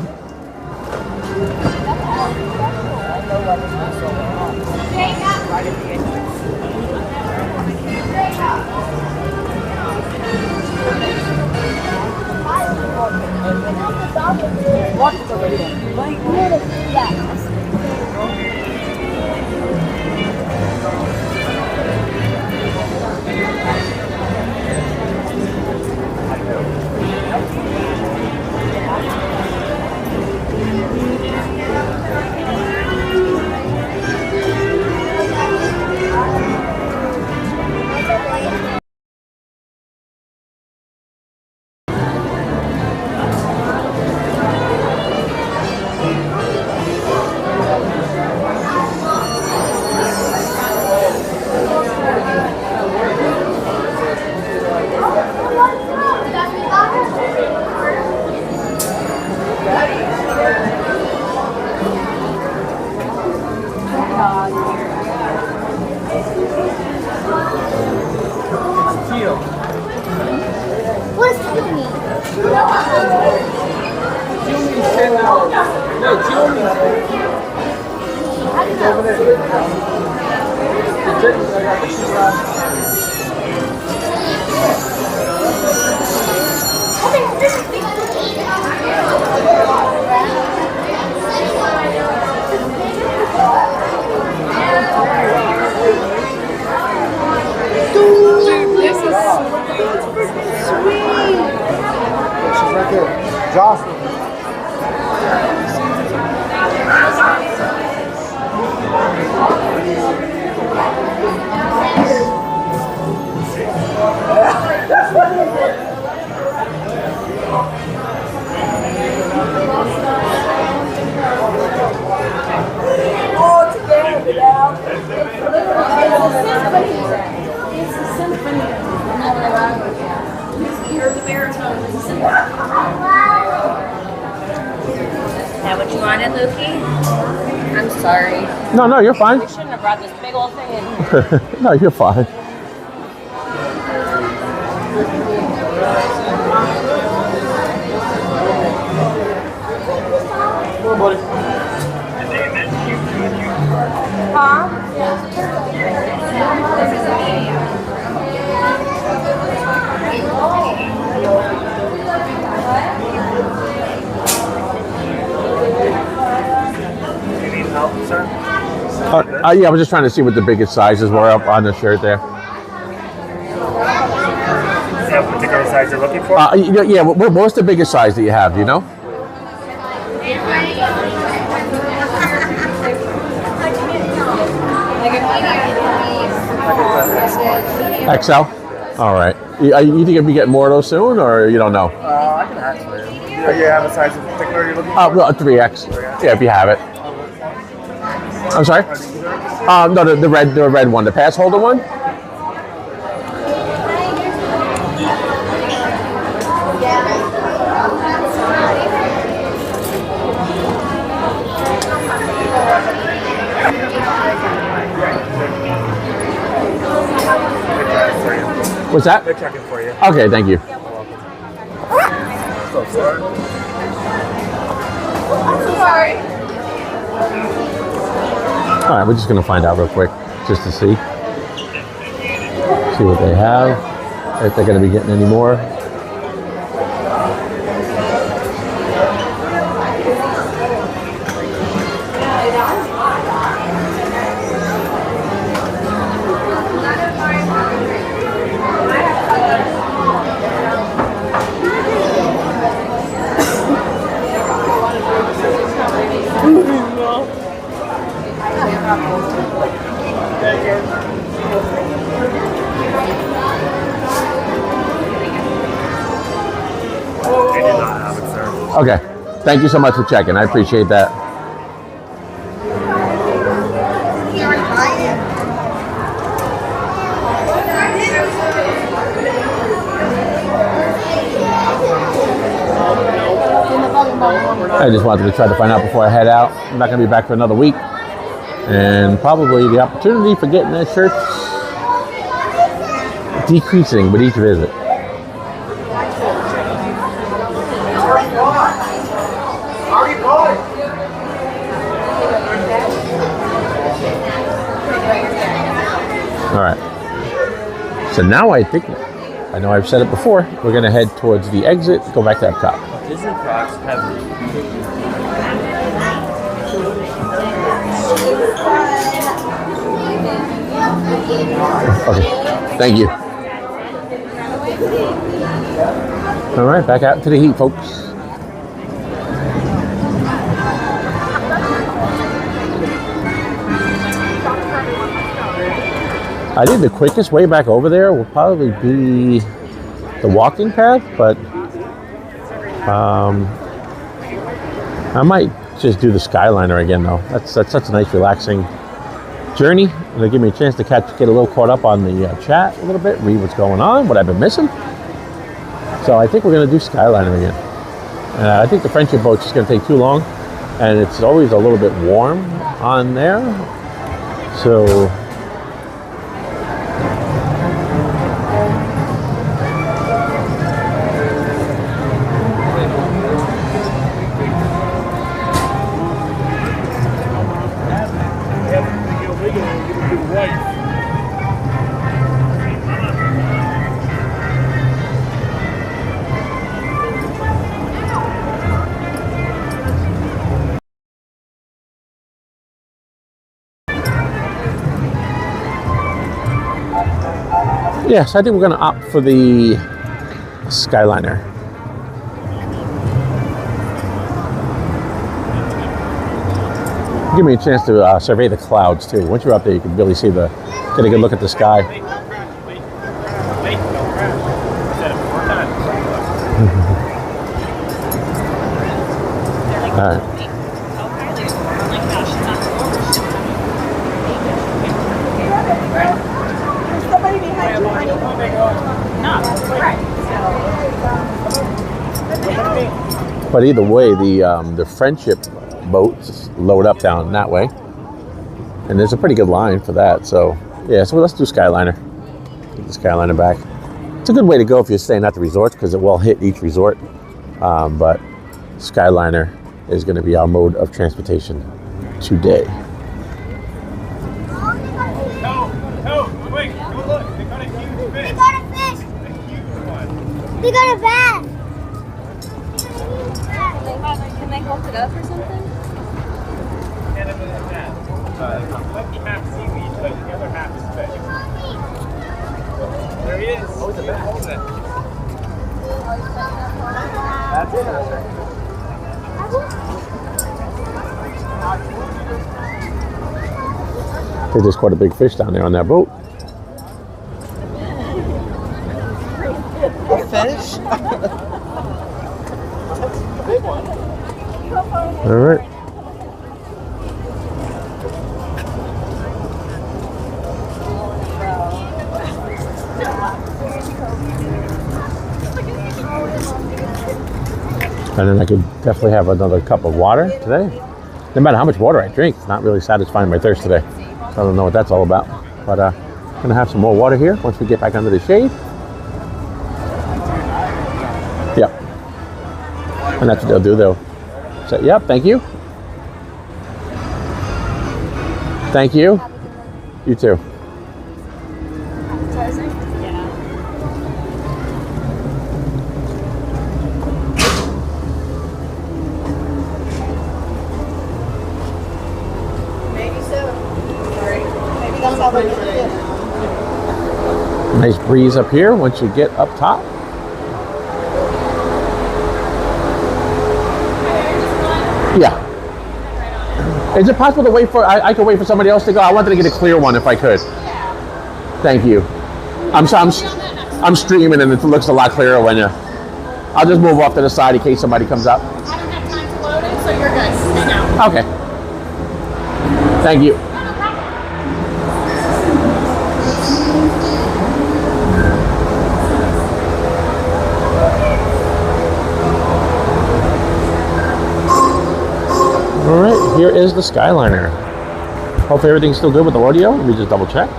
This is sweet. She's right there. Jocelyn. All together now. It's a symphony. Here's the baritone. Is that what you wanted, Lukey? I'm sorry. No, you're fine. We shouldn't have brought this big old thing in. No, you're fine. Huh? You need help, sir? Yeah, I was just trying to see what the biggest sizes were up on the shirt there. Do you have a particular size you're looking for? Yeah, what's the biggest size that you have, do you know? XL? All right. You think you'll be getting more of those soon, or you don't know? I can ask for you. Do you have a size in particular you're looking for? Well, 3X. Yeah, if you have it. I'm sorry? No, the red one, the pass holder one. What's that? They're checking for you. Okay, thank you. So sorry. I'm so sorry. All right, we're just gonna find out real quick, just to see what they have, if they're gonna be getting any more. They do not have it, sir. Okay, thank you so much for checking. I appreciate that. I just wanted to try to find out before I head out. I'm not going to be back for another week. And probably the opportunity for getting that shirt decreasing with each visit. All right. So now I think, I know I've said it before, we're going to head towards the exit, go back to Epcot. Disney products have Okay, thank you. All right, back out to the heat, folks. I think the quickest way back over there will probably be the walking path, but I might just do the Skyliner again, though. That's such a nice, relaxing journey. It'll give me a chance to get a little caught up on the chat a little bit, read what's going on, what I've been missing. So I think we're going to do Skyliner again. I think the friendship boat's just going to take too long, and it's always a little bit warm on there. So Yeah, so I think we're going to opt for the Skyliner. Give me a chance to survey the clouds too. Once you're up there, you can really see get a good look at the sky. All right. Somebody behind you, honey. But either way, the friendship boats load up down that way, and there's a pretty good line for that. So yeah, so let's do Skyliner. Get the Skyliner back. It's a good way to go if you're staying at the resorts because it will hit each resort. But Skyliner is going to be our mode of transportation today. Quick, go look. They got a huge fish. They got a fish. A huge one. They got a bass. Can they hold it up or something? And then there's that. Lucky half seaweed, but the other half is fish. There he is. Oh, it's a bass. Hold it. That's it. They just caught a big fish down there on that boat. A fish? Big one. All right. And then I could definitely have another cup of water today. No matter how much water I drink, it's not really satisfying my thirst today. So I don't know what that's all about. But I'm going to have some more water here once we get back under the shade. Yep. And that's what they'll do. They'll say, yep, thank you. Thank you. You too. Nice breeze up here once you get up top. Yeah. Is it possible to wait for, I could wait for somebody else to go? I wanted to get a clear one if I could. Thank you. I'm streaming and it looks a lot clearer when you, I'll just move off to the side in case somebody comes up. I don't have time to load it, so you're good. Stay now. Okay. Thank you. All right, here is the Skyliner. Hopefully everything's still good with the audio. Let me just double check.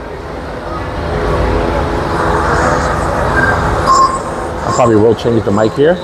I probably will change the mic here.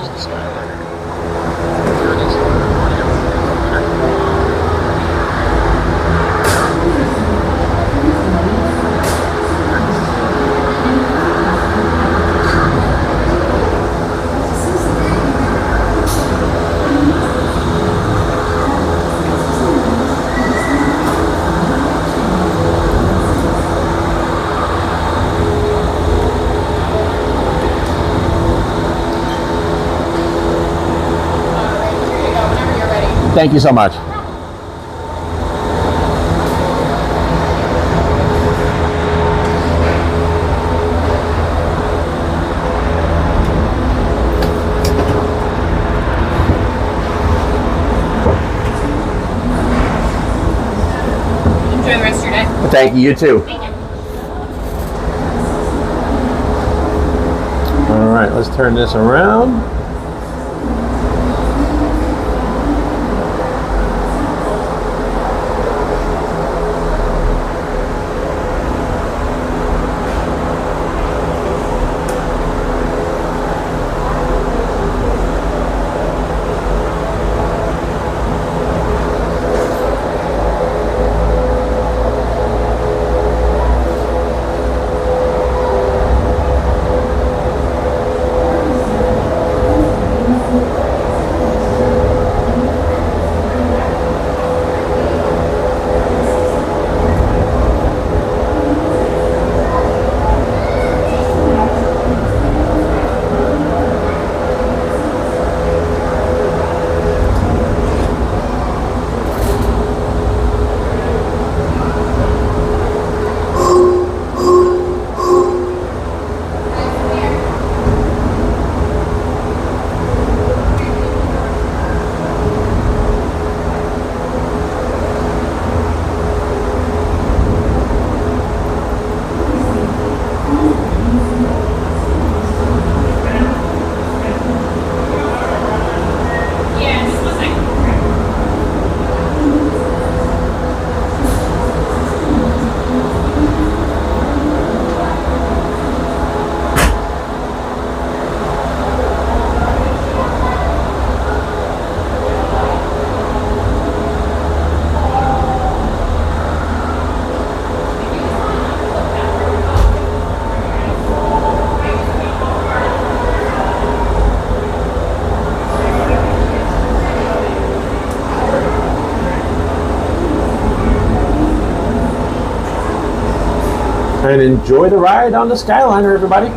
Thank you so much. Enjoy the rest of your day. Thank you, you too. All right, let's turn this around. and enjoy the ride on the Skyliner, everybody.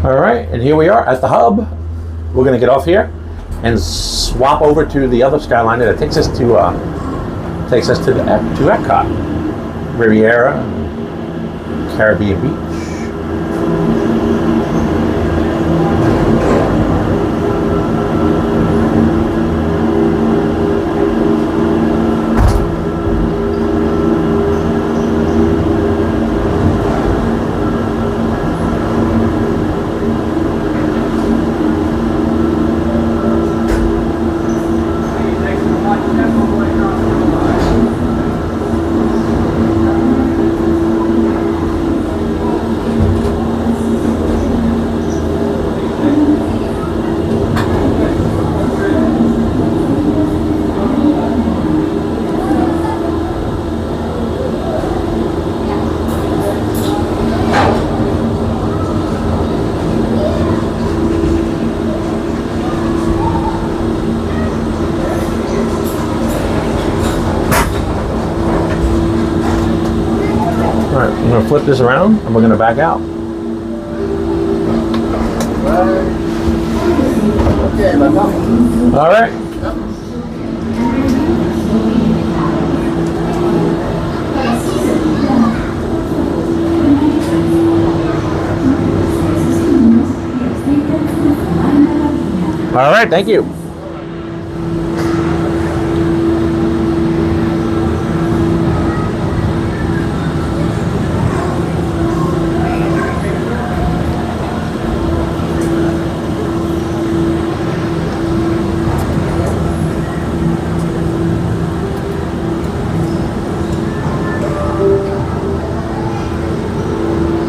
All right, and here we are at the hub. We're gonna get off here and swap over to the other Skyliner that takes us to Epcot, Riviera, Caribbean Beach. I'm gonna flip this around and we're gonna back out. Okay, let's go. All right. All right, thank you.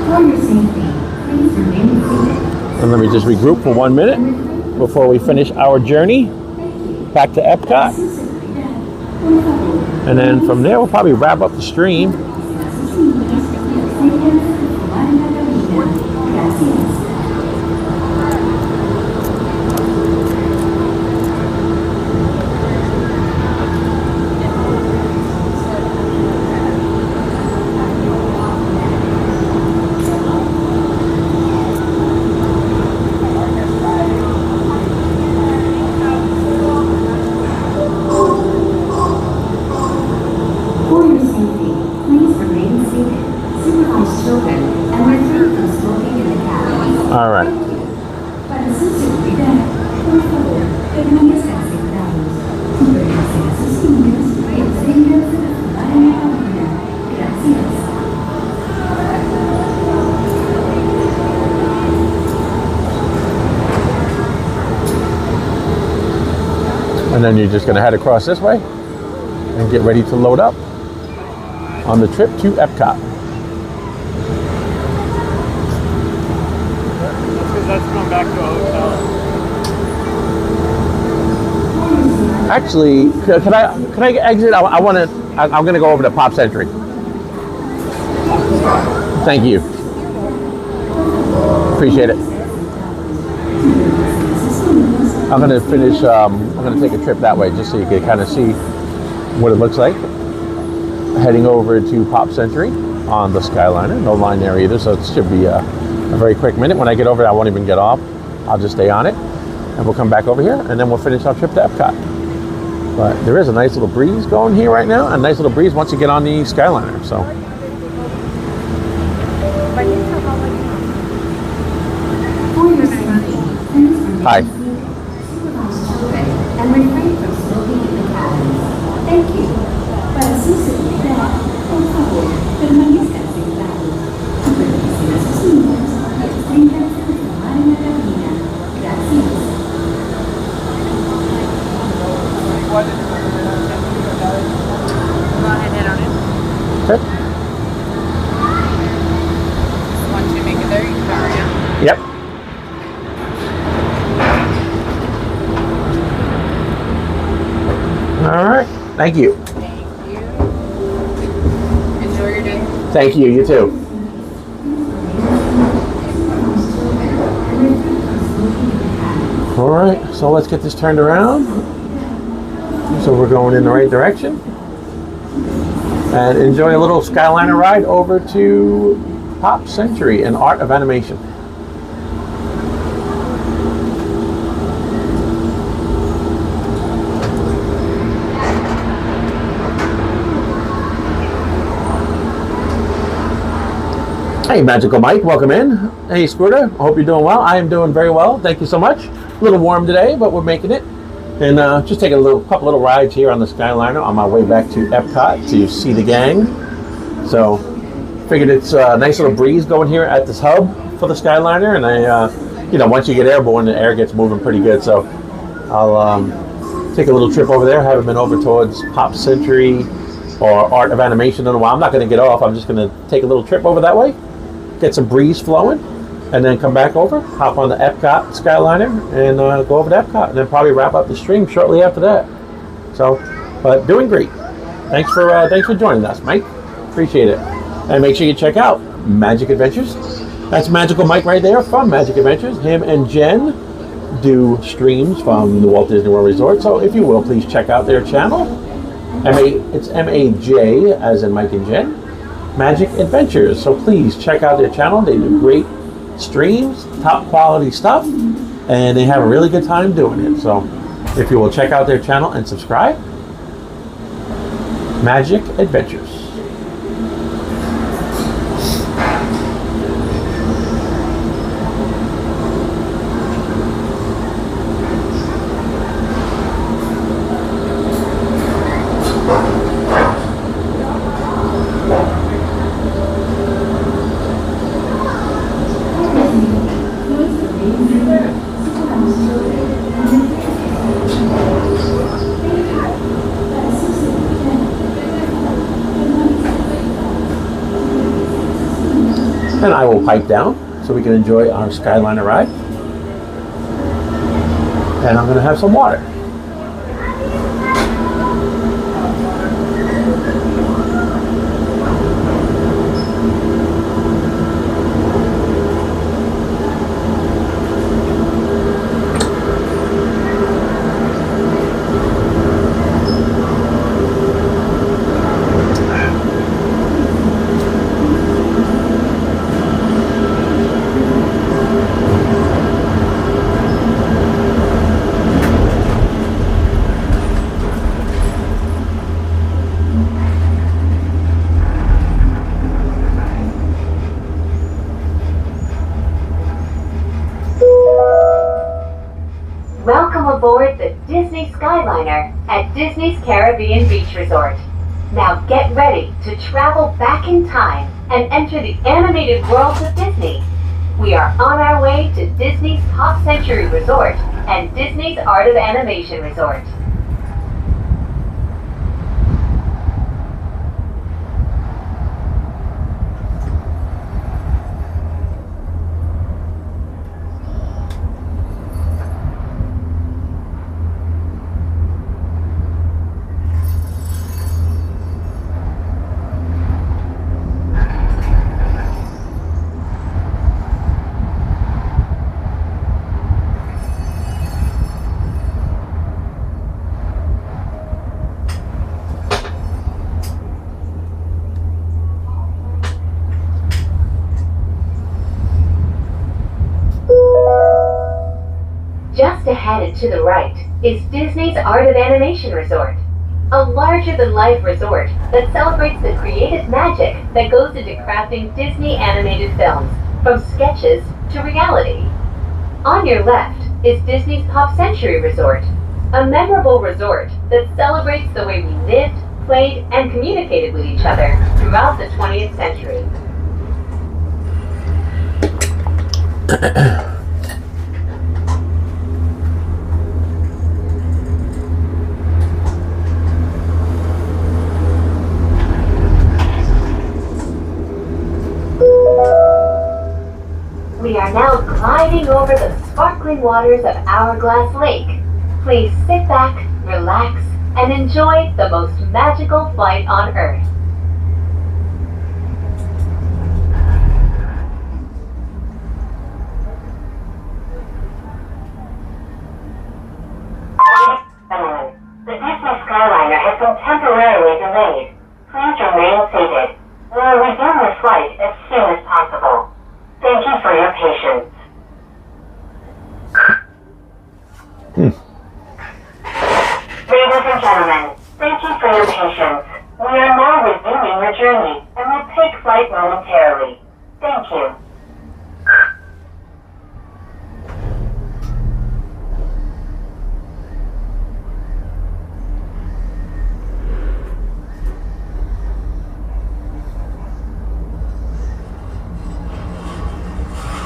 For your safety, please remain seated. And let me just regroup for 1 minute before we finish our journey back to Epcot. And then from there, we'll probably wrap up the stream. For your safety, please remain seated. Supervise children and refrain from smoking in the cabin. All right. Para su seguridad, por favor, permanezcan sentados. Supervisen a sus niños y absténganse de fumar en la cabina. Gracias. And then you're just going to head across this way and get ready to load up on the trip to Epcot. Let's come back to a hotel. Actually, can I exit? I want to. I'm going to go over to Pop Century. Thank you. Appreciate it. I'm going to finish. I'm going to take a trip that way just so you can kind of see what it looks like. Heading over to Pop Century on the Skyliner. No line there either, so it should be a very quick minute. When I get over there, I won't even get off. I'll just stay on it, and we'll come back over here, and then we'll finish our trip to Epcot. But there is a nice little breeze going here right now. A nice little breeze once you get on the Skyliner. So. For your safety, please remain Hi. seated. Supervise children and refrain from smoking in the cabins. Thank you. Para su seguridad, por favor, permanezcan sentados. Supervisen a sus niños y absténganse de fumar en la cabina. Gracias. Okay. Once you make it there, you can hurry up. Yep. All right. Thank you. Thank you. Enjoy your day. Thank you. You too. All right. So let's get this turned around. So we're going in the right direction. And enjoy a little Skyliner ride over to Pop Century and Art of Animation. Hey, Magical Mike, welcome in. Hey, Scooter, I hope you're doing well. I am doing very well. Thank you so much. A little warm today, but we're making it. And just taking a couple little rides here on the Skyliner on my way back to Epcot to see the gang. So, figured it's a nice little breeze going here at this hub for the Skyliner. And I, once you get airborne, the air gets moving pretty good. So, I'll take a little trip over there. I haven't been over towards Pop Century or Art of Animation in a while. I'm not going to get off. I'm just going to take a little trip over that way, get some breeze flowing, and then come back over, hop on the Epcot Skyliner, and go over to Epcot, and then probably wrap up the stream shortly after that. So, but doing great. Thanks for joining us, Mike. Appreciate it. And make sure you check out Magic Adventures. That's Magical Mike right there from Magic Adventures. Him and Jen do streams from the Walt Disney World Resort. So if you will, please check out their channel. It's MAJ, as in Mike and Jen. Magic Adventures. So please check out their channel. They do great streams, top quality stuff, and they have a really good time doing it. So if you will check out their channel and subscribe, Magic Adventures. And I will pipe down so we can enjoy our Skyliner ride. And I'm going to have some water. Welcome aboard the Disney Skyliner at Disney's Caribbean Beach Resort. Now get ready to travel back in time and enter the animated worlds of Disney. We are on our way to Disney's Pop Century Resort and Disney's Art of Animation Resort. Just ahead and to the right is Disney's Art of Animation Resort, a larger-than-life resort that celebrates the creative magic that goes into crafting Disney animated films, from sketches to reality. On your left is Disney's Pop Century Resort, a memorable resort that celebrates the way we lived, played, and communicated with each other throughout the 20th century. We are now gliding over the sparkling waters of Hourglass Lake. Please sit back, relax, and enjoy the most magical flight on Earth. The Disney Skyliner has been temporarily delayed. Please remain seated. We will resume the flight as soon as possible. Thank you for your patience. Ladies and gentlemen, thank you for your patience. We are now resuming your journey and will take flight momentarily. Thank you.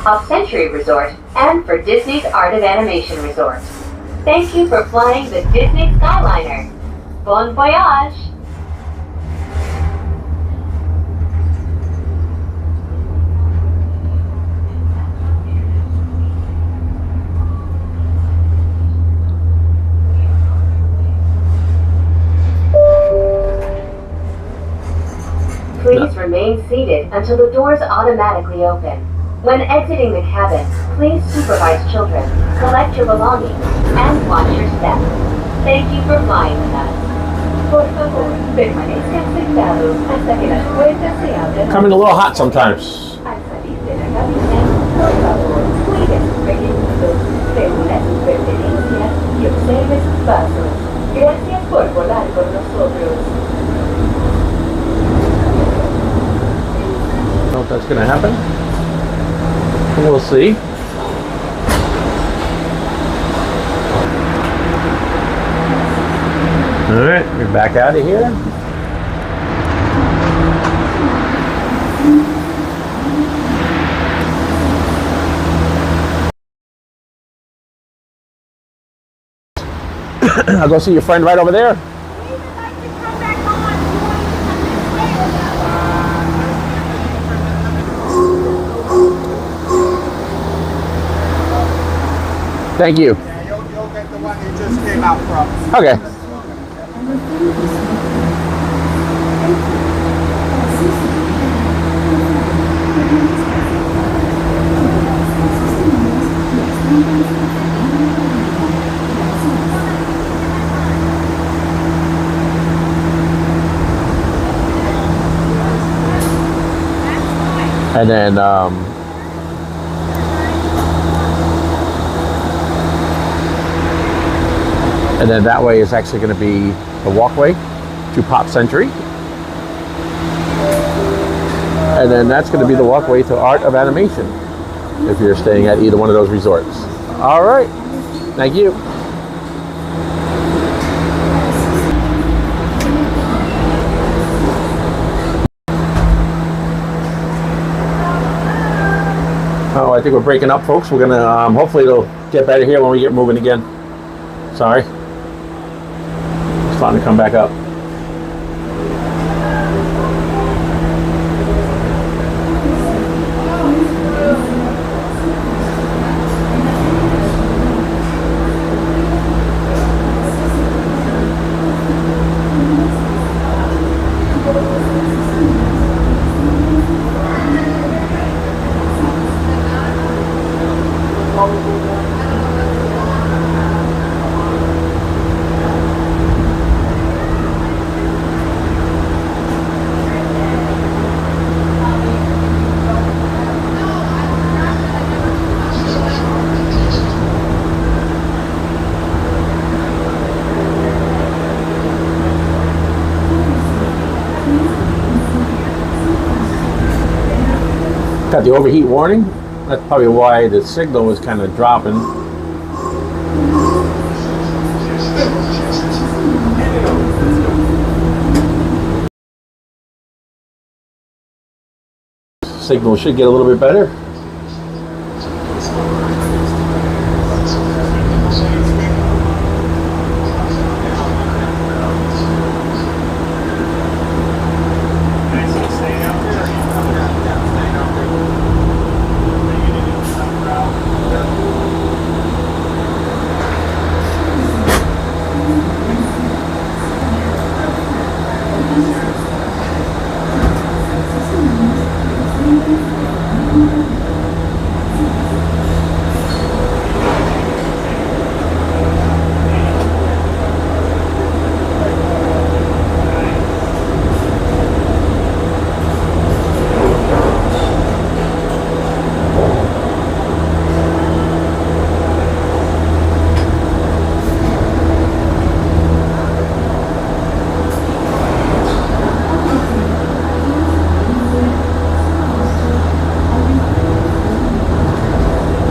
Pop Century Resort and for Disney's Art of Animation Resort. Thank you for flying the Disney Skyliner. Bon voyage! Please remain seated until the doors automatically open. When exiting the cabin, please supervise children, collect your belongings, and watch your step. Thank you for flying with us. Por favor, permanezcan sentados hasta que las puertas se abran. Coming a little hot sometimes. Al salir de la cabina, por favor, cuide sus pequeñitos, reúna sus pertenencias y observe sus pasos. Gracias por volar con nosotros. I don't know if that's going to happen. We'll see. All right, we're back out of here. I'll go see your friend right over there. Thank you. Yeah, you'll get the one you just came out from. Okay. And then that way is actually going to be the walkway to Pop Century. And then that's going to be the walkway to Art of Animation if you're staying at either one of those resorts. All right. Thank you. Oh, I think we're breaking up, folks. We're going to, hopefully it'll get better here when we get moving again. Sorry. It's starting to come back up. Got the overheat warning. That's probably why the signal was kind of dropping. Signal should get a little bit better.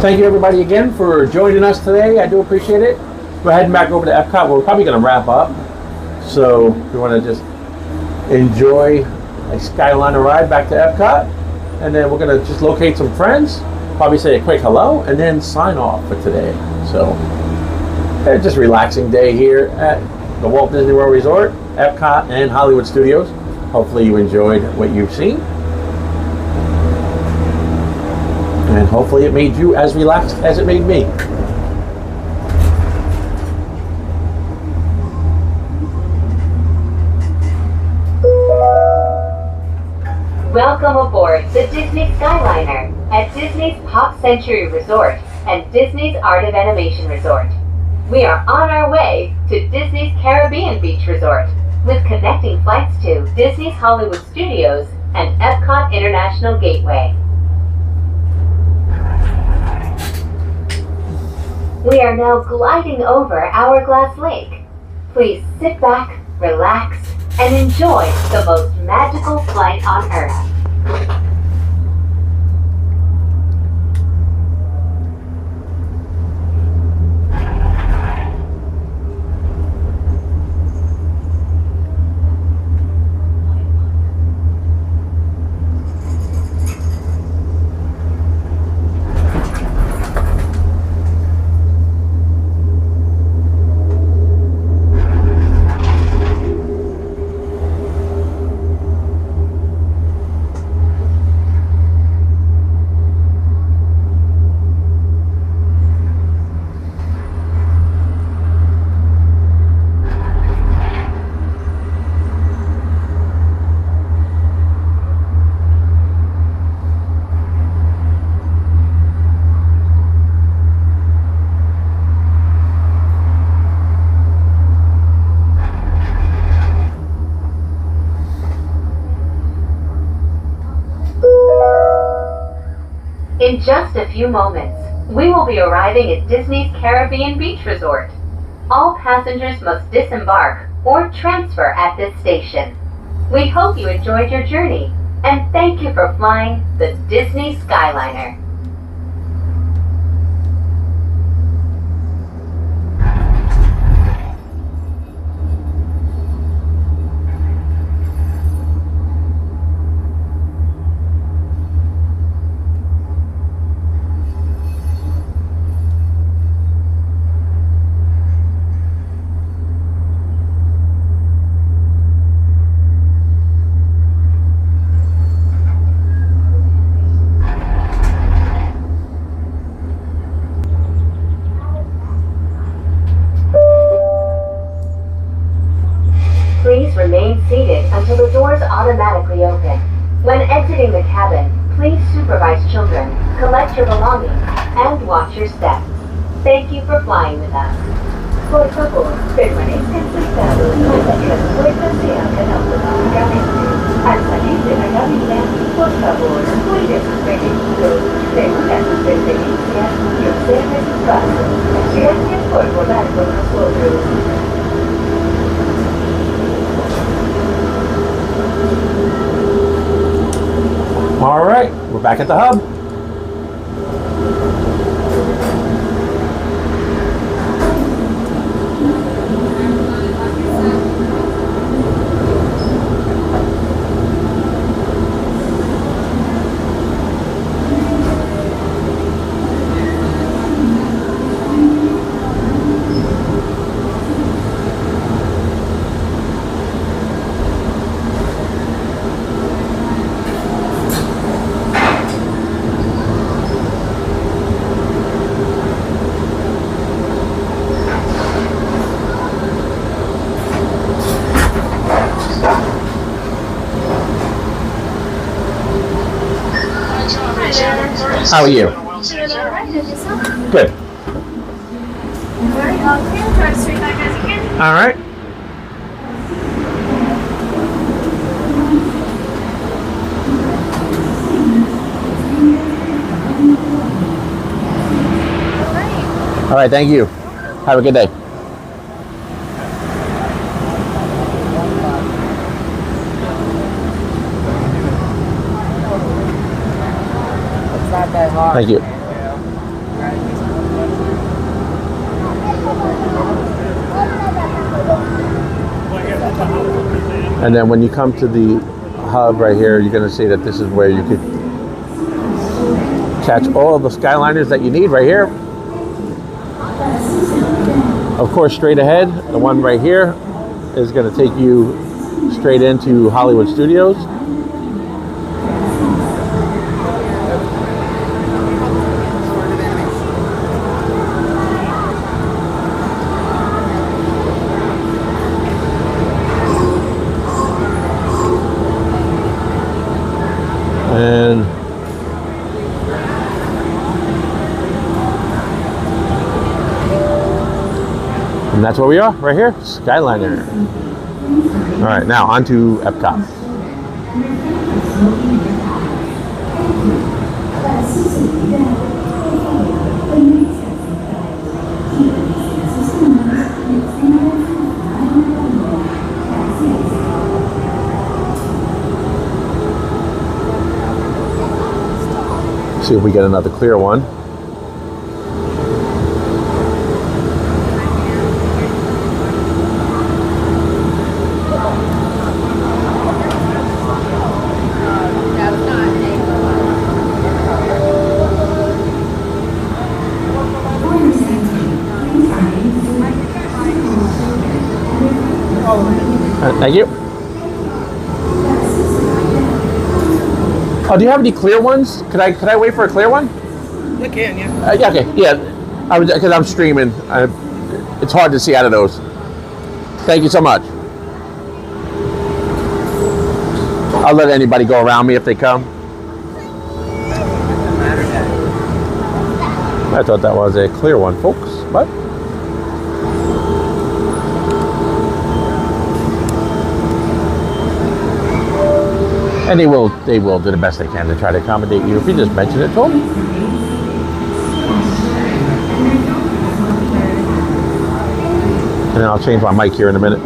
Thank you everybody again for joining us today. I do appreciate it. We're heading back over to Epcot. We're probably going to wrap up. So we want to just enjoy a Skyliner ride back to Epcot. And then we're going to just locate some friends, probably say a quick hello, and then sign off for today. So just a relaxing day here at the Walt Disney World Resort, Epcot, and Hollywood Studios. Hopefully you enjoyed what you've seen. And hopefully it made you as relaxed as it made me. Welcome aboard the Disney Skyliner at Disney's Pop Century Resort and Disney's Art of Animation Resort. We are on our way to Disney's Caribbean Beach Resort. with connecting flights to Disney's Hollywood Studios and Epcot International Gateway. We are now gliding over Hourglass Lake. Please sit back, relax, and enjoy the most magical flight on Earth. In just a few moments, we will be arriving at Disney's Caribbean Beach Resort. All passengers must disembark or transfer at this station. We hope you enjoyed your journey, and thank you for flying the Disney Skyliner. Please remain seated until the doors automatically open. When exiting the cabin, please supervise children, collect your belongings, and watch your steps. Thank you for flying with us. Por favor, permanezcan sentados hasta que las puertas se abran automáticamente. Al salir de la cabina, por favor, cuide sus vehículos, reúna sus pertenencias y observe sus pasos. Gracias por volar con nosotros. All right, we're back at the hub. How are you? Good. All right. All right, thank you. Have a good day. Thank you. And then when you come to the hub right here, you're going to see that this is where you could catch all of the Skyliners that you need right here. Of course, straight ahead, the one right here is going to take you straight into Hollywood Studios. And that's where we are, right here, Skyliner. All right, now on to Epcot. See if we get another clear one. Thank you. Oh, do you have any clear ones? Could I wait for a clear one? You can, yeah. Yeah, okay, yeah. Because I'm streaming. It's hard to see out of those. Thank you so much. I'll let anybody go around me if they come. I thought that was a clear one, folks, but. And they will do the best they can to try to accommodate you if you just mention it to them. And then I'll change my mic here in a minute.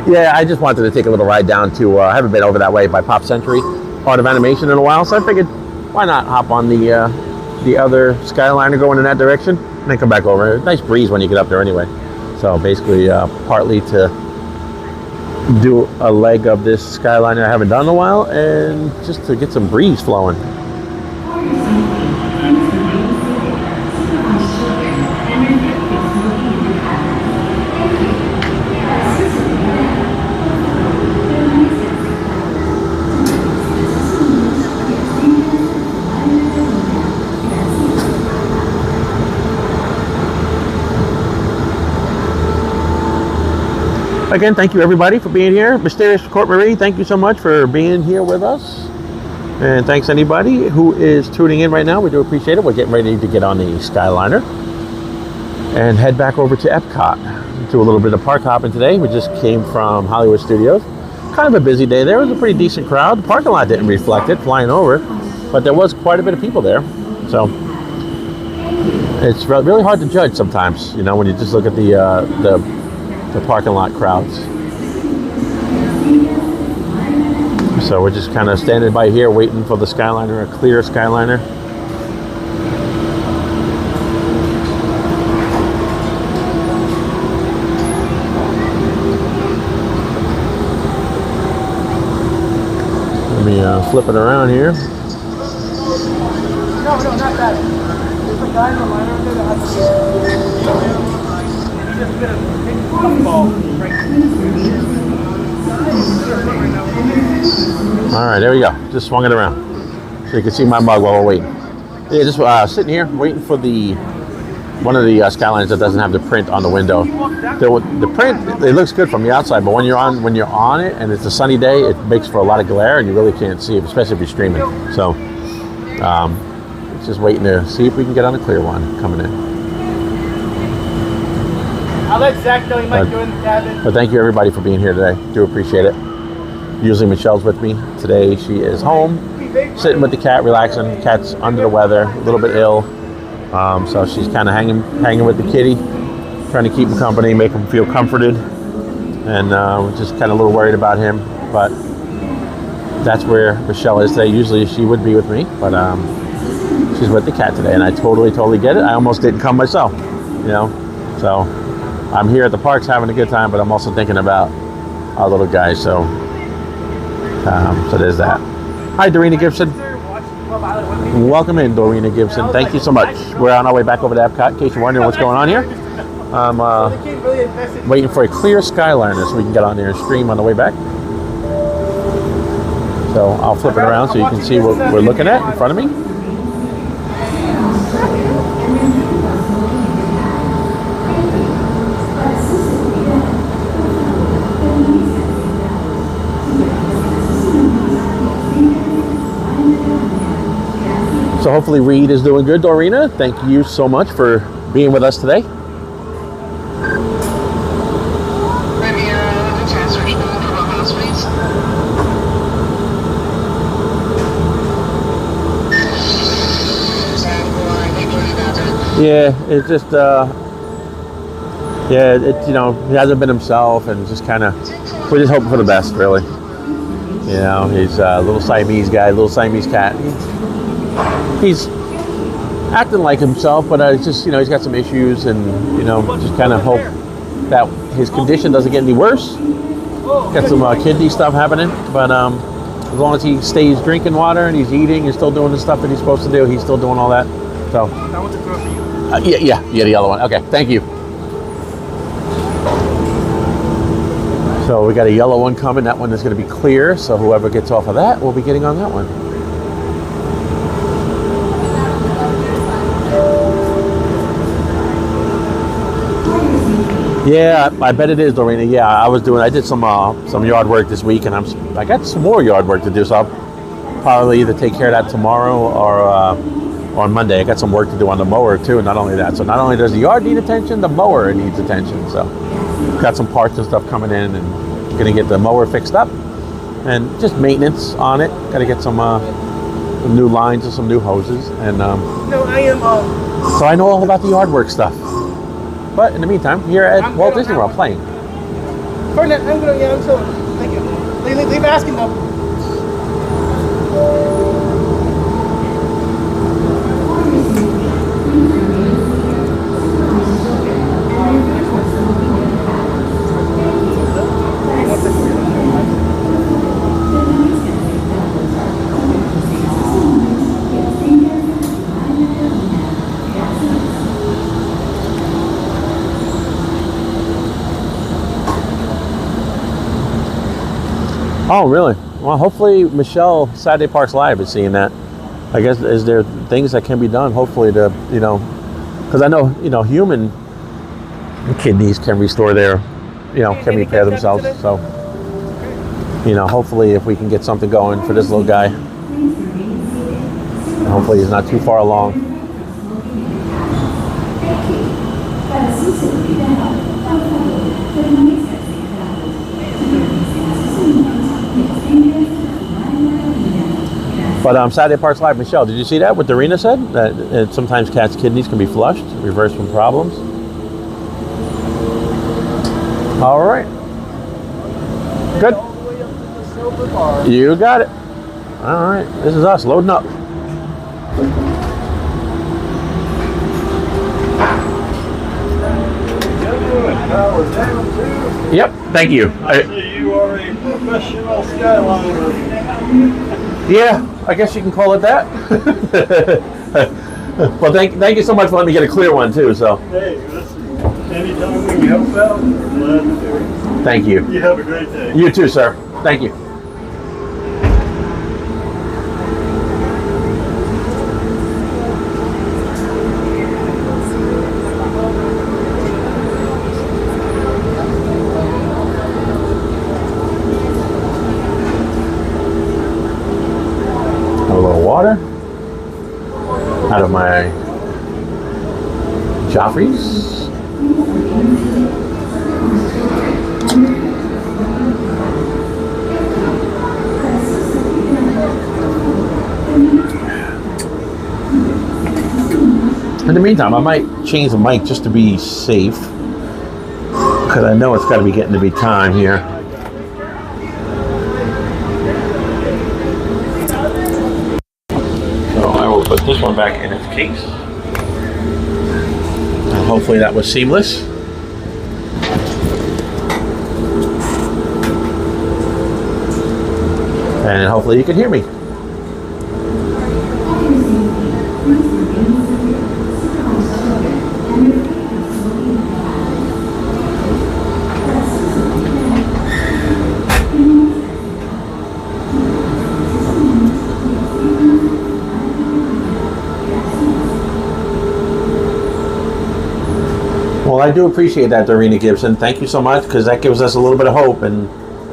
Yeah, I just wanted to take a little ride down to, I haven't been over that way by Pop Century, Art of Animation in a while, so I figured why not hop on the other Skyliner going in that direction and then come back over. Nice breeze when you get up there anyway. So basically partly to do a leg of this Skyliner I haven't done in a while and just to get some breeze flowing. Again, thank you everybody for being here. Mysterious Court Marie, thank you so much for being here with us. And thanks anybody who is tuning in right now. We do appreciate it. We're getting ready to get on the Skyliner and head back over to Epcot. Do a little bit of park hopping today. We just came from Hollywood Studios. Kind of a busy day there. It was a pretty decent crowd. The parking lot didn't reflect it flying over, but there was quite a bit of people there. So it's really hard to judge sometimes, you know, when you just look at the parking lot crowds. So we're just kind of standing by here waiting for the Skyliner, a clear Skyliner. Let me flip it around here. No, not that. There's a guy in the liner there that has just been a big football. All right, there we go. Just swung it around so you can see my mug while we're waiting. Yeah, just sitting here waiting for one of the Skyliners that doesn't have the print on the window. The print, it looks good from the outside, but when you're on it and it's a sunny day, it makes for a lot of glare and you really can't see it, especially if you're streaming. So just waiting to see if we can get on a clear one coming in. I'll let Zach know he might go in the cabin. But thank you everybody for being here today. Do appreciate it. Usually Michelle's with me. Today she is home, sitting with the cat, relaxing. The cat's under the weather, a little bit ill. So she's kind of hanging with the kitty, trying to keep him company, make him feel comforted. And we're just kind of a little worried about him. But that's where Michelle is today. Usually she would be with me, but she's with the cat today. And I totally get it. I almost didn't come myself, you know. So I'm here at the parks having a good time, but I'm also thinking about our little guys. So there's that. Hi, Dorina Gibson. Welcome in, Dorina Gibson. Thank you so much. We're on our way back over to Epcot. In case you're wondering what's going on here, I'm waiting for a clear Skyliner so we can get on there and stream on the way back. So I'll flip it around so you can see what we're looking at in front of me. So hopefully Reed is doing good. Dorina, thank you so much for being with us today. Riviera, transfer to Clubhouse, please. Yeah, it's just, yeah, it, you know, he hasn't been himself, and just kind of, we're just hoping for the best, really. You know, he's a little Siamese guy, little Siamese cat. He's acting like himself, but it's just, you know, he's got some issues, and, you know, just kind of hope that his condition doesn't get any worse. Got some kidney stuff happening, but as long as he stays drinking water and he's eating and still doing the stuff that he's supposed to do, he's still doing all that. So, yeah, the yellow one. Okay, thank you. So we got a yellow one coming. That one is going to be clear. So whoever gets off of that will be getting on that one. Yeah, I bet it is, Dorina. Yeah, I did some yard work this week, and I got some more yard work to do. So I'll probably either take care of that tomorrow or on Monday. I got some work to do on the mower too. And not only that, so not only does the yard need attention, the mower needs attention. So got some parts and stuff coming in, and gonna get the mower fixed up, and just maintenance on it. Got to get some new lines and some new hoses, and No, I am. so I know all about the yard work stuff. But in the meantime, here at Walt Disney World playing. Ferdinand, I'm gonna. Yeah, I'm so. Thank you. Leave asking though. Oh, really? Well, hopefully Michelle, Saturday Parks Live, is seeing that. I guess, is there things that can be done, hopefully, to, you know, because I know, you know, human kidneys can restore their, you know, can repair themselves. So, you know, hopefully if we can get something going for this little guy, hopefully he's not too far along. But Saturday Parks Live, Michelle, did you see that? What Dorina said? That sometimes cats' kidneys can be flushed, reverse from problems. All right. Good. You got it. All right. This is us loading up. Yep. Thank you. I see you are a professional Skyliner. Yeah, I guess you can call it that. Well, thank you so much for letting me get a clear one too. So. Hey, listen, anytime we can help out, we're glad to do it. Thank you. You have a great day. You too, sir. Thank you. Water out of my Joffrey's. In the meantime, I might change the mic just to be safe, because I know it's got to be getting to be time here. Put this one back in its case. And hopefully that was seamless. And hopefully you can hear me. Well, I do appreciate that, Dorina Gibson. Thank you so much, because that gives us a little bit of hope, and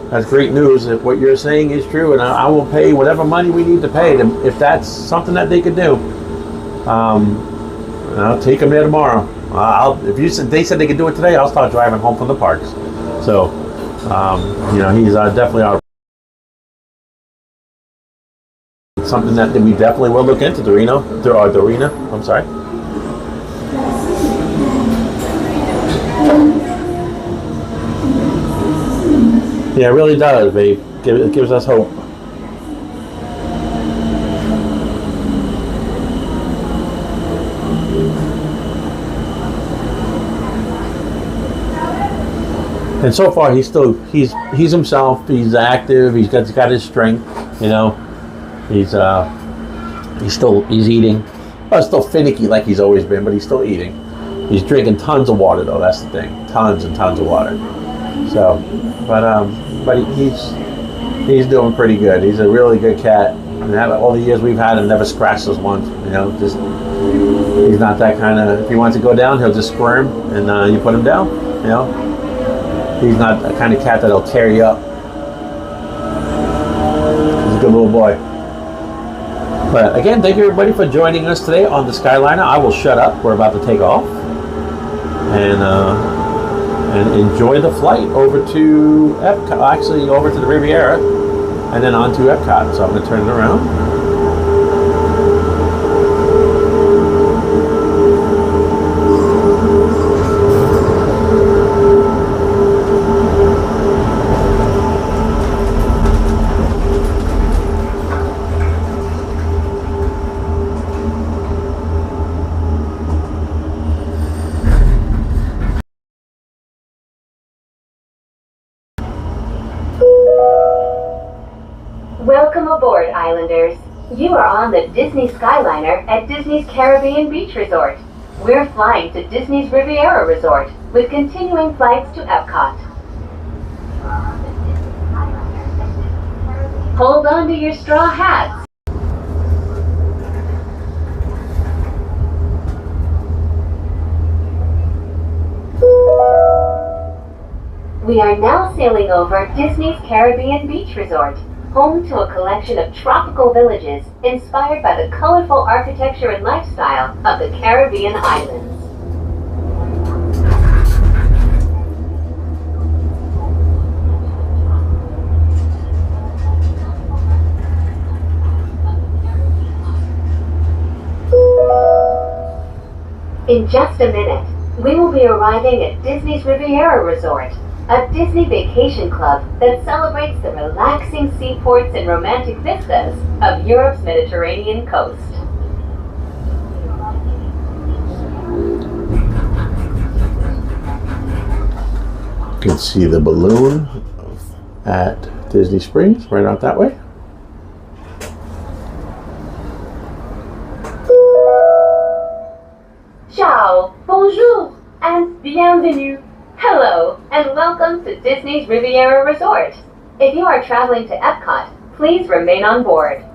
that's great news if what you're saying is true, and I will pay whatever money we need to pay if that's something that they could do. I'll take them there tomorrow. They said they could do it today, I'll start driving home from the parks. So, he's definitely our something that we definitely will look into. Dorina. I'm sorry. Yeah, it really does, babe. It gives us hope. And so far, he's himself. He's active. He's got his strength. He's eating. Well, still finicky like he's always been, but he's still eating. He's drinking tons of water though. That's the thing. Tons and tons of water. So, but he's doing pretty good. He's a really good cat. And all the years we've had him, never scratched us once. Just he's not that kind of. If he wants to go down, he'll just squirm, and you put him down. He's not the kind of cat that'll tear you up. He's a good little boy. But again, thank you everybody for joining us today on the Skyliner. I will shut up. We're about to take off, and enjoy the flight over to Epcot. Actually, over to the Riviera, and then on to Epcot. So I'm going to turn it around. Welcome aboard, Islanders. You are on the Disney Skyliner at Disney's Caribbean Beach Resort. We're flying to Disney's Riviera Resort with continuing flights to Epcot. Hold on to your straw hats. We are now sailing over Disney's Caribbean Beach Resort, home to a collection of tropical villages inspired by the colorful architecture and lifestyle of the Caribbean islands. In just a minute, we will be arriving at Disney's Riviera Resort, a Disney vacation club that celebrates the relaxing seaports and romantic vistas of Europe's Mediterranean coast. You can see the balloon at Disney Springs, right out that way. Ciao, bonjour, and bienvenue. Hello, and welcome to Disney's Riviera Resort. If you are traveling to Epcot, please remain on board.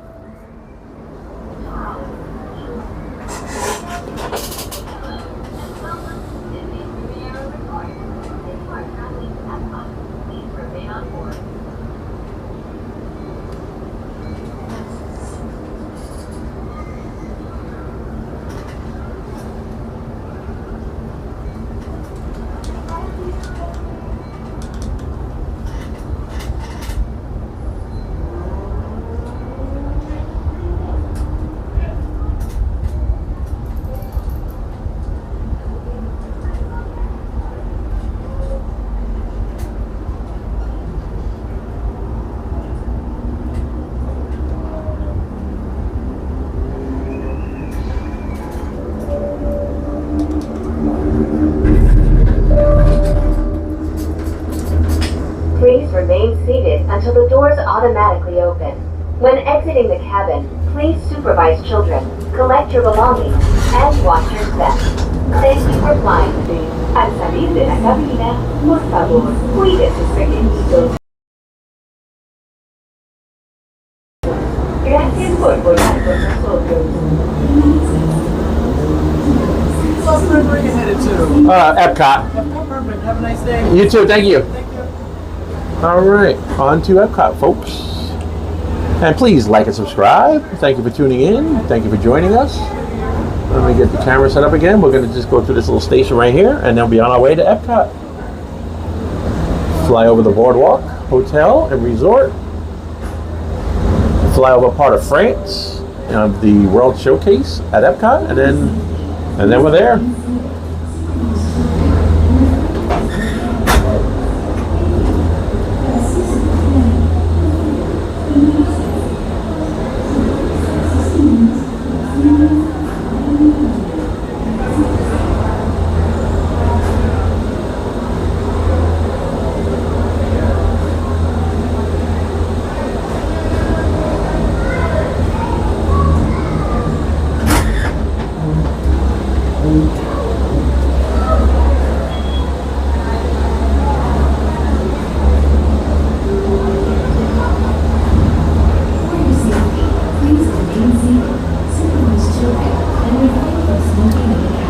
Please remain seated until the doors automatically open. When exiting the cabin, please supervise children, collect your belongings, and watch your steps. Thank you for flying with me. Al salir de la cabina, por favor, cuide sus pequeñitos. Gracias por volar con nosotros. Where are you headed to? Epcot. Perfect. Have a nice day. You too. Thank you. All right, on to Epcot, folks. And please like and subscribe. Thank you for tuning in. Thank you for joining us. Let me get the camera set up again. We're going to just go through this little station right here, and then be on our way to Epcot. Fly over the boardwalk, hotel, and resort. Fly over part of France, the World Showcase at Epcot, and then we're there.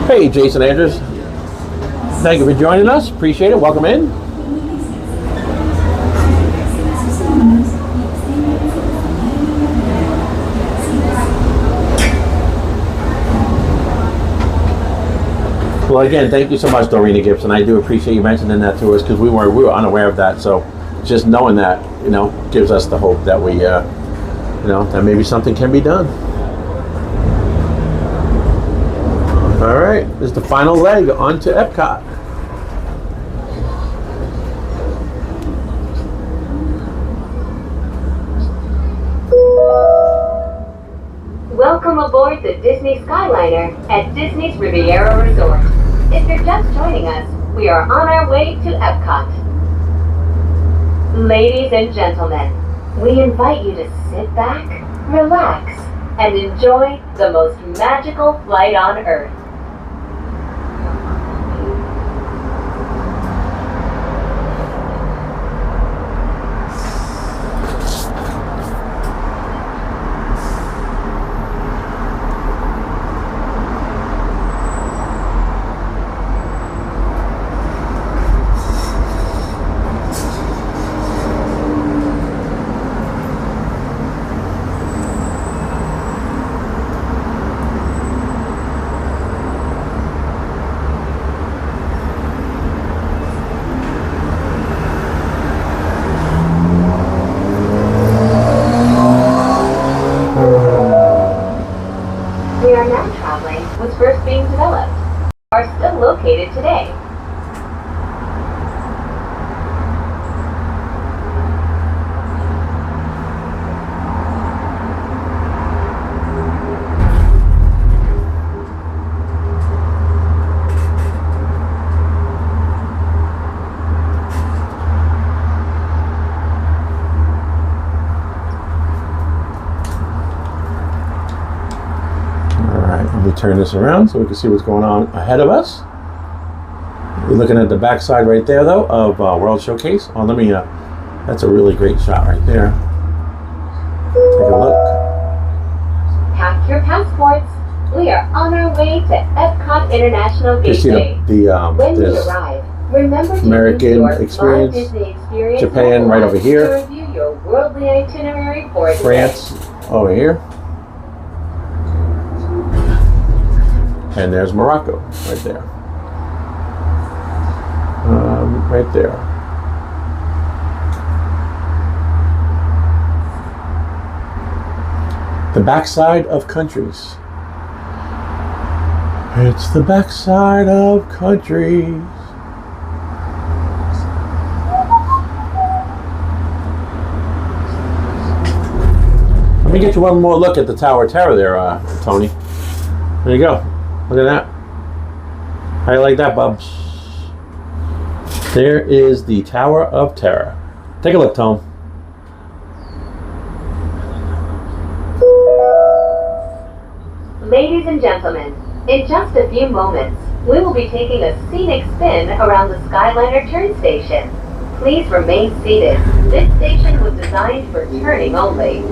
Hey, Jason Andrews. Thank you for joining us. Appreciate it. Welcome in. Well, again, thank you so much, Dorina Gibson. I do appreciate you mentioning that to us because we were unaware of that. So just knowing that, gives us the hope that we, that maybe something can be done. All right, this is the final leg onto Epcot. Welcome aboard the Disney Skyliner at Disney's Riviera Resort. If you're just joining us, we are on our way to Epcot. Ladies and gentlemen, we invite you to sit back, relax, and enjoy the most magical flight on Earth. Are still located today. Turn this around so we can see what's going on ahead of us. We're looking at the back side right there though of World Showcase. Oh, let me that's a really great shot right there. Take a look. Pack your passports. We are on our way to Epcot International Gateway. When you arrive, remember to American use your experience, Disney experience Japan right over here, to review your worldly itinerary for France over here. And there's Morocco right there. Right there. The backside of countries. It's the backside of countries. Let me get you one more look at the Tower of Terror there, Tony. There you go. Look at that. How you like that, Bubs? There is the Tower of Terror. Take a look, Tom. Ladies and gentlemen, in just a few moments, we will be taking a scenic spin around the Skyliner turn station. Please remain seated. This station was designed for turning only.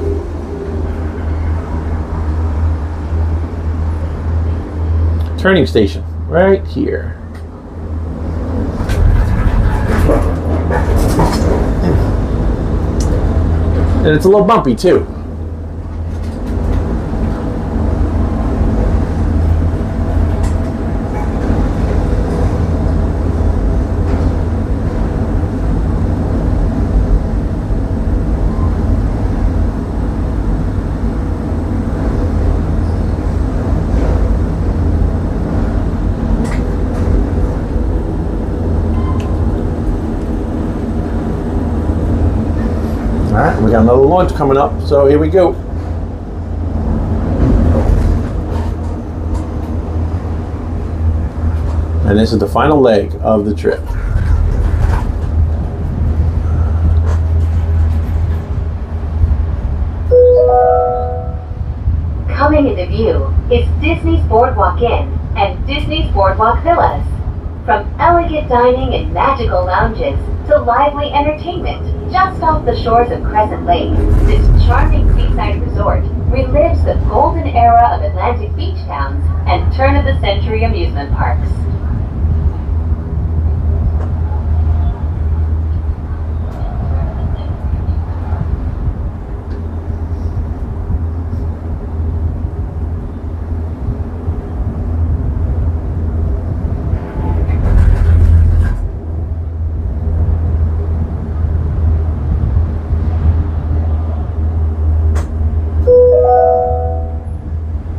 Turning station right here. And it's a little bumpy too. got another launch coming up, so here we go. And this is the final leg of the trip. Coming into view is Disney's Boardwalk Inn and Disney's Boardwalk Villas. From elegant dining and magical lounges to lively entertainment just off the shores of Crescent Lake, this charming seaside resort relives the golden era of Atlantic beach towns and turn-of-the-century amusement parks.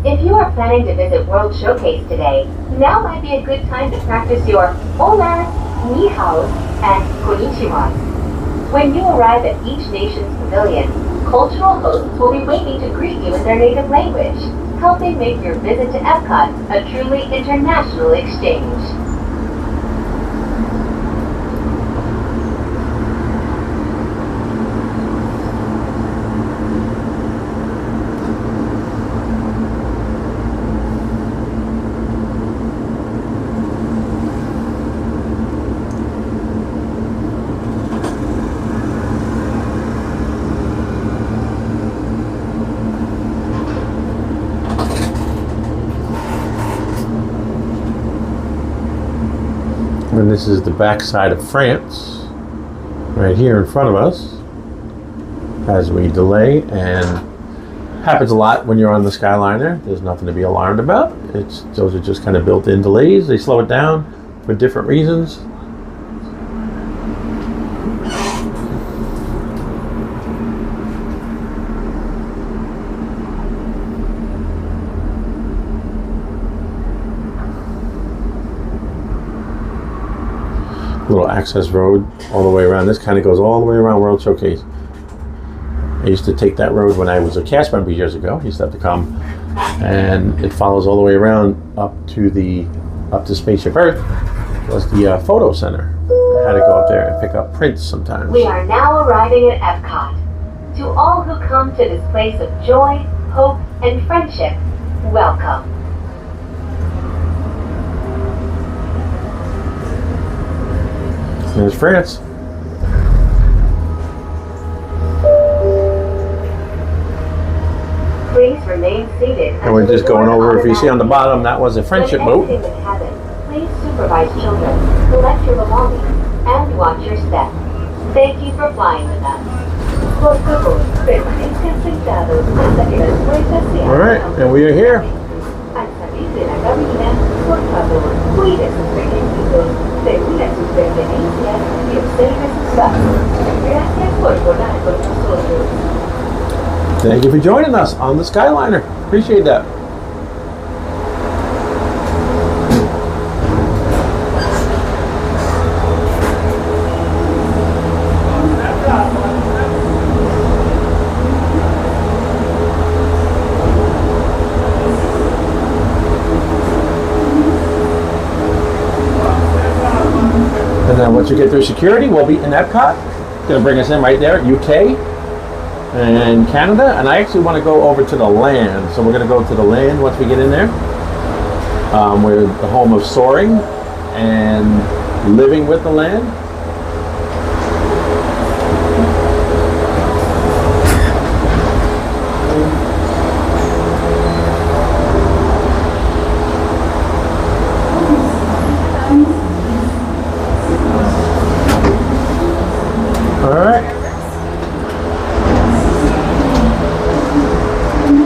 If you are planning to visit World Showcase today, now might be a good time to practice your hola, ni hao, and konnichiwa. When you arrive at each nation's pavilion, cultural hosts will be waiting to greet you in their native language, helping make your visit to Epcot a truly international exchange. And this is the backside of France, right here in front of us, as we delay. And happens a lot when you're on the Skyliner. There's nothing to be alarmed about. Those are just kind of built-in delays. They slow it down for different reasons. Little access road all the way around. This kind of goes all the way around World Showcase. I used to take that road when I was a cast member years ago. I used to have to come, and it follows all the way around up to Spaceship Earth. Was the photo center. I had to go up there and pick up prints sometimes. We are now arriving at Epcot. To all who come to this place of joy, hope, and friendship, welcome. There's France. Please remain seated. And we're just going over, if you see on the bottom, that was a friendship boat. When exiting the cabin, please supervise children, collect your belongings, and watch your step. Thank you for flying with us. Por favor, permanezcan sentados hasta que las puertas se abran. All right, and we are here. Al salir de la cabina, por favor, cuide sus pequeñitos, regula sus pertenencias y observe sus pasos. Gracias por volar con nosotros. Thank you for joining us on the Skyliner. Appreciate that. And then once you get through security, we'll be in Epcot. Gonna bring us in right there, UK and Canada. And I actually want to go over to the land. So we're gonna go to the land once we get in there. We're the home of soaring and living with the land.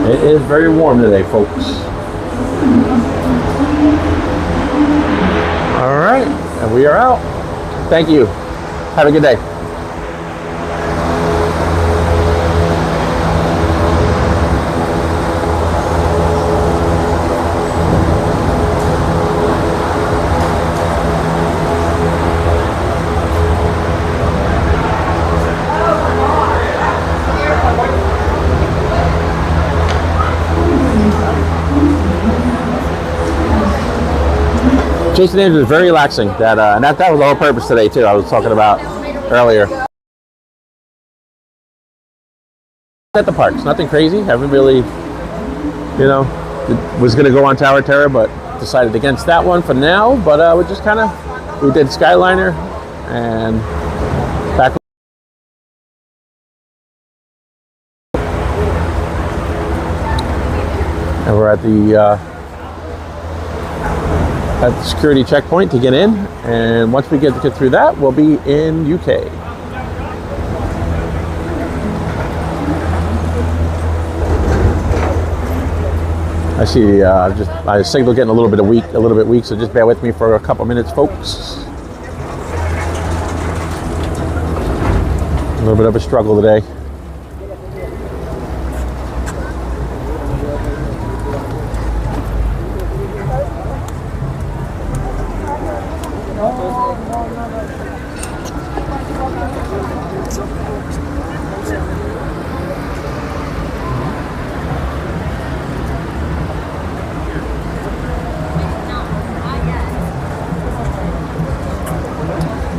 It is very warm today, folks. All right, and we are out. Thank you. Have a good day. Chasing Angels is very relaxing. And that was the whole purpose today too. I was talking about earlier. At the parks, nothing crazy. Haven't really, you know, was gonna go on Tower Terror, but decided against that one for now. But we just kind of we did Skyliner and back. And we're at the security checkpoint to get in, and once we get through that, we'll be in UK. I see. My signal getting a little bit weak, so just bear with me for a couple minutes, folks. A little bit of a struggle today.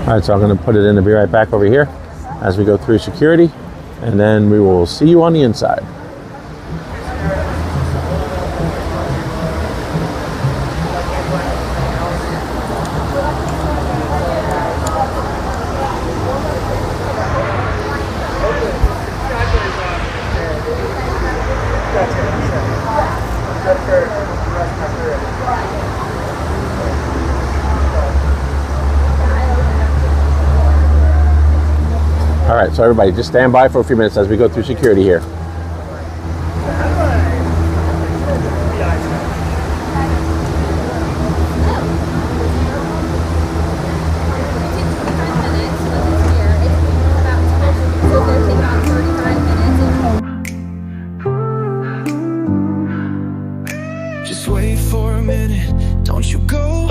All right, so I'm going to put it in and be right back over here as we go through security, and then we will see you on the inside. All right, so everybody just stand by for a few minutes as we go through security here. Just wait for a minute, don't you go.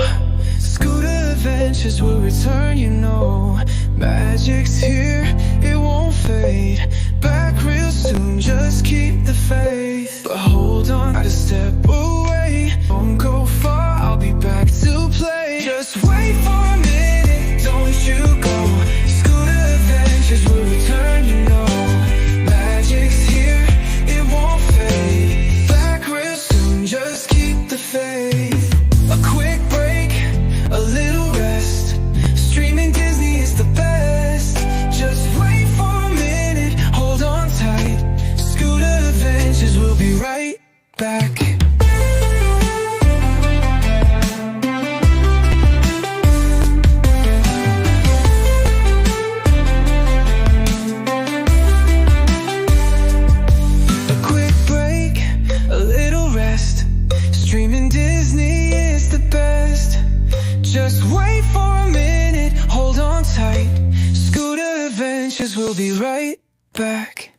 Scooter adventures will return, you know. Magic's here, it won't fade. Back real soon, just keep the faith. But hold on, I just step away. Won't go far, I'll be back to play. Just wait for a minute, don't you go. Scooter adventures will return, you know. Magic's here, it won't fade. Back real soon, just keep the faith. A quick break, a little rest. Streaming Disney is the best. Just wait for a minute, hold on tight. Scooter adventures will be right back. A quick break, a little rest. Streaming Disney is the best. Just wait for a minute, hold on tight. Scooter adventures will be right back.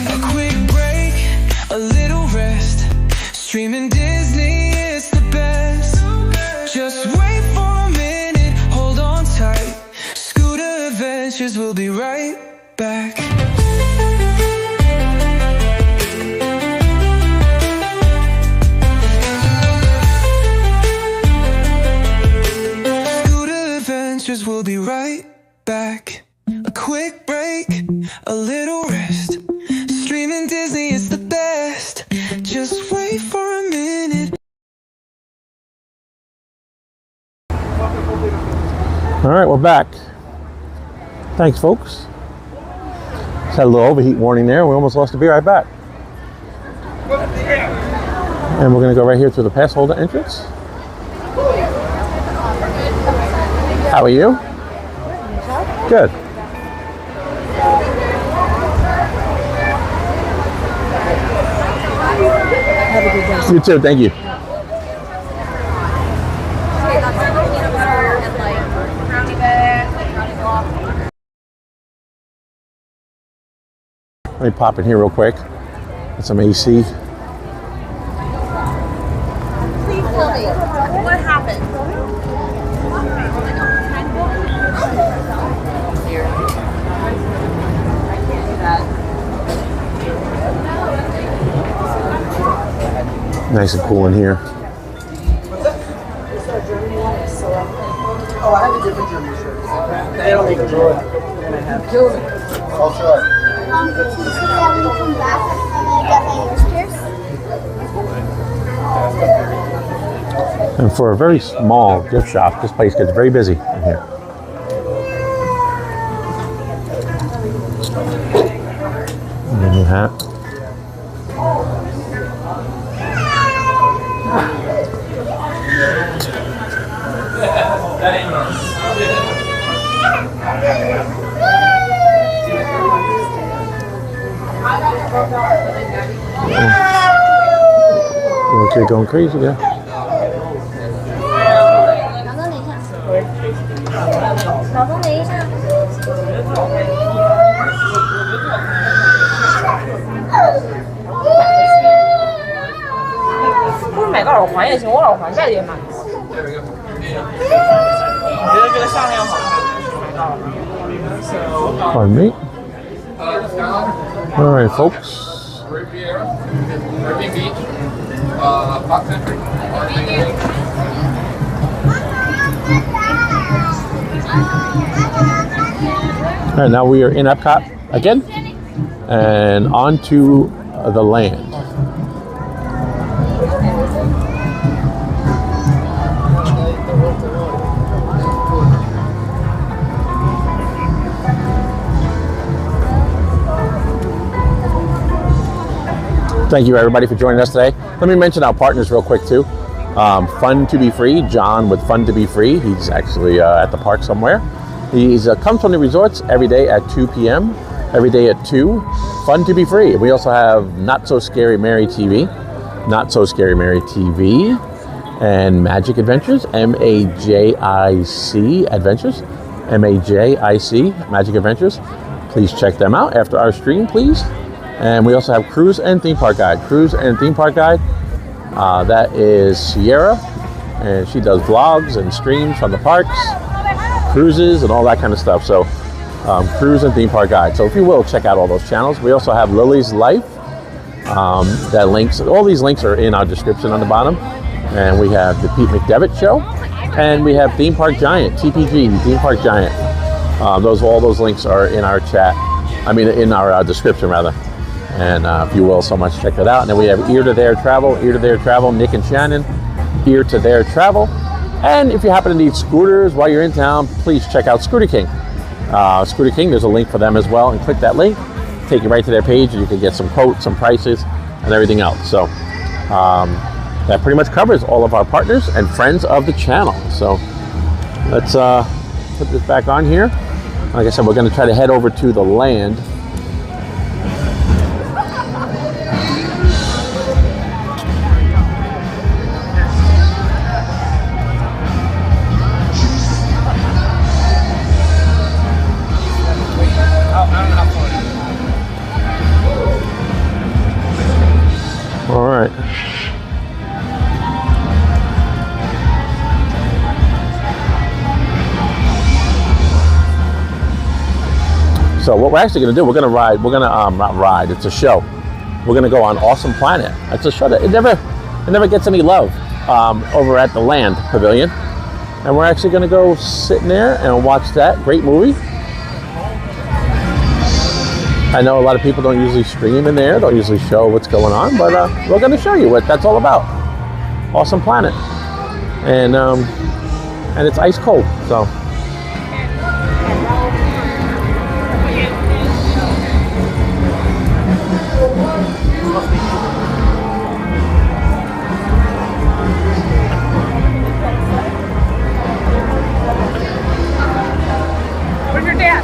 A quick break, a little rest. Streaming Disney is the best. Just wait for a minute, hold on tight. Scooter adventures will be right back. We'll be right back. A quick break, a little rest. Streaming Disney is the best. Just wait for a minute. All right, we're back. Thanks, folks. Just had a little overheat warning there. We almost lost the Be Right Back. And we're going to go right here to the pass holder entrance. How are you? Good. Have a good day. You too, thank you. Let me pop in here real quick. Get some AC. Please tell me, what happened? Nice and cool in here. Oh, I have a different German shirt. They don't make joy. And I have kills it. I'll try. And for a very small gift shop, this place gets very busy in here. And a new hat. Okay, going crazy there. Pardon me. All right, folks. Riviera Beach, Park Country. All right, now we are in Epcot again, and on to the land. Thank you everybody for joining us today. Let me mention our partners real quick too. Fun to be Free, John with Fun to be Free. He's actually at the park somewhere. He comes from the resorts every day at 2 p.m. Every day at 2. Fun to be Free. We also have Not So Scary Mary TV. Not So Scary Mary TV. And Magic Adventures. M-A-J-I-C Adventures. M-A-J-I-C Magic Adventures. Please check them out after our stream, please. And we also have Cruise and Theme Park Guide. Cruise and Theme Park Guide. That is Sierra. And she does vlogs and streams from the parks, cruises, and all that kind of stuff. So, Cruise and Theme Park Guide. So if you will, check out all those channels. We also have Lily's Life. That links, all these links are in our description on the bottom. And we have the Pete McDevitt Show. And we have Theme Park Giant, TPG, Theme Park Giant. All those links are in our chat. I mean, in our description rather. And if you will, so much, check that out. And then we have Ear to There Travel, Nick and Shannon, Ear to There Travel. And if you happen to need scooters while you're in town, please check out Scooter King. Scooter King, there's a link for them as well. And click that link, take you right to their page, and you can get some quotes, some prices, and everything else. So that pretty much covers all of our partners and friends of the channel. So let's put this back on here. Like I said, we're going to try to head over to the land. All right. So what we're actually going to do, we're going to ride, not ride, it's a show. We're going to go on Awesome Planet. It's a show that it never gets any love over at the Land Pavilion. And we're actually going to go sit in there and watch that great movie. I know a lot of people don't usually stream in there, don't usually show what's going on, but we're going to show you what that's all about. Awesome Planet. And it's ice cold, so. Where's your dad?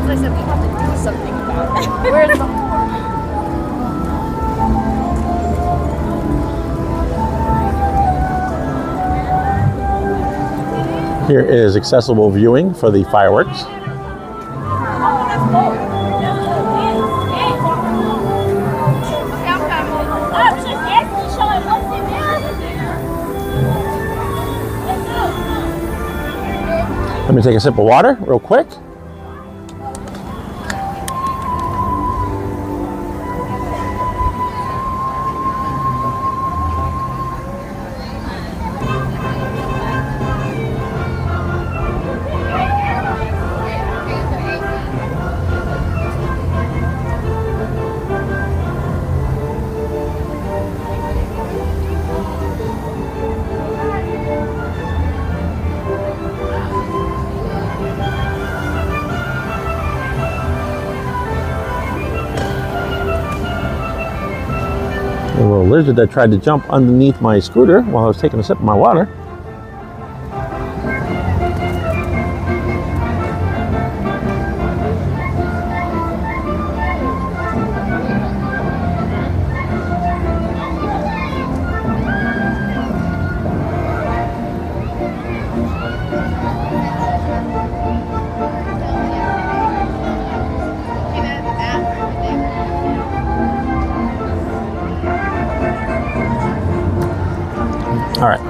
I said we have to do something about it. Where's the... Here is accessible viewing for the fireworks. Let me take a sip of water real quick. lizard that tried to jump underneath my scooter while I was taking a sip of my water. All right.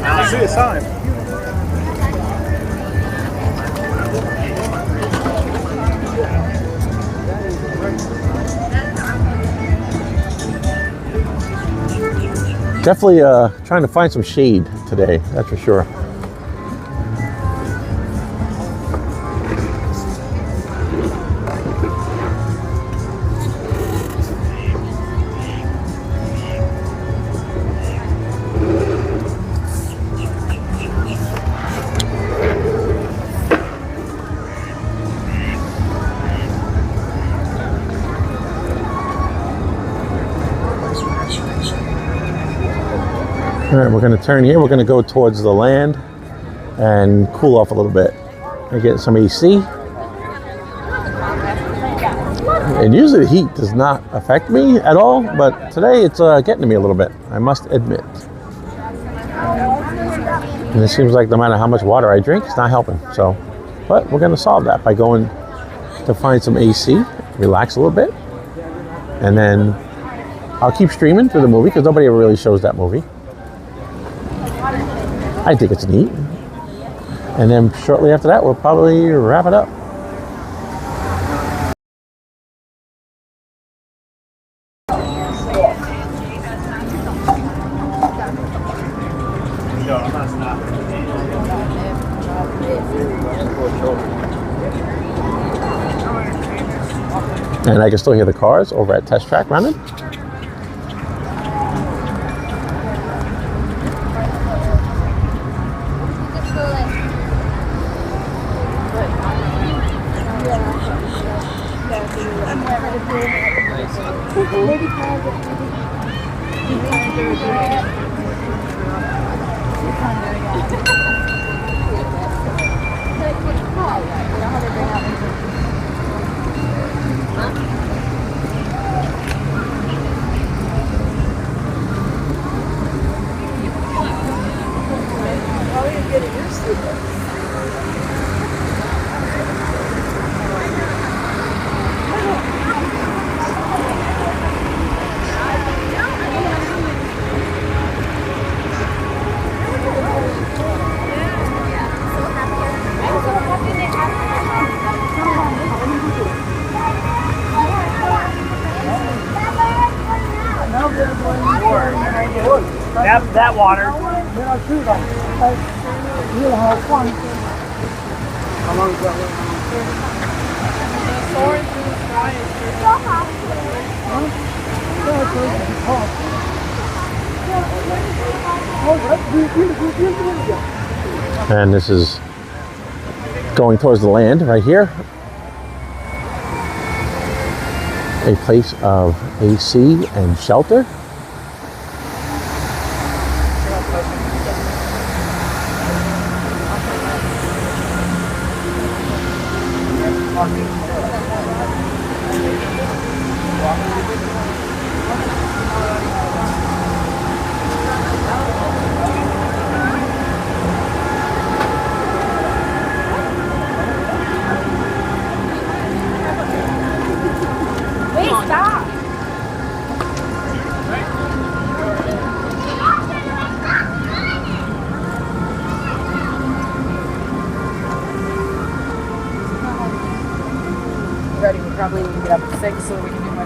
I see a sign. Definitely trying to find some shade today, that's for sure. All right, we're going to turn here. We're going to go towards the land and cool off a little bit and get some AC. And usually the heat does not affect me at all, but today it's getting to me a little bit, I must admit. And it seems like no matter how much water I drink, it's not helping. So, but we're going to solve that by going to find some AC, relax a little bit, and then I'll keep streaming through the movie because nobody ever really shows that movie. I think it's neat. And then shortly after that, we'll probably wrap it up. And I can still hear the cars over at Test Track running. That water. And this is going towards the land right here. A place of AC and shelter. probably need to get up at 6 so we can do my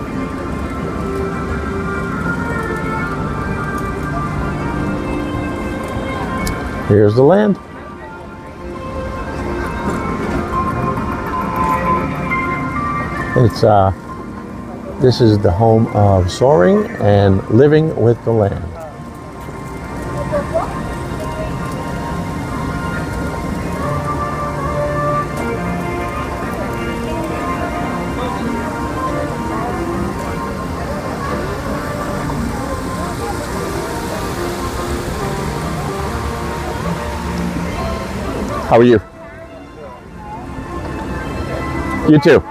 Here's the land. It's this is the home of soaring and living with the land. How are you? You too.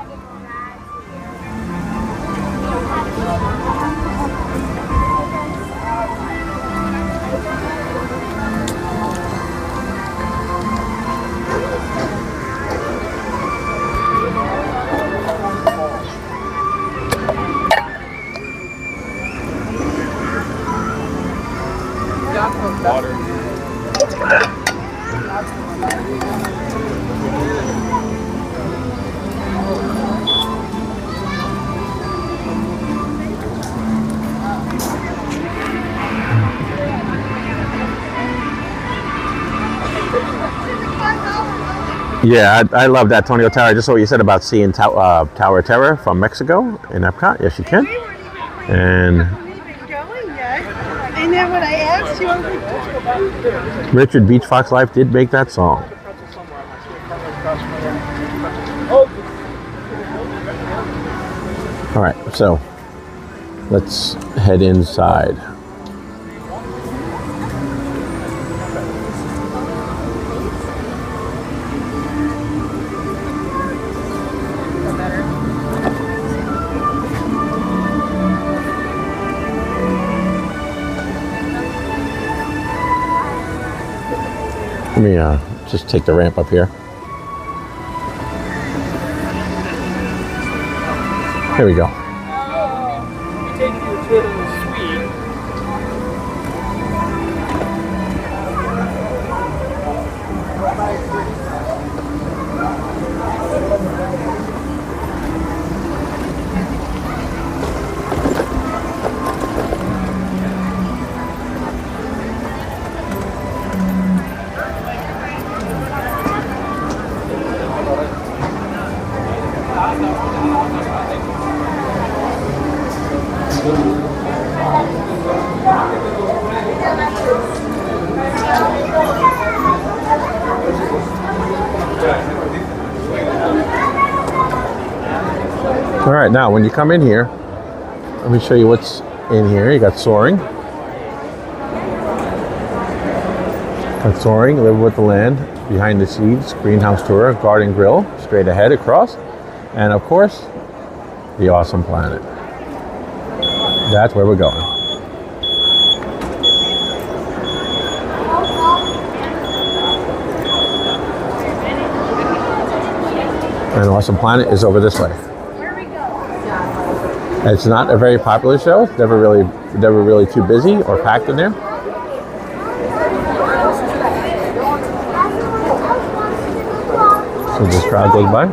Yeah, I love that, Antonio Tower. I just saw what you said about seeing Tower of Terror from Mexico in Epcot. Yes, you can. And And then when I asked you, Richard Beach Fox Life did make that song. All right, so let's head inside. Let me just take the ramp up here. Here we go. We take you to the suite. All right, now when you come in here, let me show you what's in here. You got soaring. Got soaring, live with the land, behind the scenes, greenhouse tour, garden grill, straight ahead across, and of course, the awesome planet. That's where we're going. And Awesome Planet is over this way. It's not a very popular show. It's never really too busy or packed in there. So this crowd goes by.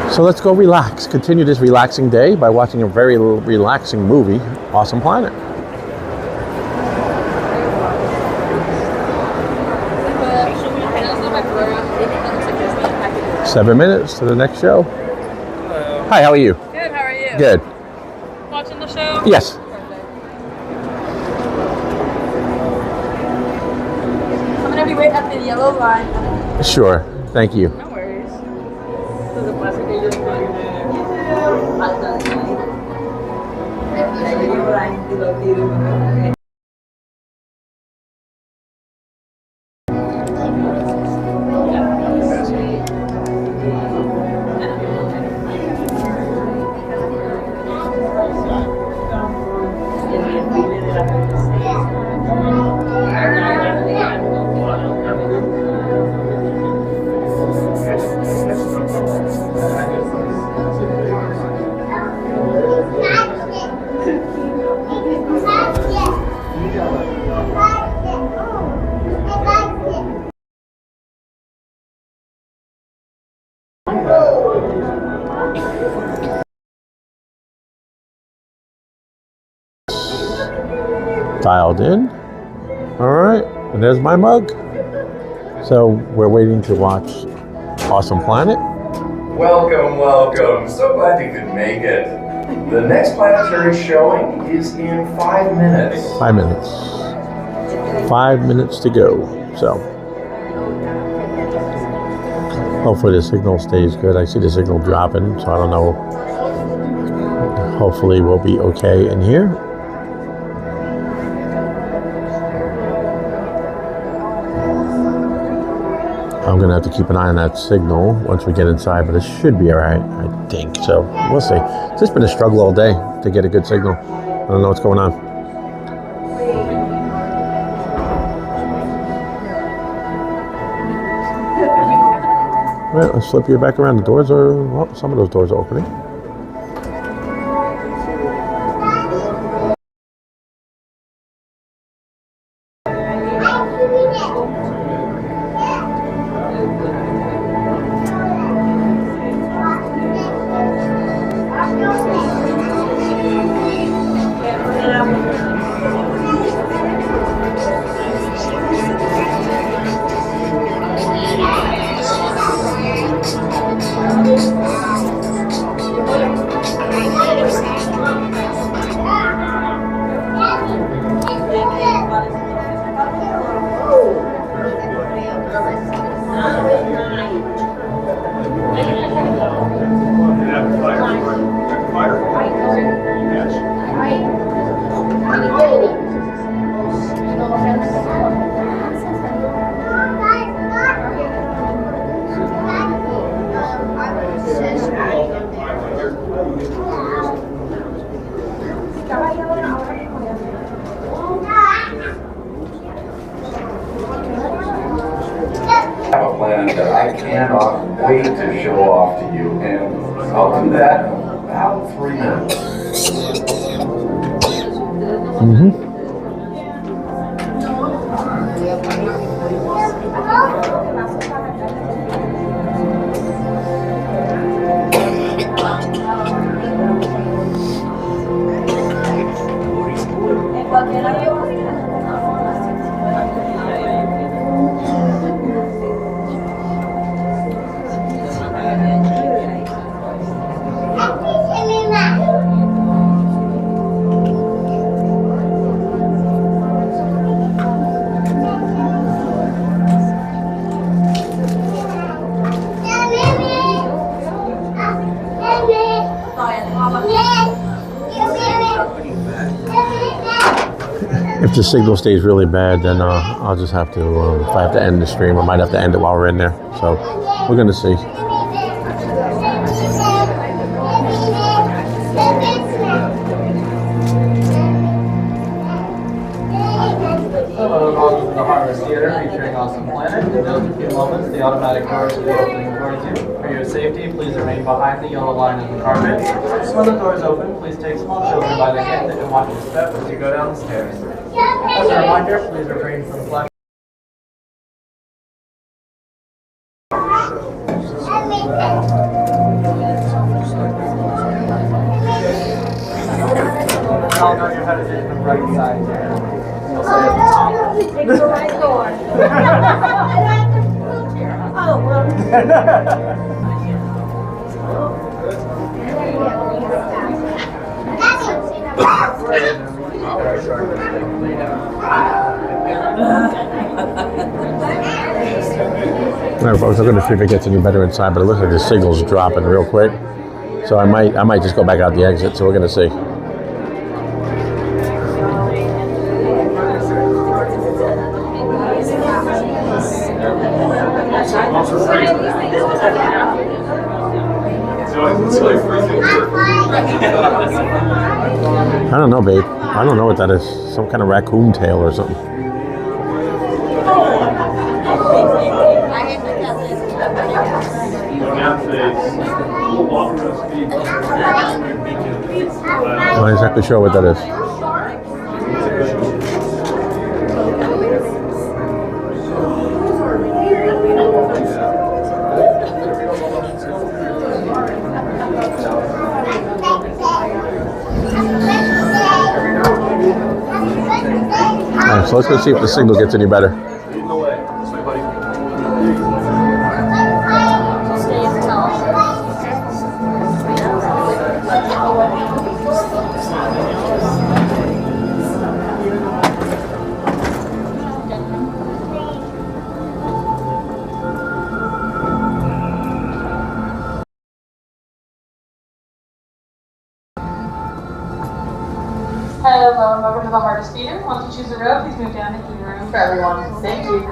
So let's go relax. Continue this relaxing day by watching a very relaxing movie, Awesome Planet. Hello. 7 minutes to the next show. Hello. Hi, how are you? Good, how are you? Good. Watching the show? Yes. I'm gonna be waiting at the yellow line. Sure. Thank you. No worries. dialed in. All right, and there's my mug. So we're waiting to watch Awesome Planet. Welcome, welcome. So glad you could make it. The next planetary showing is in 5 minutes. 5 minutes. 5 minutes to go. So hopefully the signal stays good. I see the signal dropping, so I don't know. Hopefully we'll be okay in here. I'm gonna have to keep an eye on that signal once we get inside, but it should be all right, I think. So we'll see. It's just been a struggle all day to get a good signal. I don't know what's going on. All right, let's flip you back around. The doors are, well, some of those doors are opening. That I cannot wait to show off to you, and I'll do that in about 3 minutes. If the signal stays really bad, then I'll just have to, if I have to end the stream, I might have to end it while we're in there. So we're going to see. Hello, welcome to the Harvest Theater featuring Awesome Planet. In just a few moments, the automatic doors will be opening towards you. For your safety, please remain behind the yellow line of the carpet. When the doors open, please take small children by the hand and watch your step as you go down the stairs. As a reminder, please refrain from flashing. I'll know you're headed in the right side there. You'll say at the top. Take the right door. Oh, well. Alright folks, I'm going to see if it gets any better inside, but it looks like the signal's dropping real quick. So I might just go back out the exit, so we're going to see. I don't know, babe. I don't know what that is. Some kind of raccoon tail or something. I'm not exactly sure what that is. So let's go see if the signal gets any better. Hello and welcome to the Hardest Theater. Once you choose a row, please move down to the room for everyone. Thank you.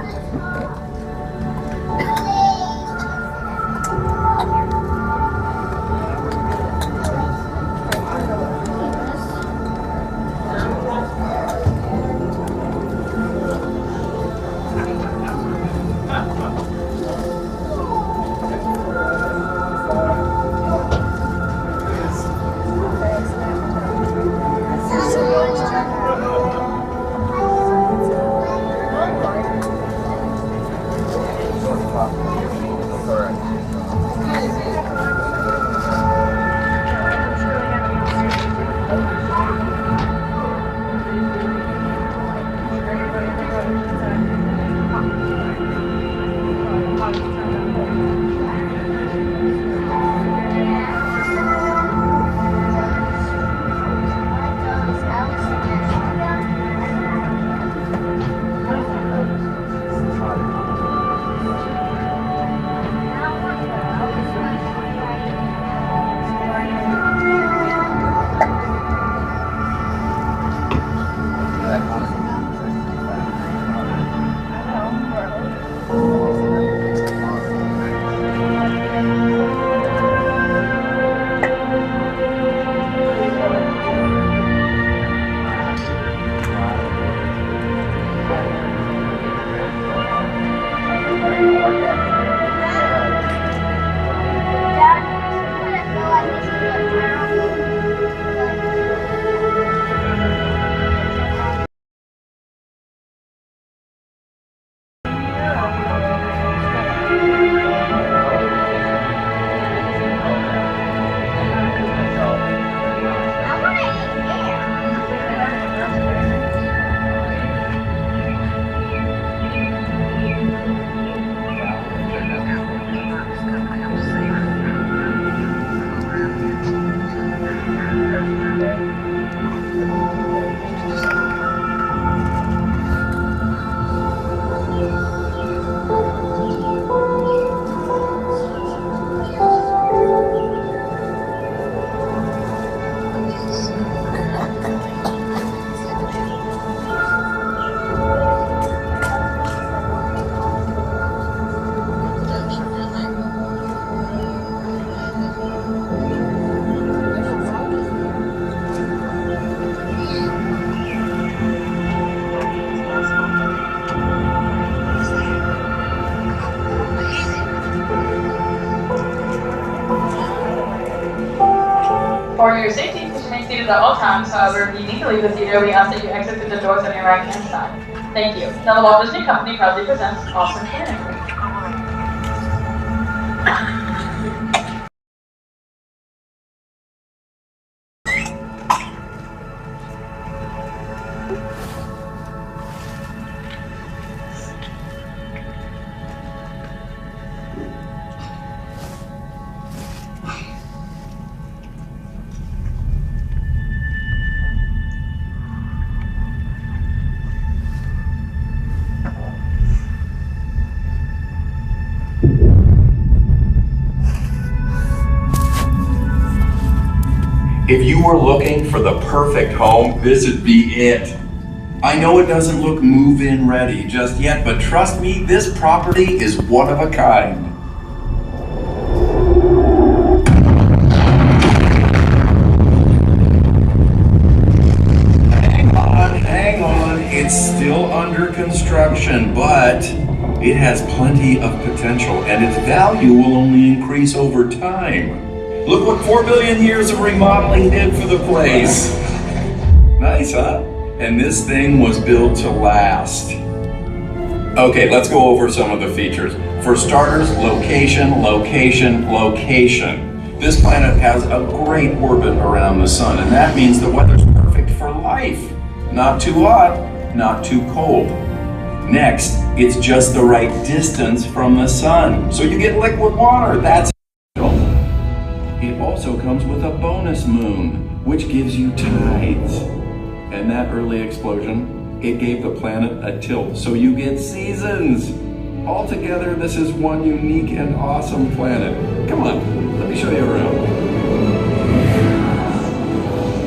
For your safety, please remain seated at all times. However, if you need to leave the theater, we ask that you exit through the doors on your right-hand side. Thank you. Now the Walt Disney Company proudly presents Awesome Planning. If you were looking for the perfect home, this would be it. I know it doesn't look move-in ready just yet, but trust me, this property is one of a kind. Hang on, it's still under construction, but it has plenty of potential and its value will only increase over time. Look what 4 billion years of remodeling did for the place. Nice, huh? And this thing was built to last. Okay, let's go over some of the features. For starters, location, location, location. This planet has a great orbit around the sun, and that means the weather's perfect for life. Not too hot, not too cold. Next, it's just the right distance from the sun, so you get liquid water. That's it. Also comes with a bonus moon, which gives you tides. And that early explosion, it gave the planet a tilt, so you get seasons. Altogether, this is one unique and awesome planet. Come on, let me show you around.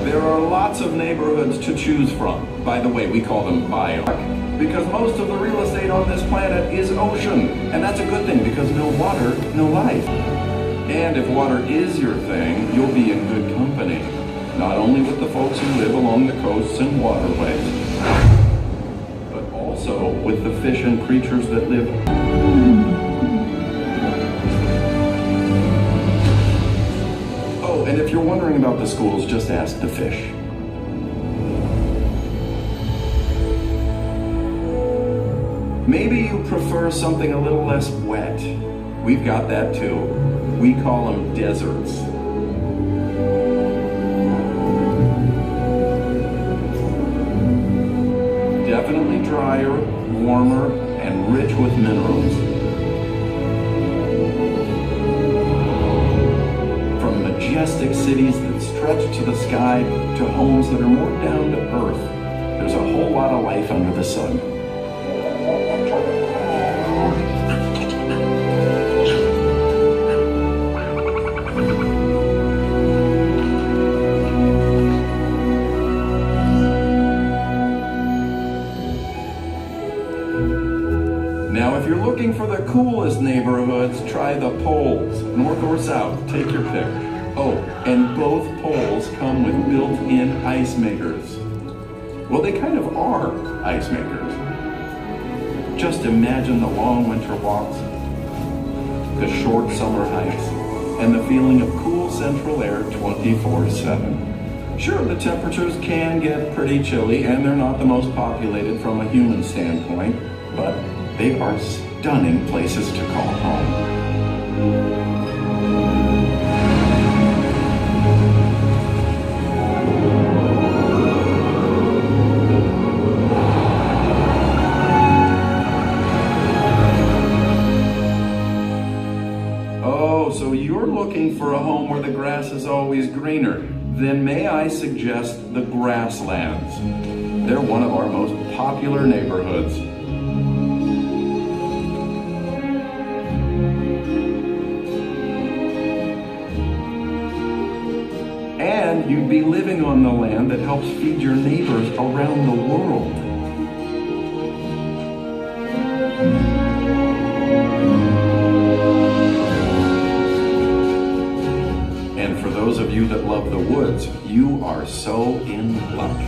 There are lots of neighborhoods to choose from. By the way, we call them biomes, because most of the real estate on this planet is ocean. And that's a good thing, because no water, no life. And if water is your thing, you'll be in good company. Not only with the folks who live along the coasts and waterways, but also with the fish and creatures that live. Oh, and if you're wondering about the schools, just ask the fish. Maybe you prefer something a little less wet. We've got that too. We call them deserts. Definitely drier, warmer, and rich with minerals. From majestic cities that stretch to the sky to homes that are more down to earth, there's a whole lot of life under the sun. Now, if you're looking for the coolest neighborhoods, try the poles, north or south, take your pick. Oh, and both poles come with built-in ice makers. Well, they kind of are ice makers. Just imagine the long winter walks, the short summer hikes, and the feeling of cool central air 24/7. Sure, the temperatures can get pretty chilly, and they're not the most populated from a human standpoint, but they are stunning places to call home. Oh, so you're looking for a home where the grass is always greener. Then may I suggest the Grasslands. They're one of our most popular neighborhoods. And you'd be living on the land that helps feed your neighbors around the world. And for those of you that love the woods, you are so in luck.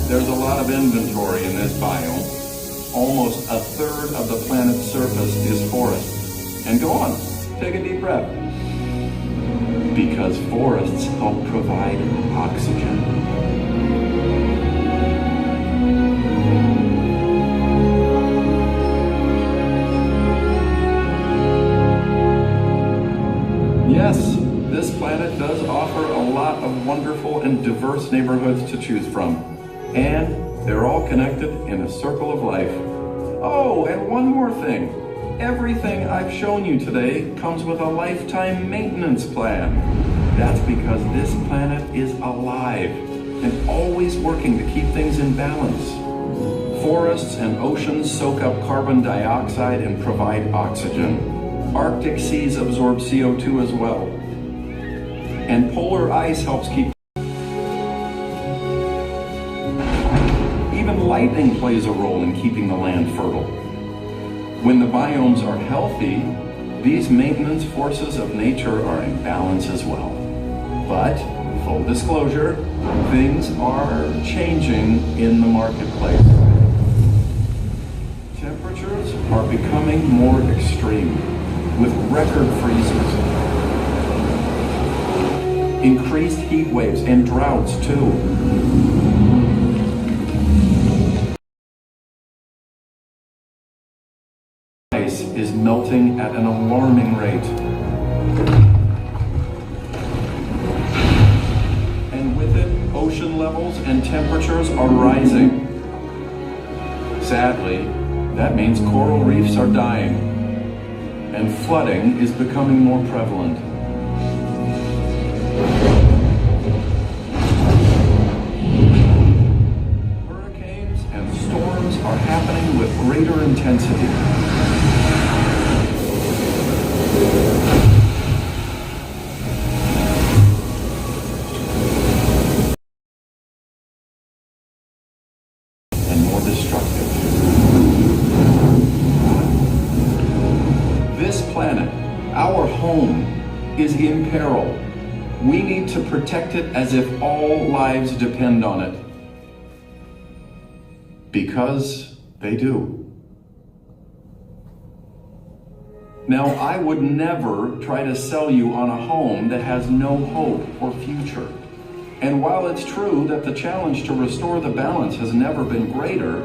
There's a lot of inventory in this biome. Almost a third of the planet's surface is forest. And go on, take a deep breath. Because forests help provide oxygen. Yes, this planet does offer a lot of wonderful and diverse neighborhoods to choose from. And they're all connected in a circle of life. Oh, and one more thing. Everything I've shown you today comes with a lifetime maintenance plan. That's because this planet is alive and always working to keep things in balance. Forests and oceans soak up carbon dioxide and provide oxygen. Arctic seas absorb CO2 as well. And polar ice helps keep. Even lightning plays a role in keeping the land fertile. When the biomes are healthy, these maintenance forces of nature are in balance as well. But, full disclosure, things are changing in the marketplace. Temperatures are becoming more extreme, with record freezes, increased heat waves, and droughts too. Ice is no melting at an alarming rate. And with it, ocean levels and temperatures are rising. Sadly, that means coral reefs are dying, and flooding is becoming more prevalent. Hurricanes and storms are happening with greater intensity. And more destructive. This planet, our home, is in peril. We need to protect it as if all lives depend on it. Because they do. Now, I would never try to sell you on a home that has no hope or future. And while it's true that the challenge to restore the balance has never been greater,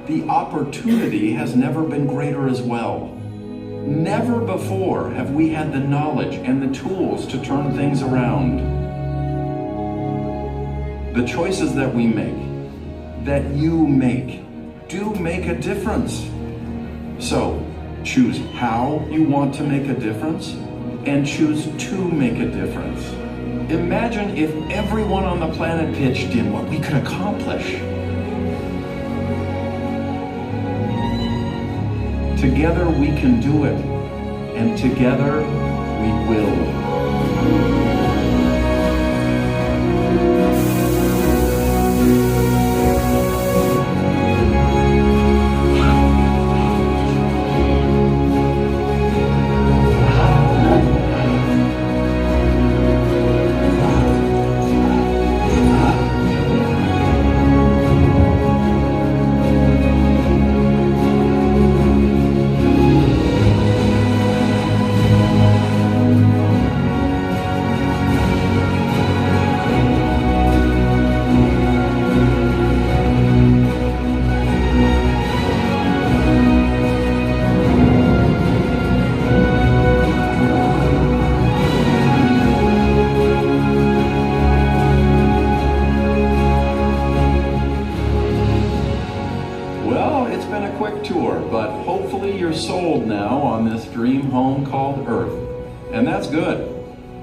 the opportunity has never been greater as well. Never before have we had the knowledge and the tools to turn things around. The choices that we make, that you make, do make a difference. So, choose how you want to make a difference and choose to make a difference. Imagine if everyone on the planet pitched in what we could accomplish. Together we can do it, and together we will. And that's good,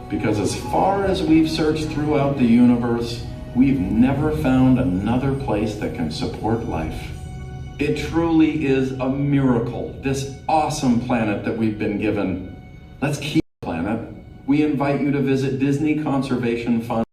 because as far as we've searched throughout the universe, we've never found another place that can support life. It truly is a miracle, this awesome planet that we've been given. Let's keep the planet. We invite you to visit Disney Conservation Fund.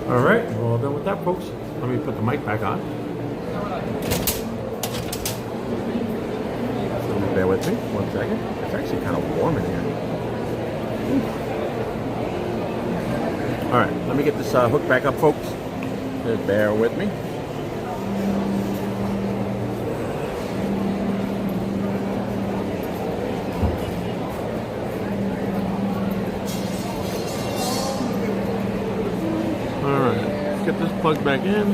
All right, we're all done with that, folks. Let me put the mic back on. So bear with me 1 second. It's actually kind of warm in here. All right, let me get this hook back up, folks. Just bear with me. Get this plugged back in.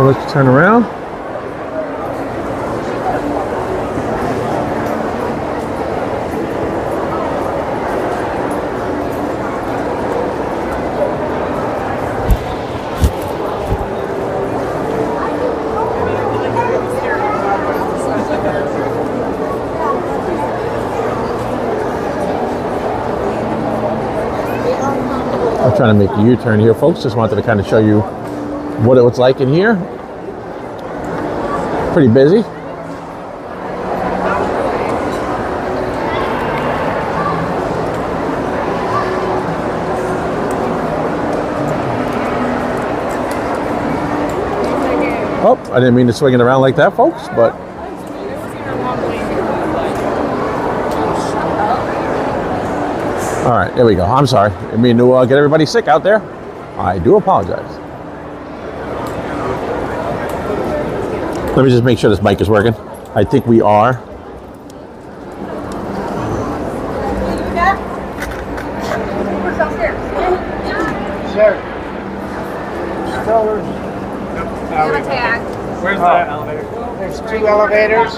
So let's turn around. I'm trying to make a U-turn here, folks. Just wanted to kind of show you what it was like in here. Pretty busy. Oh, I didn't mean to swing it around like that, folks, but all right, there we go. I'm sorry. I mean to get everybody sick out there. I do apologize. Let me just make sure this mic is working. I think we are. Sure. Where's the elevator? There's 2 elevators.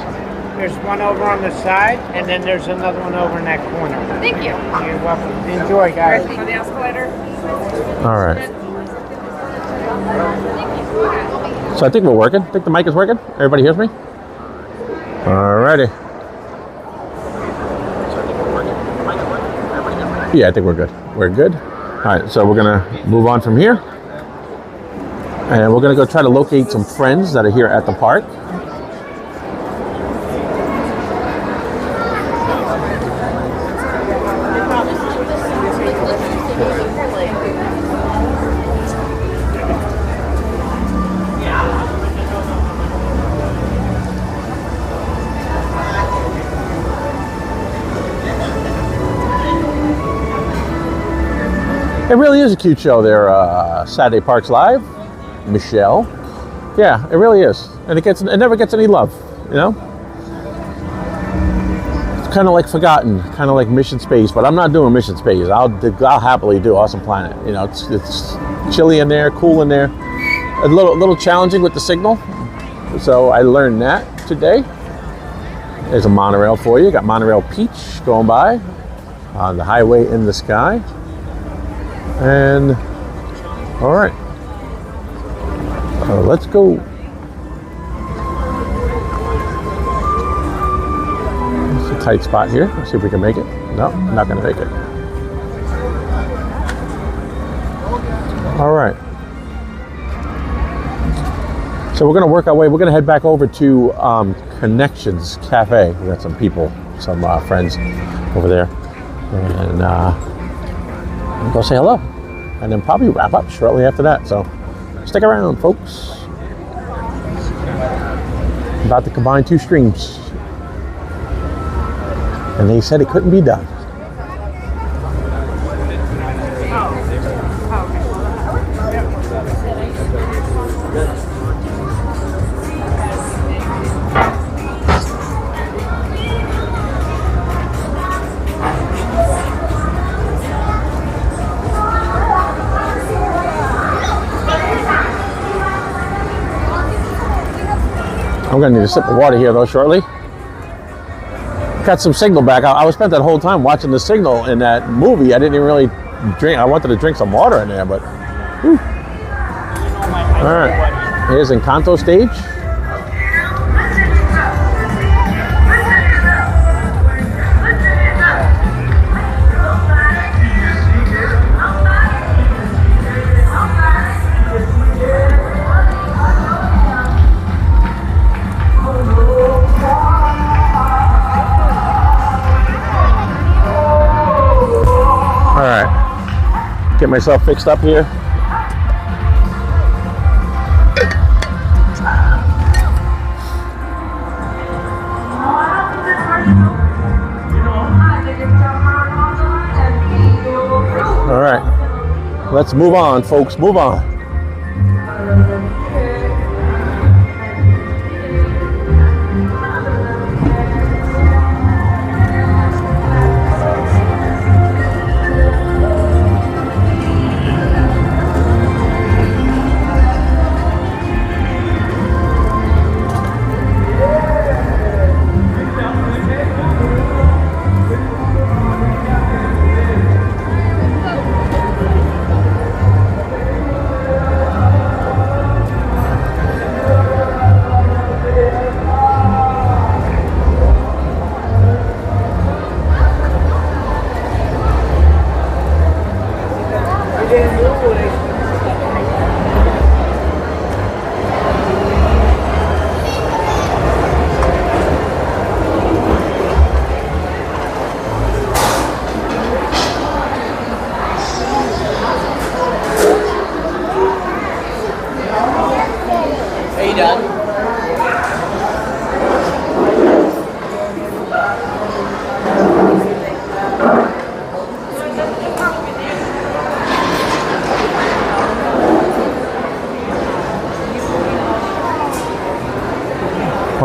There's one over on the side, and then there's another one over in that corner. Thank you. You're welcome. Enjoy, guys. For the escalator. All right. So I think we're working. I think the mic is working. Everybody hears me? All righty. Yeah, I think we're good. We're good. All right, so we're going to move on from here. And we're going to go try to locate some friends that are here at the park. It really is a cute show there, Saturday Parks Live. Michelle. Yeah, it really is. And it never gets any love, you know? It's kind of like Forgotten, kind of like Mission Space, but I'm not doing Mission Space. I'll happily do Awesome Planet. You know, it's chilly in there, cool in there. A little challenging with the signal. So I learned that today. There's a monorail for you. Got Monorail Peach going by on the highway in the sky. And all right. Let's go. It's a tight spot here. Let's see if we can make it. No, not going to make it. All right. So we're going to work our way. We're going to head back over to Connections Cafe. We got some people, some friends over there. And go say hello. And then probably wrap up shortly after that. So stick around, folks. About to combine 2 streams. And they said it couldn't be done. I'm gonna need a sip of water here though shortly. Got some signal back. I was spent that whole time watching the signal in that movie. I didn't even really drink. I wanted to drink some water in there, but whew. All right. Here's Encanto stage. Get myself fixed up here. All right, let's move on, folks. Move on.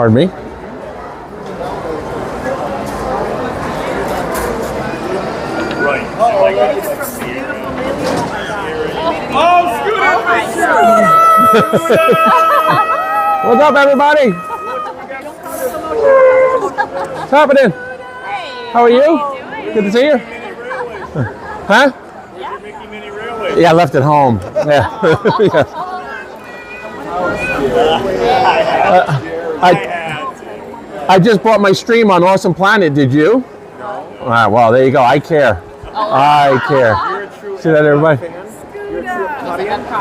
Pardon me? Right. Oh, Scooter! What's up, everybody? What's happening? How are you? Good to see you. Huh? Yeah, I left it home. Yeah. I just bought my stream on Awesome Planet. Did you? All right, well, there you go. I care. I care. See that, everybody?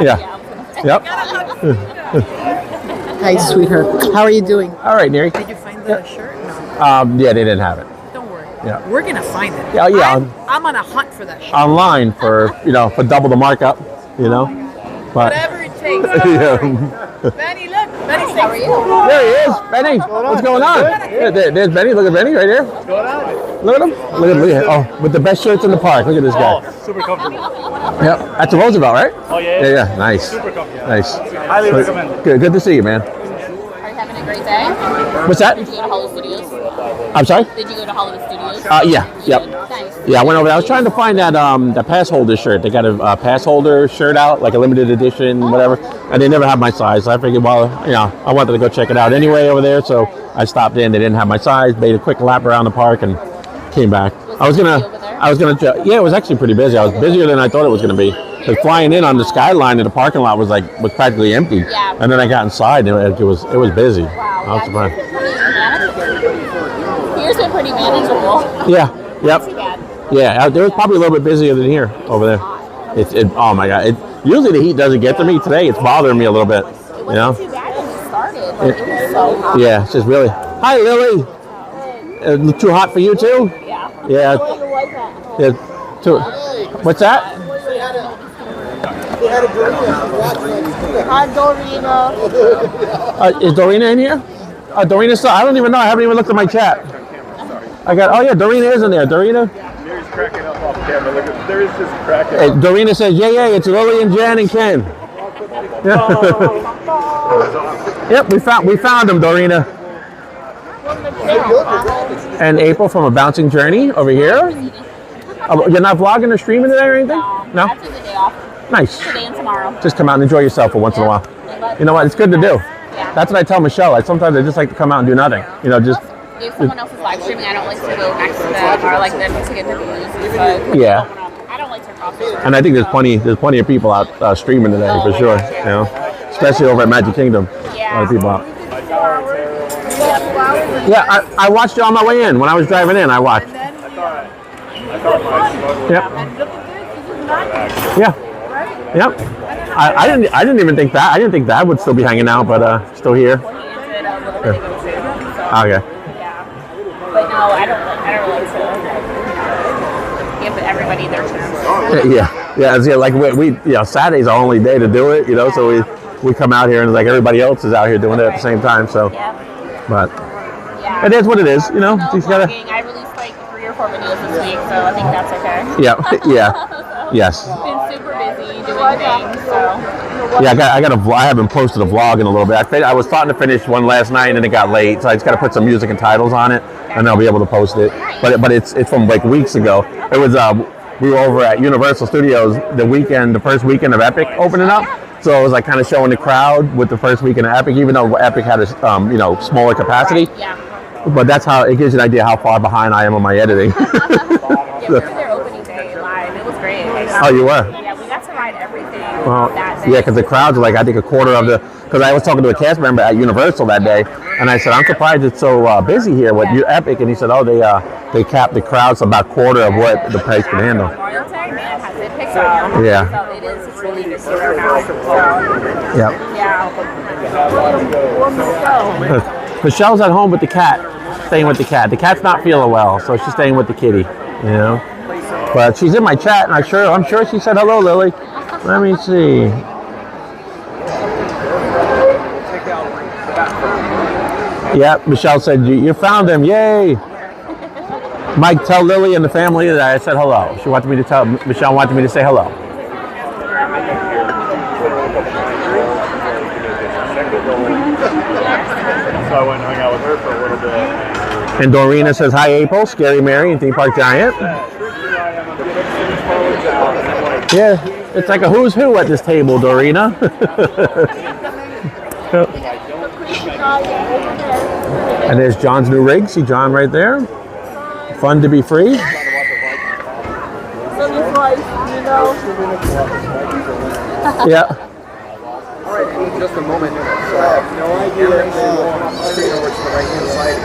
Yeah. Yep. Hi, sweetheart. How are you doing? All right, Neri. Did you find the shirt? Yeah, they didn't have it. Don't worry. Yeah. We're gonna find it. Yeah, yeah. I'm on a hunt for that shirt. Online for for double the markup, But whatever it takes. yeah. Benny, look. Benny, how are you? There he is, Benny. What's going on? There's Benny. Look at Benny right there. What's going on? Look at him. Look at him. Oh, with the best shirts in the park. Look at this guy. Oh, super comfortable. Yep. That's a Roosevelt, right? Oh yeah. Yeah. Nice. Super comfortable. Nice. Highly recommend. Good to see you, man. Are you having a great day? What's that? Did you go to Hollywood Studios? I'm sorry? Did you go to Hollywood Studios? Yeah. Yep. Nice. Yeah, I went over there. I was trying to find that the pass holder shirt. They got a pass holder shirt out, like a limited edition, whatever. And they never have my size. So I figured, well, I wanted to go check it out anyway over there. So I stopped in. They didn't have my size. Made a quick lap around the park and came back. I was gonna. Yeah, it was actually pretty busy. I was busier than I thought it was gonna be. Because flying in on the Skyliner, the parking lot was practically empty. Yeah. And then I got inside and it was busy. Wow. I was surprised. Here's been pretty manageable. Yeah. Yep. Not too bad. Yeah, it was probably a little bit busier than here over there. Oh my God! Usually the heat doesn't get to me. Today it's bothering me a little bit. It wasn't too bad when we started, but it was so hot. Yeah, it's just really. Hi, Lily. Too hot for you too? Yeah. Yeah. What's that? Hi, Dorina. Is Dorina in here? Dorina still? I don't even know. I haven't even looked at my chat. Dorina is in there. Dorina. Mary's cracking up off camera. Look at there is just cracking up. Dorina says, yay, it's Lily and Jen and Ken. Yep, we found them, Dorina. And April from A Bouncing Journey over here. You're not vlogging or streaming today or anything? No? After the day off. Nice. Today and tomorrow. Just come out and enjoy yourself for once in a while. You know what? It's good to do. Yeah. That's what I tell Michelle. Sometimes I just like to come out and do nothing. Just. If someone else is live streaming, I don't like to go next to them or like them to get the views. But Yeah. I don't like to cross over. And I think there's plenty of people out streaming today for sure. Especially over at Magic Kingdom. A lot of people out. Yeah, I watched it on my way in. When I was driving in, I watched. Yep. Yeah. Yep. I didn't even think that. I didn't think that would still be hanging out, but still here. Okay. But no, I don't really like to give everybody their chance. Yeah. Like we Saturday's our only day to do it, so we come out here and like everybody else is out here doing it at the same time. So, but it is what it is, You just gotta. I released like 3 or 4 videos this week, so I think that's okay. Yeah. Yes. Been super busy doing things, so. Yeah, I haven't posted a vlog in a little bit. I was starting to finish one last night and then it got late, so I just got to put some music and titles on it, and I'll be able to post it. But it's from like weeks ago. It was we were over at Universal Studios the first weekend of Epic opening up. So it was like kind of showing the crowd with the first weekend of Epic, even though Epic had a smaller capacity. But that's how it gives you an idea how far behind I am on my editing. We were there opening day live. It was great. Oh, you were? Yeah, we got to ride everything that day. Yeah, because the crowds are like, I think a quarter of because I was talking to a cast member at Universal that day, and I said, I'm surprised it's so busy here with Epic, and he said, they capped the crowds about a quarter of what the place can handle. Memorial Day, man, has it picked up. Yeah. So it's really busy right now. So, Yep. Yeah. Michelle's at home with the cat, staying with the cat. The cat's not feeling well, so she's staying with the kitty, But she's in my chat, and I'm sure she said hello, Lily. Let me see. Yeah, Michelle said you found him. Yay! Mike, tell Lily and the family that I said hello. Michelle wanted me to say hello. So I went and hung out with her for a little bit. And Dorina says, hi, April. Scary Mary and Theme Park Giant. Yeah, it's like a who's who at this table, Dorina. And there's John's new rig. See John right there. Fun to be free. Yeah. All right, in just a moment. So I have no idea if they will screen over to the right-hand side.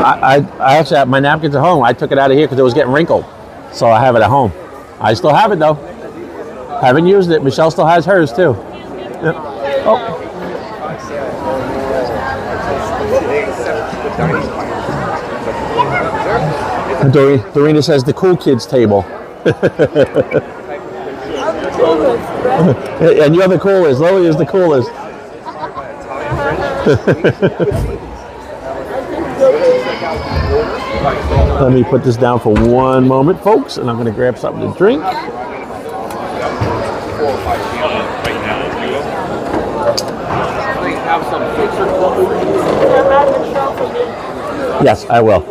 I actually have my napkins at home. I took it out of here because it was getting wrinkled. So I have it at home. I still have it though. Haven't used it. Michelle still has hers too. Yep. Oh. Dorina says the cool kids table. And you're the coolest. Lily is the coolest. Let me put this down for one moment, folks, and I'm going to grab something to drink. Yes, I will.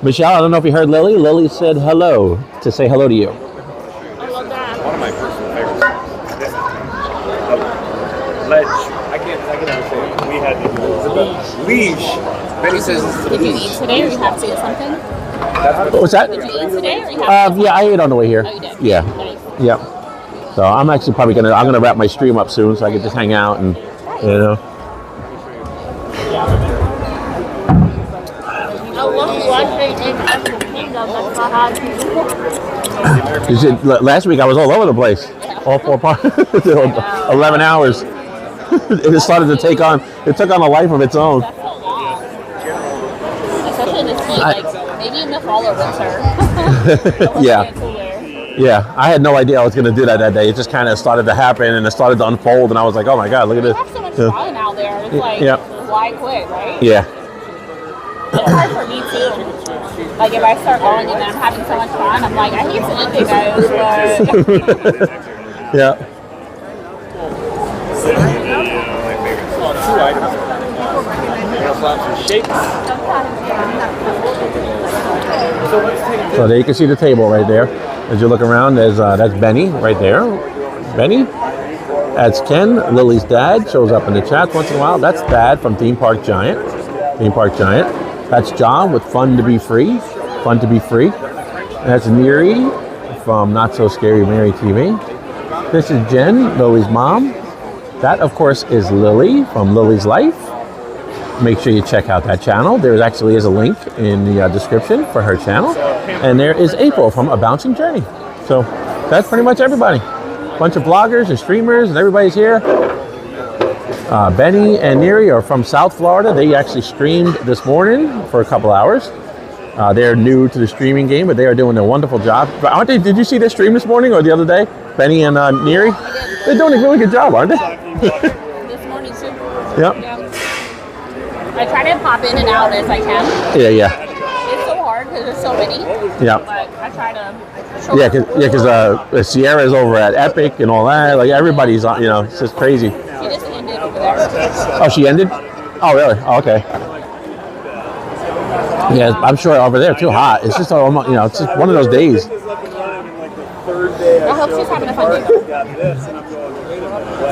Michelle, I don't know if you heard Lily. Lily said hello, to say hello to you. One of my personal favorites. Ledge. I can't ever say it. We had the leash. Benny says it's the Did you eat today or you have to eat something? What's that? Did you eat today or you have Yeah, I ate on the way here. Oh, you did? Yeah. Nice. Yeah. So I'm actually probably I'm gonna wrap my stream up soon so I can just hang out and I love watching Animal Kingdom. That's so hard. You said, last week I was all over the place. All 4 parts. 11 hours. It just started to take on, it took on a life of its own. Especially in this heat, like maybe in the fall or winter. Yeah. Yeah, I had no idea I was going to do that day. It just kind of started to happen and it started to unfold and I was like, oh my God, look at this. You have so much fun out there. It's like, why quit, right? Yeah. It's hard for me too. Like if I start going and then I'm having so much fun, I'm like, I hate to end it, guys, but... Yeah. So there you can see the table right there. As you look around, that's Benny right there. Benny. That's Ken, Lily's dad, shows up in the chat once in a while. That's Dad from Theme Park Giant. Theme Park Giant. That's John with Fun to Be Free. Fun to Be Free. And that's Neri from Not So Scary Mary TV. This is Jen, Lily's mom. That, of course, is Lily from Lily's Life. Make sure you check out that channel. There actually is a link in the description for her channel. And there is April from A Bouncing Journey. So that's pretty much everybody. Bunch of vloggers and streamers and everybody's here. Benny and Neri are from South Florida. They actually streamed this morning for a couple hours. They're new to the streaming game, but they are doing a wonderful job. Aren't they? Did you see their stream this morning or the other day? Benny and Neri? They're doing a really good job, aren't they? This morning too. Yep. Yeah. I try to pop in and out as I can. Yeah. It's so hard because there's so many. Yeah. But I try to. Because Sierra's over at Epic and all that. Like everybody's on. It's just crazy. She just ended over there. Oh, she ended? Oh, really? Oh, okay. Yeah, I'm sure over there too hot. It's just almost, it's just one of those days. I hope she's having a fun day. The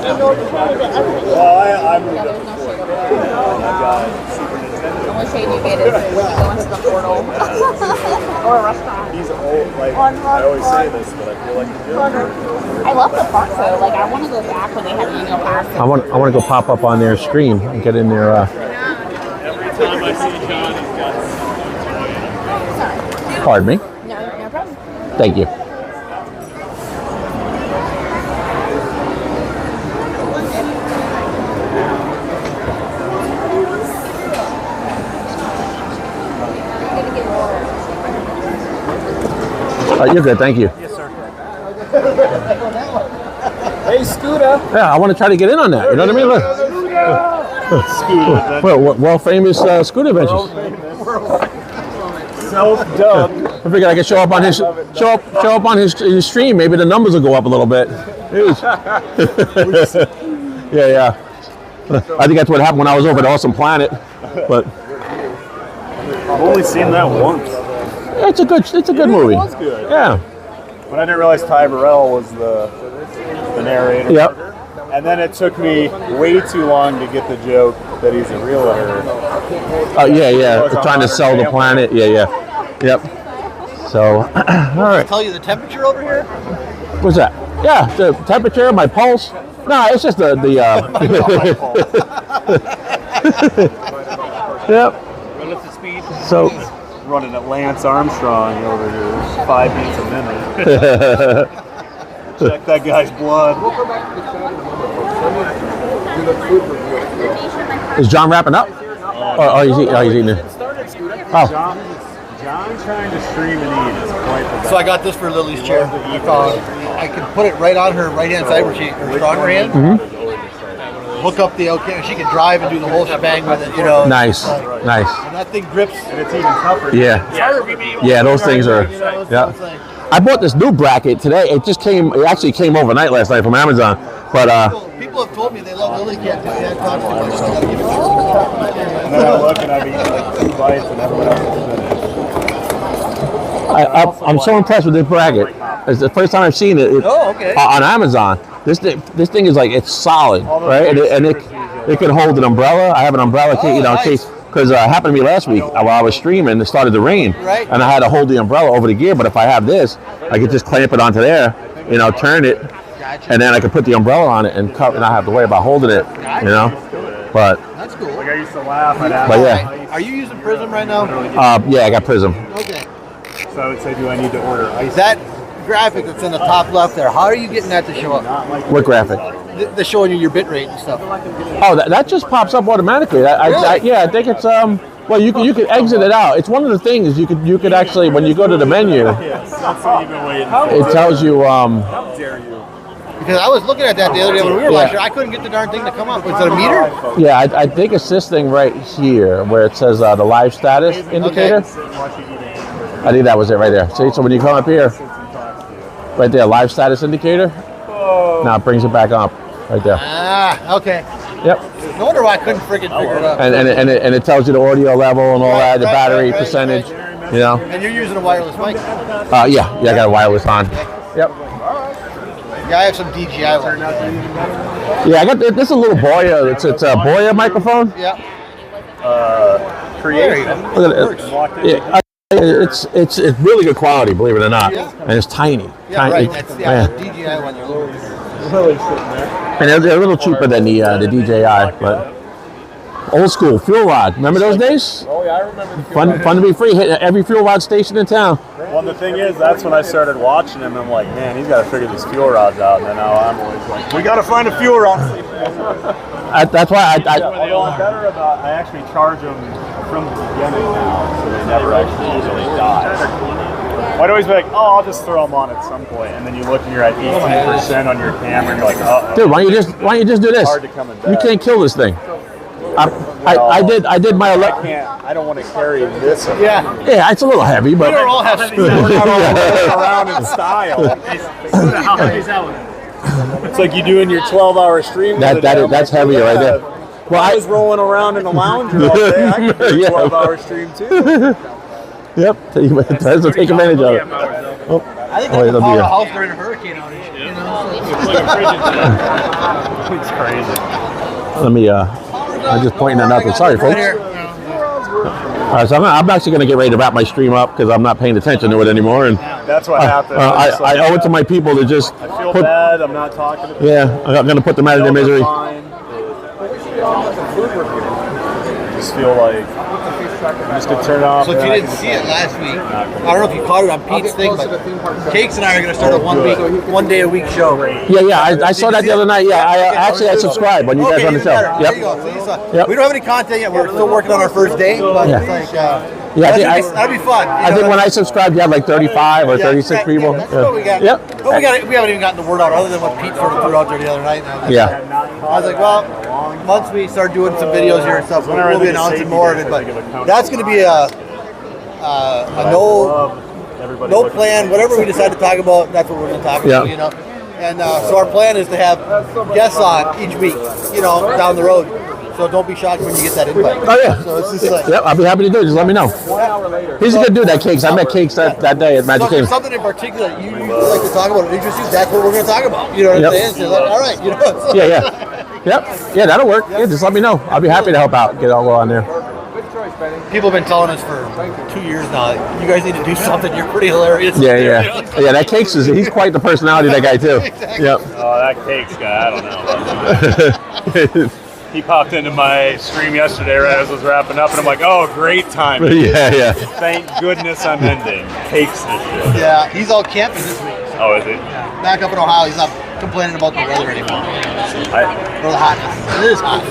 only shade you get is when you go into the portal or a restaurant. He's old, I always say this, but I feel like he's doing I love the park though. Like I want to go back when they had annual pass. I want to go pop up on their stream and get in there. Every time I see John, he's got Pardon me. No problem. Thank you. You're good, thank you. Yes, sir. Hey, Scooter. Yeah, I want to try to get in on that. You know what I mean? Look. Well, famous scooter adventures. Self-dub. I figured I could show up on his his stream. Maybe the numbers will go up a little bit. Yeah. I think that's what happened when I was over at Awesome Planet. But I've only seen that once. it's a good movie. It was good. Yeah. But I didn't realize Ty Burrell was the narrator. Yep. And then it took me way too long to get the joke that he's a realtor. Oh yeah. They're trying to sell the planet. Yeah. Yep. So, all right. Tell you the temperature over here? What's that? Yeah, the temperature, my pulse. No, it's just the Yep. Relative speed. So running at Lance Armstrong over here. 5 beats a minute. Check that guy's blood. Is John wrapping up? Or he's eating it? Oh. John trying to stream and eat is quite the best. So I got this for Lily's chair. I can put it right on her right-hand side where her stronger hand. Hook up the OK, and she can drive and do the whole shebang with it. Nice. And that thing grips. And it's even tougher. Yeah, those things are. Yeah. I bought this new bracket today. It actually came overnight last night from Amazon. But people have told me they love Lily Cat. And then I look and I've eaten like 2 bites and everyone else is I'm so impressed with this bracket. It's the first time I've seen it on Amazon. This thing is like, it's solid, right? And it can hold an umbrella. I have an umbrella case, in case, because it happened to me last week while I was streaming. It started to rain, and I had to hold the umbrella over the gear. But if I have this, I could just clamp it onto there, turn it, and then I could put the umbrella on it and cover, and I have to worry about holding it, But that's cool. Like I used to laugh at that. But yeah. Are you using Prism right now? Yeah, I got Prism. Okay. So I would say, do I need to order ice? That graphic that's in the top left there, how are you getting that to show up? What graphic? They're showing you your bit rate and stuff. Oh, that just pops up automatically. I think it's well, you could exit it out. It's one of the things you could actually, when you go to the menu, it tells you. Because I was looking at that the other day when we were watching, I couldn't get the darn thing to come up. Was it a meter? Yeah, I think it's this thing right here where it says the live status indicator. I think that was it right there. See, so when you come up here, right there, live status indicator. Now it brings it back up right there. Ah, okay. Yep. No wonder why I couldn't freaking figure it out. And it tells you the audio level and all that, the battery percentage, And you're using a wireless mic? Yeah, I got a wireless on. Yep. Yeah, I have some DJI ones. Yeah, I got this is a little Boya. It's a Boya microphone. Yeah. Creation. Look at it. Yeah, it's really good quality, believe it or not, and it's tiny. Yeah, tiny. right. That's the DJI one. And they're a little cheaper than the DJI, but old school fuel rod. Remember those days? Oh yeah, I remember. Fun to be free. Hit every fuel rod station in town. Well, the thing is, that's when I started watching him. I'm like, man, he's got to figure these fuel rods out. And then now I'm always like, we got to find a fuel rod. That's why I'm better about. I actually charge them from the beginning now, so they never actually usually die. I'd always be like, oh, I'll just throw them on at some point, and then you look and you're at 18% on your camera, and you're like, oh. Dude, why don't you just do this? Hard to come in back. You can't kill this thing. I did my. I don't want to carry this. Yeah, it's a little heavy, but We don't all have around in style. It's like you doing your 12-hour stream. That's heavier right there. Well, I was rolling around in the lounge all day. I could do a 12-hour stream too. Yep, that's to take advantage of it. Oh, I think that's a house during a hurricane outage. It's crazy. Let me. I'm just pointing that out. Sorry, folks. All right, so I'm actually going to get ready to wrap my stream up because I'm not paying attention to it anymore, and that's what happened. I owe it to my people to just. I feel bad. I'm not talking to people. Yeah, I'm going to put them out of their misery. Just feel like I'm just gonna turn off. So if you didn't see it last week, I don't know if you caught it on Pete's thing, but Cakes and I are going to start a 1 day a week show. Yeah, I saw that the other night. Yeah, I subscribed when you guys on the show. There you go. Yep. We don't have any content yet. We're still working on our first day, but it's like, that'd be fun. I think when I subscribed, you had like 35 or 36 people. That's what we got. Yep. But we haven't even gotten the word out other than what Pete sort of threw out there the other night. I was like, well, once we start doing some videos here and stuff, we'll be announcing more of it. But that's going to be no plan. Whatever we decide to talk about, that's what we're going to talk about. You know. And so our plan is to have guests on each week. You know, down the road. So don't be shocked when you get that invite. Oh yeah. So it's just like, yep, I'll be happy to do it. Just let me know. He's a good dude, that Cakes. I met Cakes that day at Magic Kingdom. Something in particular that you like to talk about or interests you, that's what we're going to talk about. You know what I'm saying? So like, all right, you know. So. Yeah, that'll work. Yeah, just let me know. I'll be happy to help out. Get all on there. People have been telling us for 2 years now, you guys need to do something. You're pretty hilarious. Yeah. That Cakes he's quite the personality, that guy too. Yep. Oh, that Cakes guy, I don't know. He popped into my stream yesterday right as I was wrapping up, and I'm like, oh, great timing. Yeah. Thank goodness I'm ending. Cakes this shit. Yeah, he's all camping this week. So. Oh, is he? Back up in Ohio, he's not complaining about the weather anymore. Or the hotness. It is hot.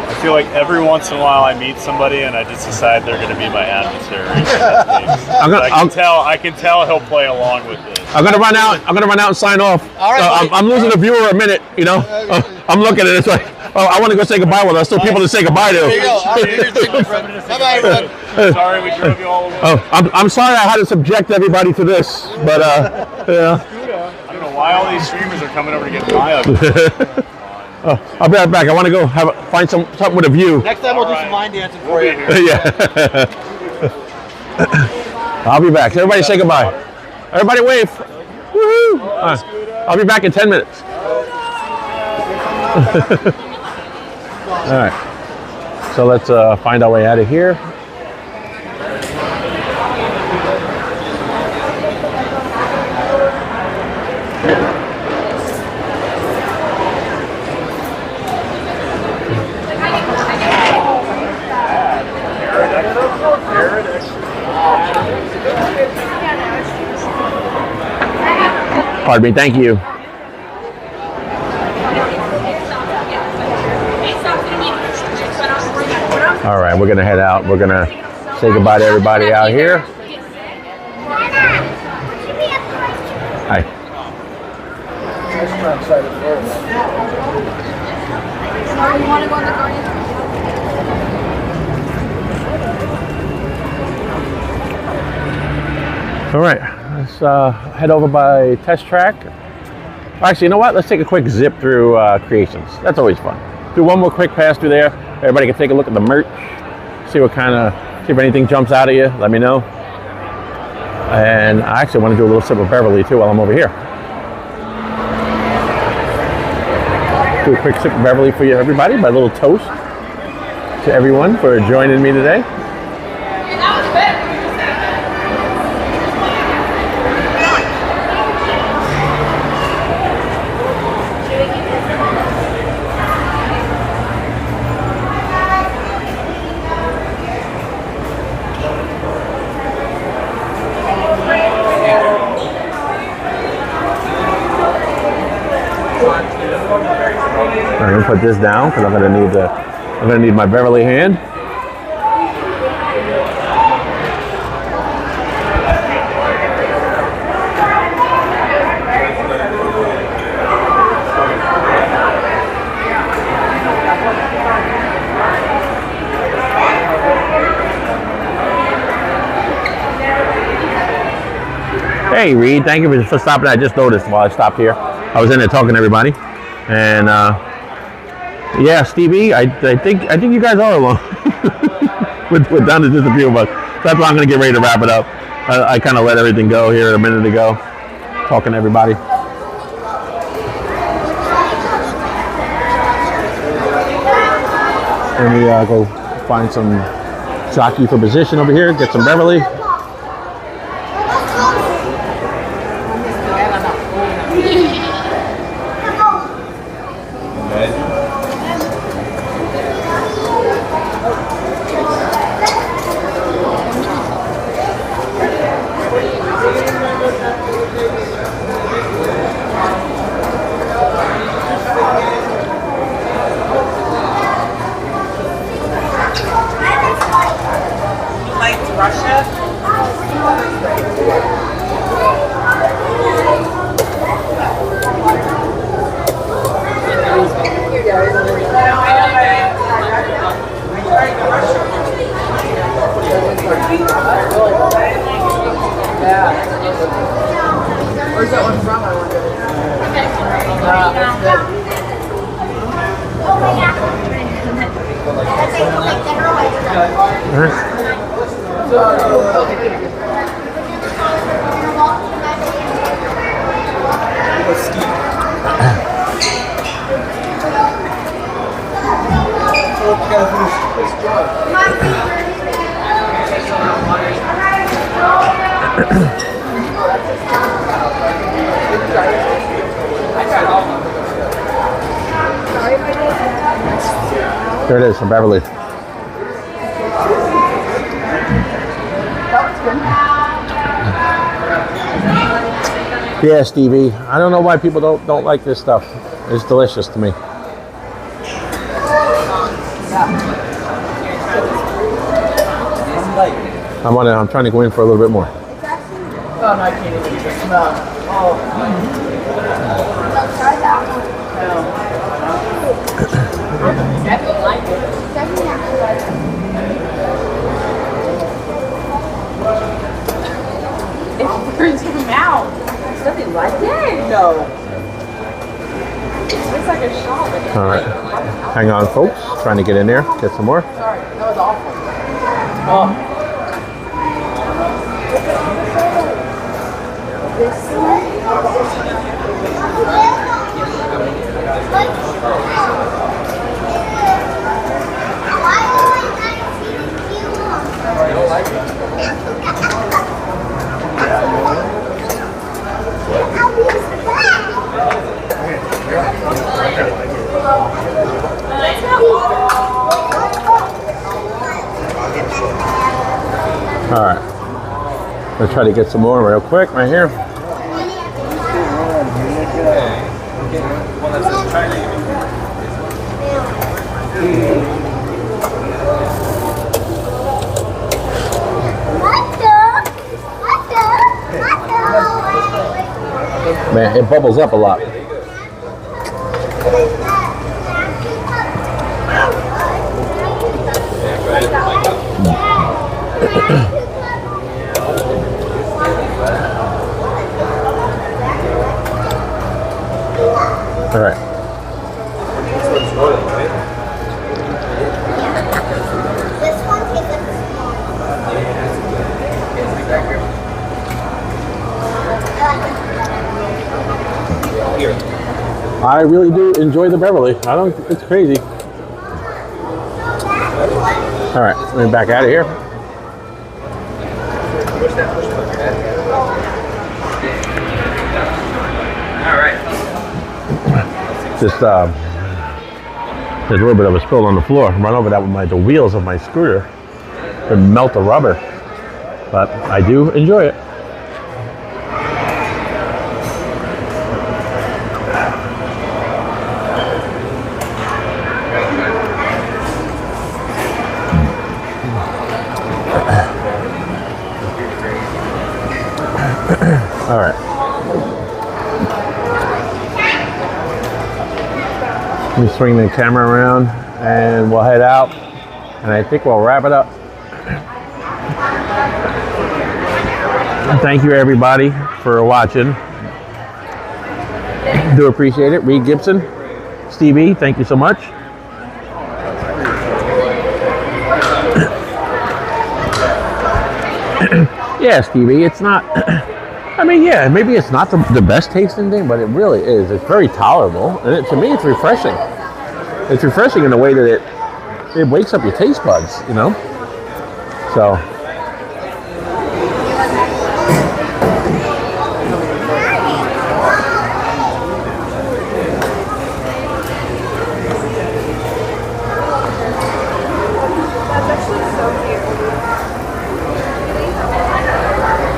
I feel like every once in a while I meet somebody and I just decide they're going to be my adversary. I can tell he'll play along with this. I'm gonna run out and sign off. All right, I'm losing a viewer a minute. You know, I'm looking at it. It's like, I want to go say goodbye. Well, there's still people to say goodbye to. There you go. Bye-bye, everyone. Sorry we drove you all over. Oh, I'm sorry I had to subject everybody to this, but yeah. I don't know why all these streamers are coming over to get my ugly. I'll be right back. I want to go find something with a view. Next time we'll do some line dancing for you. Yeah. I'll be back. Everybody say goodbye. Everybody wave. Woohoo! I'll be back in 10 minutes. All right. So let's find our way out of here. Pardon me, thank you. All right, we're gonna head out. We're gonna say goodbye to everybody out here. Hi. All right, let's head over by Test Track. Actually, you know what? Let's take a quick zip through Creations. That's always fun. Do one more quick pass through there. Everybody can take a look at the merch. See if anything jumps out at you. Let me know. And I actually want to do a little sip of Beverly too while I'm over here. Do a quick sip of Beverly for you, everybody. My little toast to everyone for joining me today. I'm gonna put this down because I'm gonna need my Beverly hand. Hey Reed, thank you for stopping. I just noticed while I stopped here. I was in there talking to everybody, and yeah, Stevie, I think you guys are alone. we're down to just a few of us. That's why I'm gonna get ready to wrap it up. I kind of let everything go here a minute ago, talking to everybody. Let me go find some jockey for position over here. Get some Beverly. All right. There it is from Beverly. Yeah, Stevie. I don't know why people don't like this stuff. It's delicious to me. I'm trying to go in for a little bit more. Oh, no, I can't even get the smell. Oh. Definitely like it. It burns your mouth. Something like it? No. It's like a shot. All right. Hang on, folks. Trying to get in there. Get some more. Sorry, that was awful. Oh. All right. Let's try to get some more real quick right here. Man, it bubbles up a lot. All right. I really do enjoy the Beverly. It's crazy. All right, let me back out of here. Just there's a little bit of a spill on the floor. Run over that with the wheels of my scooter and melt the rubber. But I do enjoy it. All right. Let me swing the camera around and we'll head out. And I think we'll wrap it up. Thank you everybody for watching. Do appreciate it. Reed Gibson, Stevie, thank you so much. Yeah, Stevie, it's not, I mean, yeah, maybe it's not the best tasting thing, but it really is. It's very tolerable, and to me, it's refreshing. It's refreshing in a way that it wakes up your taste buds, you know? So.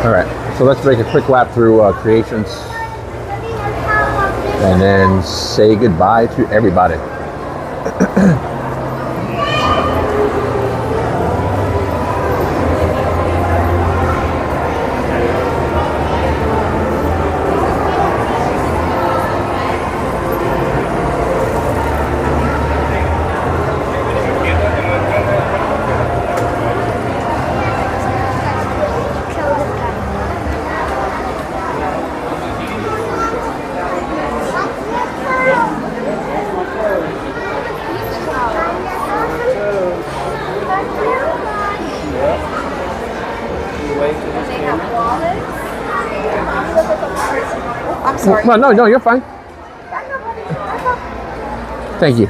All right, so let's make a quick lap through Creations and then say goodbye to everybody. I'm sorry. No, you're fine. Thank you.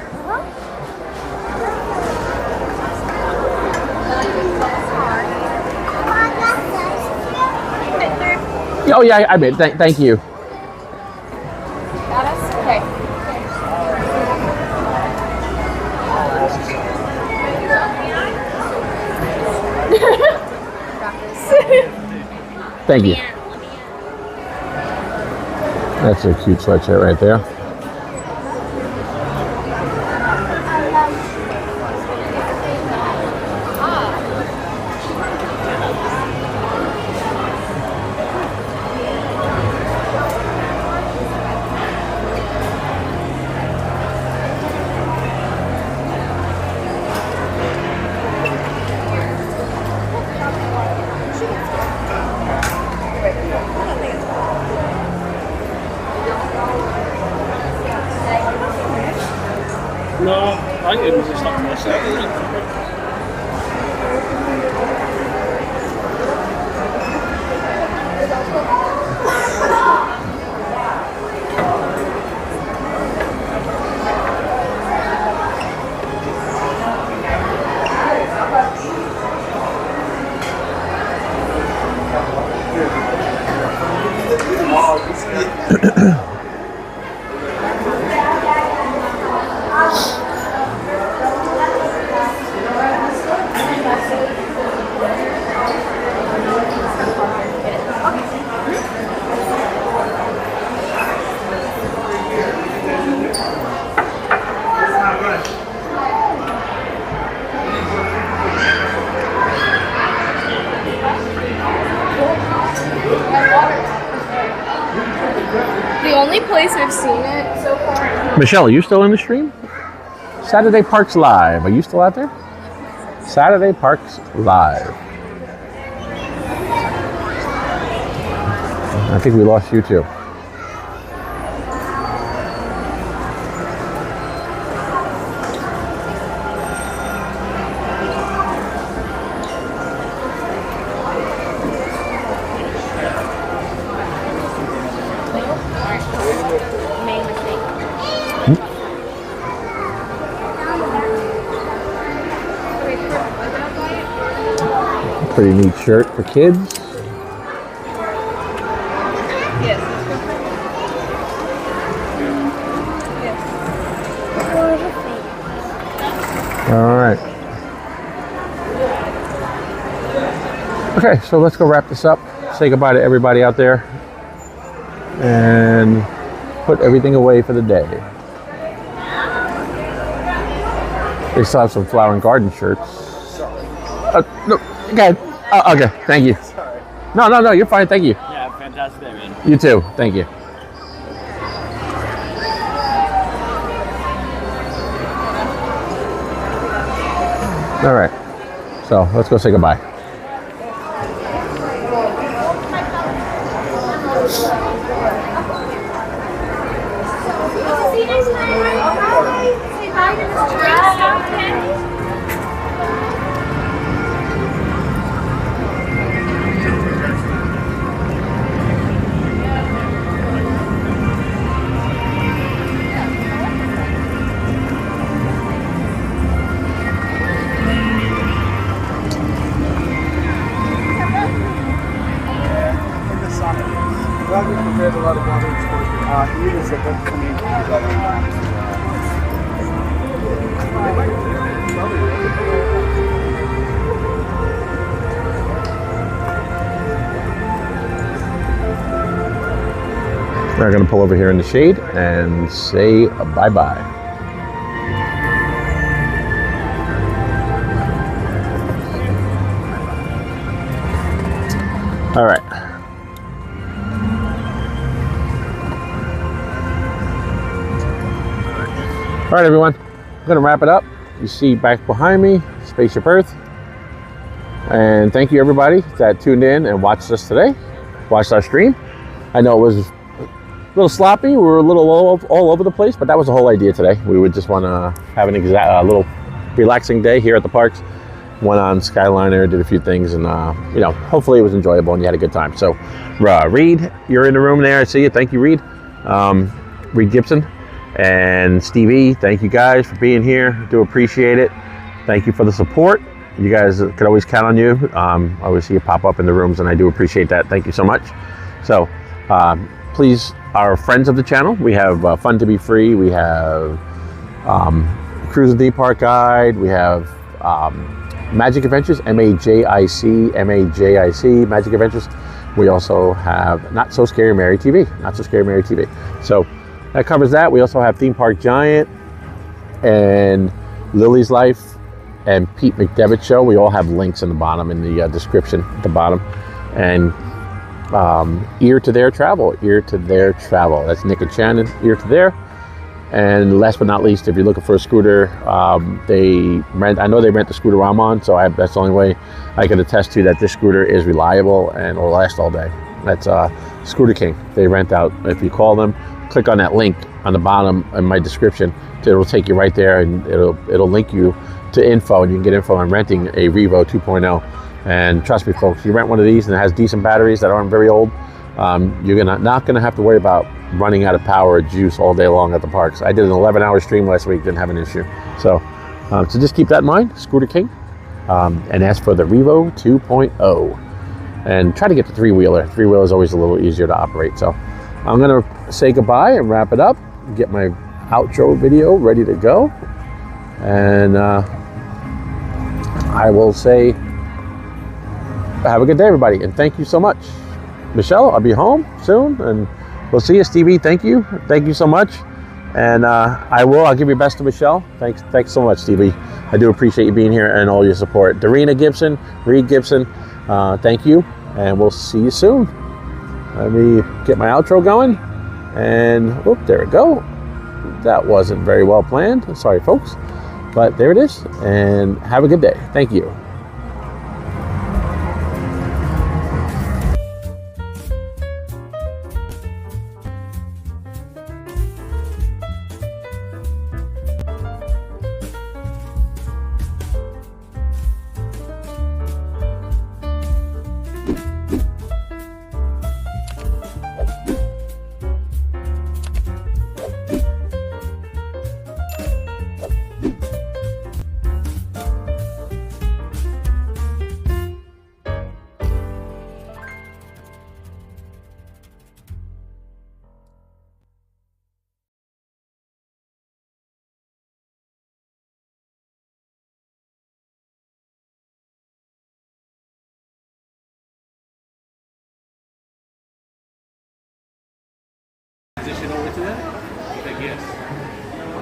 Oh yeah, I mean, thank you. Got us? Okay. Thank you. That's a cute sweatshirt right there. No, I think it was just something else. The only place I've seen it so far. Michelle, are you still in the stream? Saturday Parks Live. Are you still out there? Saturday Parks Live. I think we lost you too. Pretty neat shirt for kids. Yes. All right. Okay, so let's go wrap this up. Say goodbye to everybody out there and put everything away for the day. They still have some flower and garden shirts. No, okay. Okay, thank you. Sorry. No, you're fine. Thank you. Yeah, fantastic day, man. You too. Thank you. All right. So let's go say goodbye. See you next time. Say bye to Mr. There's a lot of water exposure. It is a book for me. We're going to pull over here in the shade and say bye-bye. All right. All right, everyone. I'm going to wrap it up. You see back behind me, Spaceship Earth. And thank you, everybody that tuned in and watched us today. Watched our stream. I know it was a little sloppy. We were a little all over the place, but that was the whole idea today. We would just want to have an little relaxing day here at the parks went on Skyliner, did a few things, and you know, hopefully it was enjoyable and you had a good time. So, Reed, you're in the room there. I see you. Thank you, Reed. Reed Gibson and Stevie. Thank you guys for being here. Do appreciate it. Thank you for the support. You guys could always count on you. I always see you pop up in the rooms, and I do appreciate that. Thank you so much. So, please, our friends of the channel, we have Fun to Be Free. We have Cruise and Theme Park Guide. We have Magic Adventures, MAJIC, Magic Adventures. We also have Not So Scary Mary TV, Not So Scary Mary TV. So that covers that. We also have Theme Park Giant and Lily's Life and Pete McDevitt Show. We all have links in the bottom, in the description at the bottom. And Ear to Their Travel, That's Nick and Shannon, Ear to Their. And last but not least, if you're looking for a scooter, I know they rent the scooter I'm on, so that's the only way I can attest to that this scooter is reliable and will last all day. That's Scooter King. They rent out. If you call them, click on that link on the bottom in my description. It'll take you right there, and it'll link you to info, and you can get info on renting a Revo 2.0. And trust me, folks, you rent one of these and it has decent batteries that aren't very old, you're not gonna have to worry about running out of power or juice all day long at the parks. I did an 11-hour stream last week, didn't have an issue. So just keep that in mind, Scooter King, and ask for the Revo 2.0. And try to get the three-wheeler. Three-wheeler is always a little easier to operate. So I'm gonna say goodbye and wrap it up, get my outro video ready to go. And I will say, have a good day, everybody, and thank you so much. Michelle, I'll be home soon, and we'll see you. Stevie, thank you so much. And I'll give your best to Michelle. Thanks so much, Stevie. I do appreciate you being here and all your support. Darina Gibson, Reed Gibson, thank you, and we'll see you soon. Let me get my outro going, and there we go. That wasn't very well planned. Sorry, folks, but there it is, and have a good day. Thank you.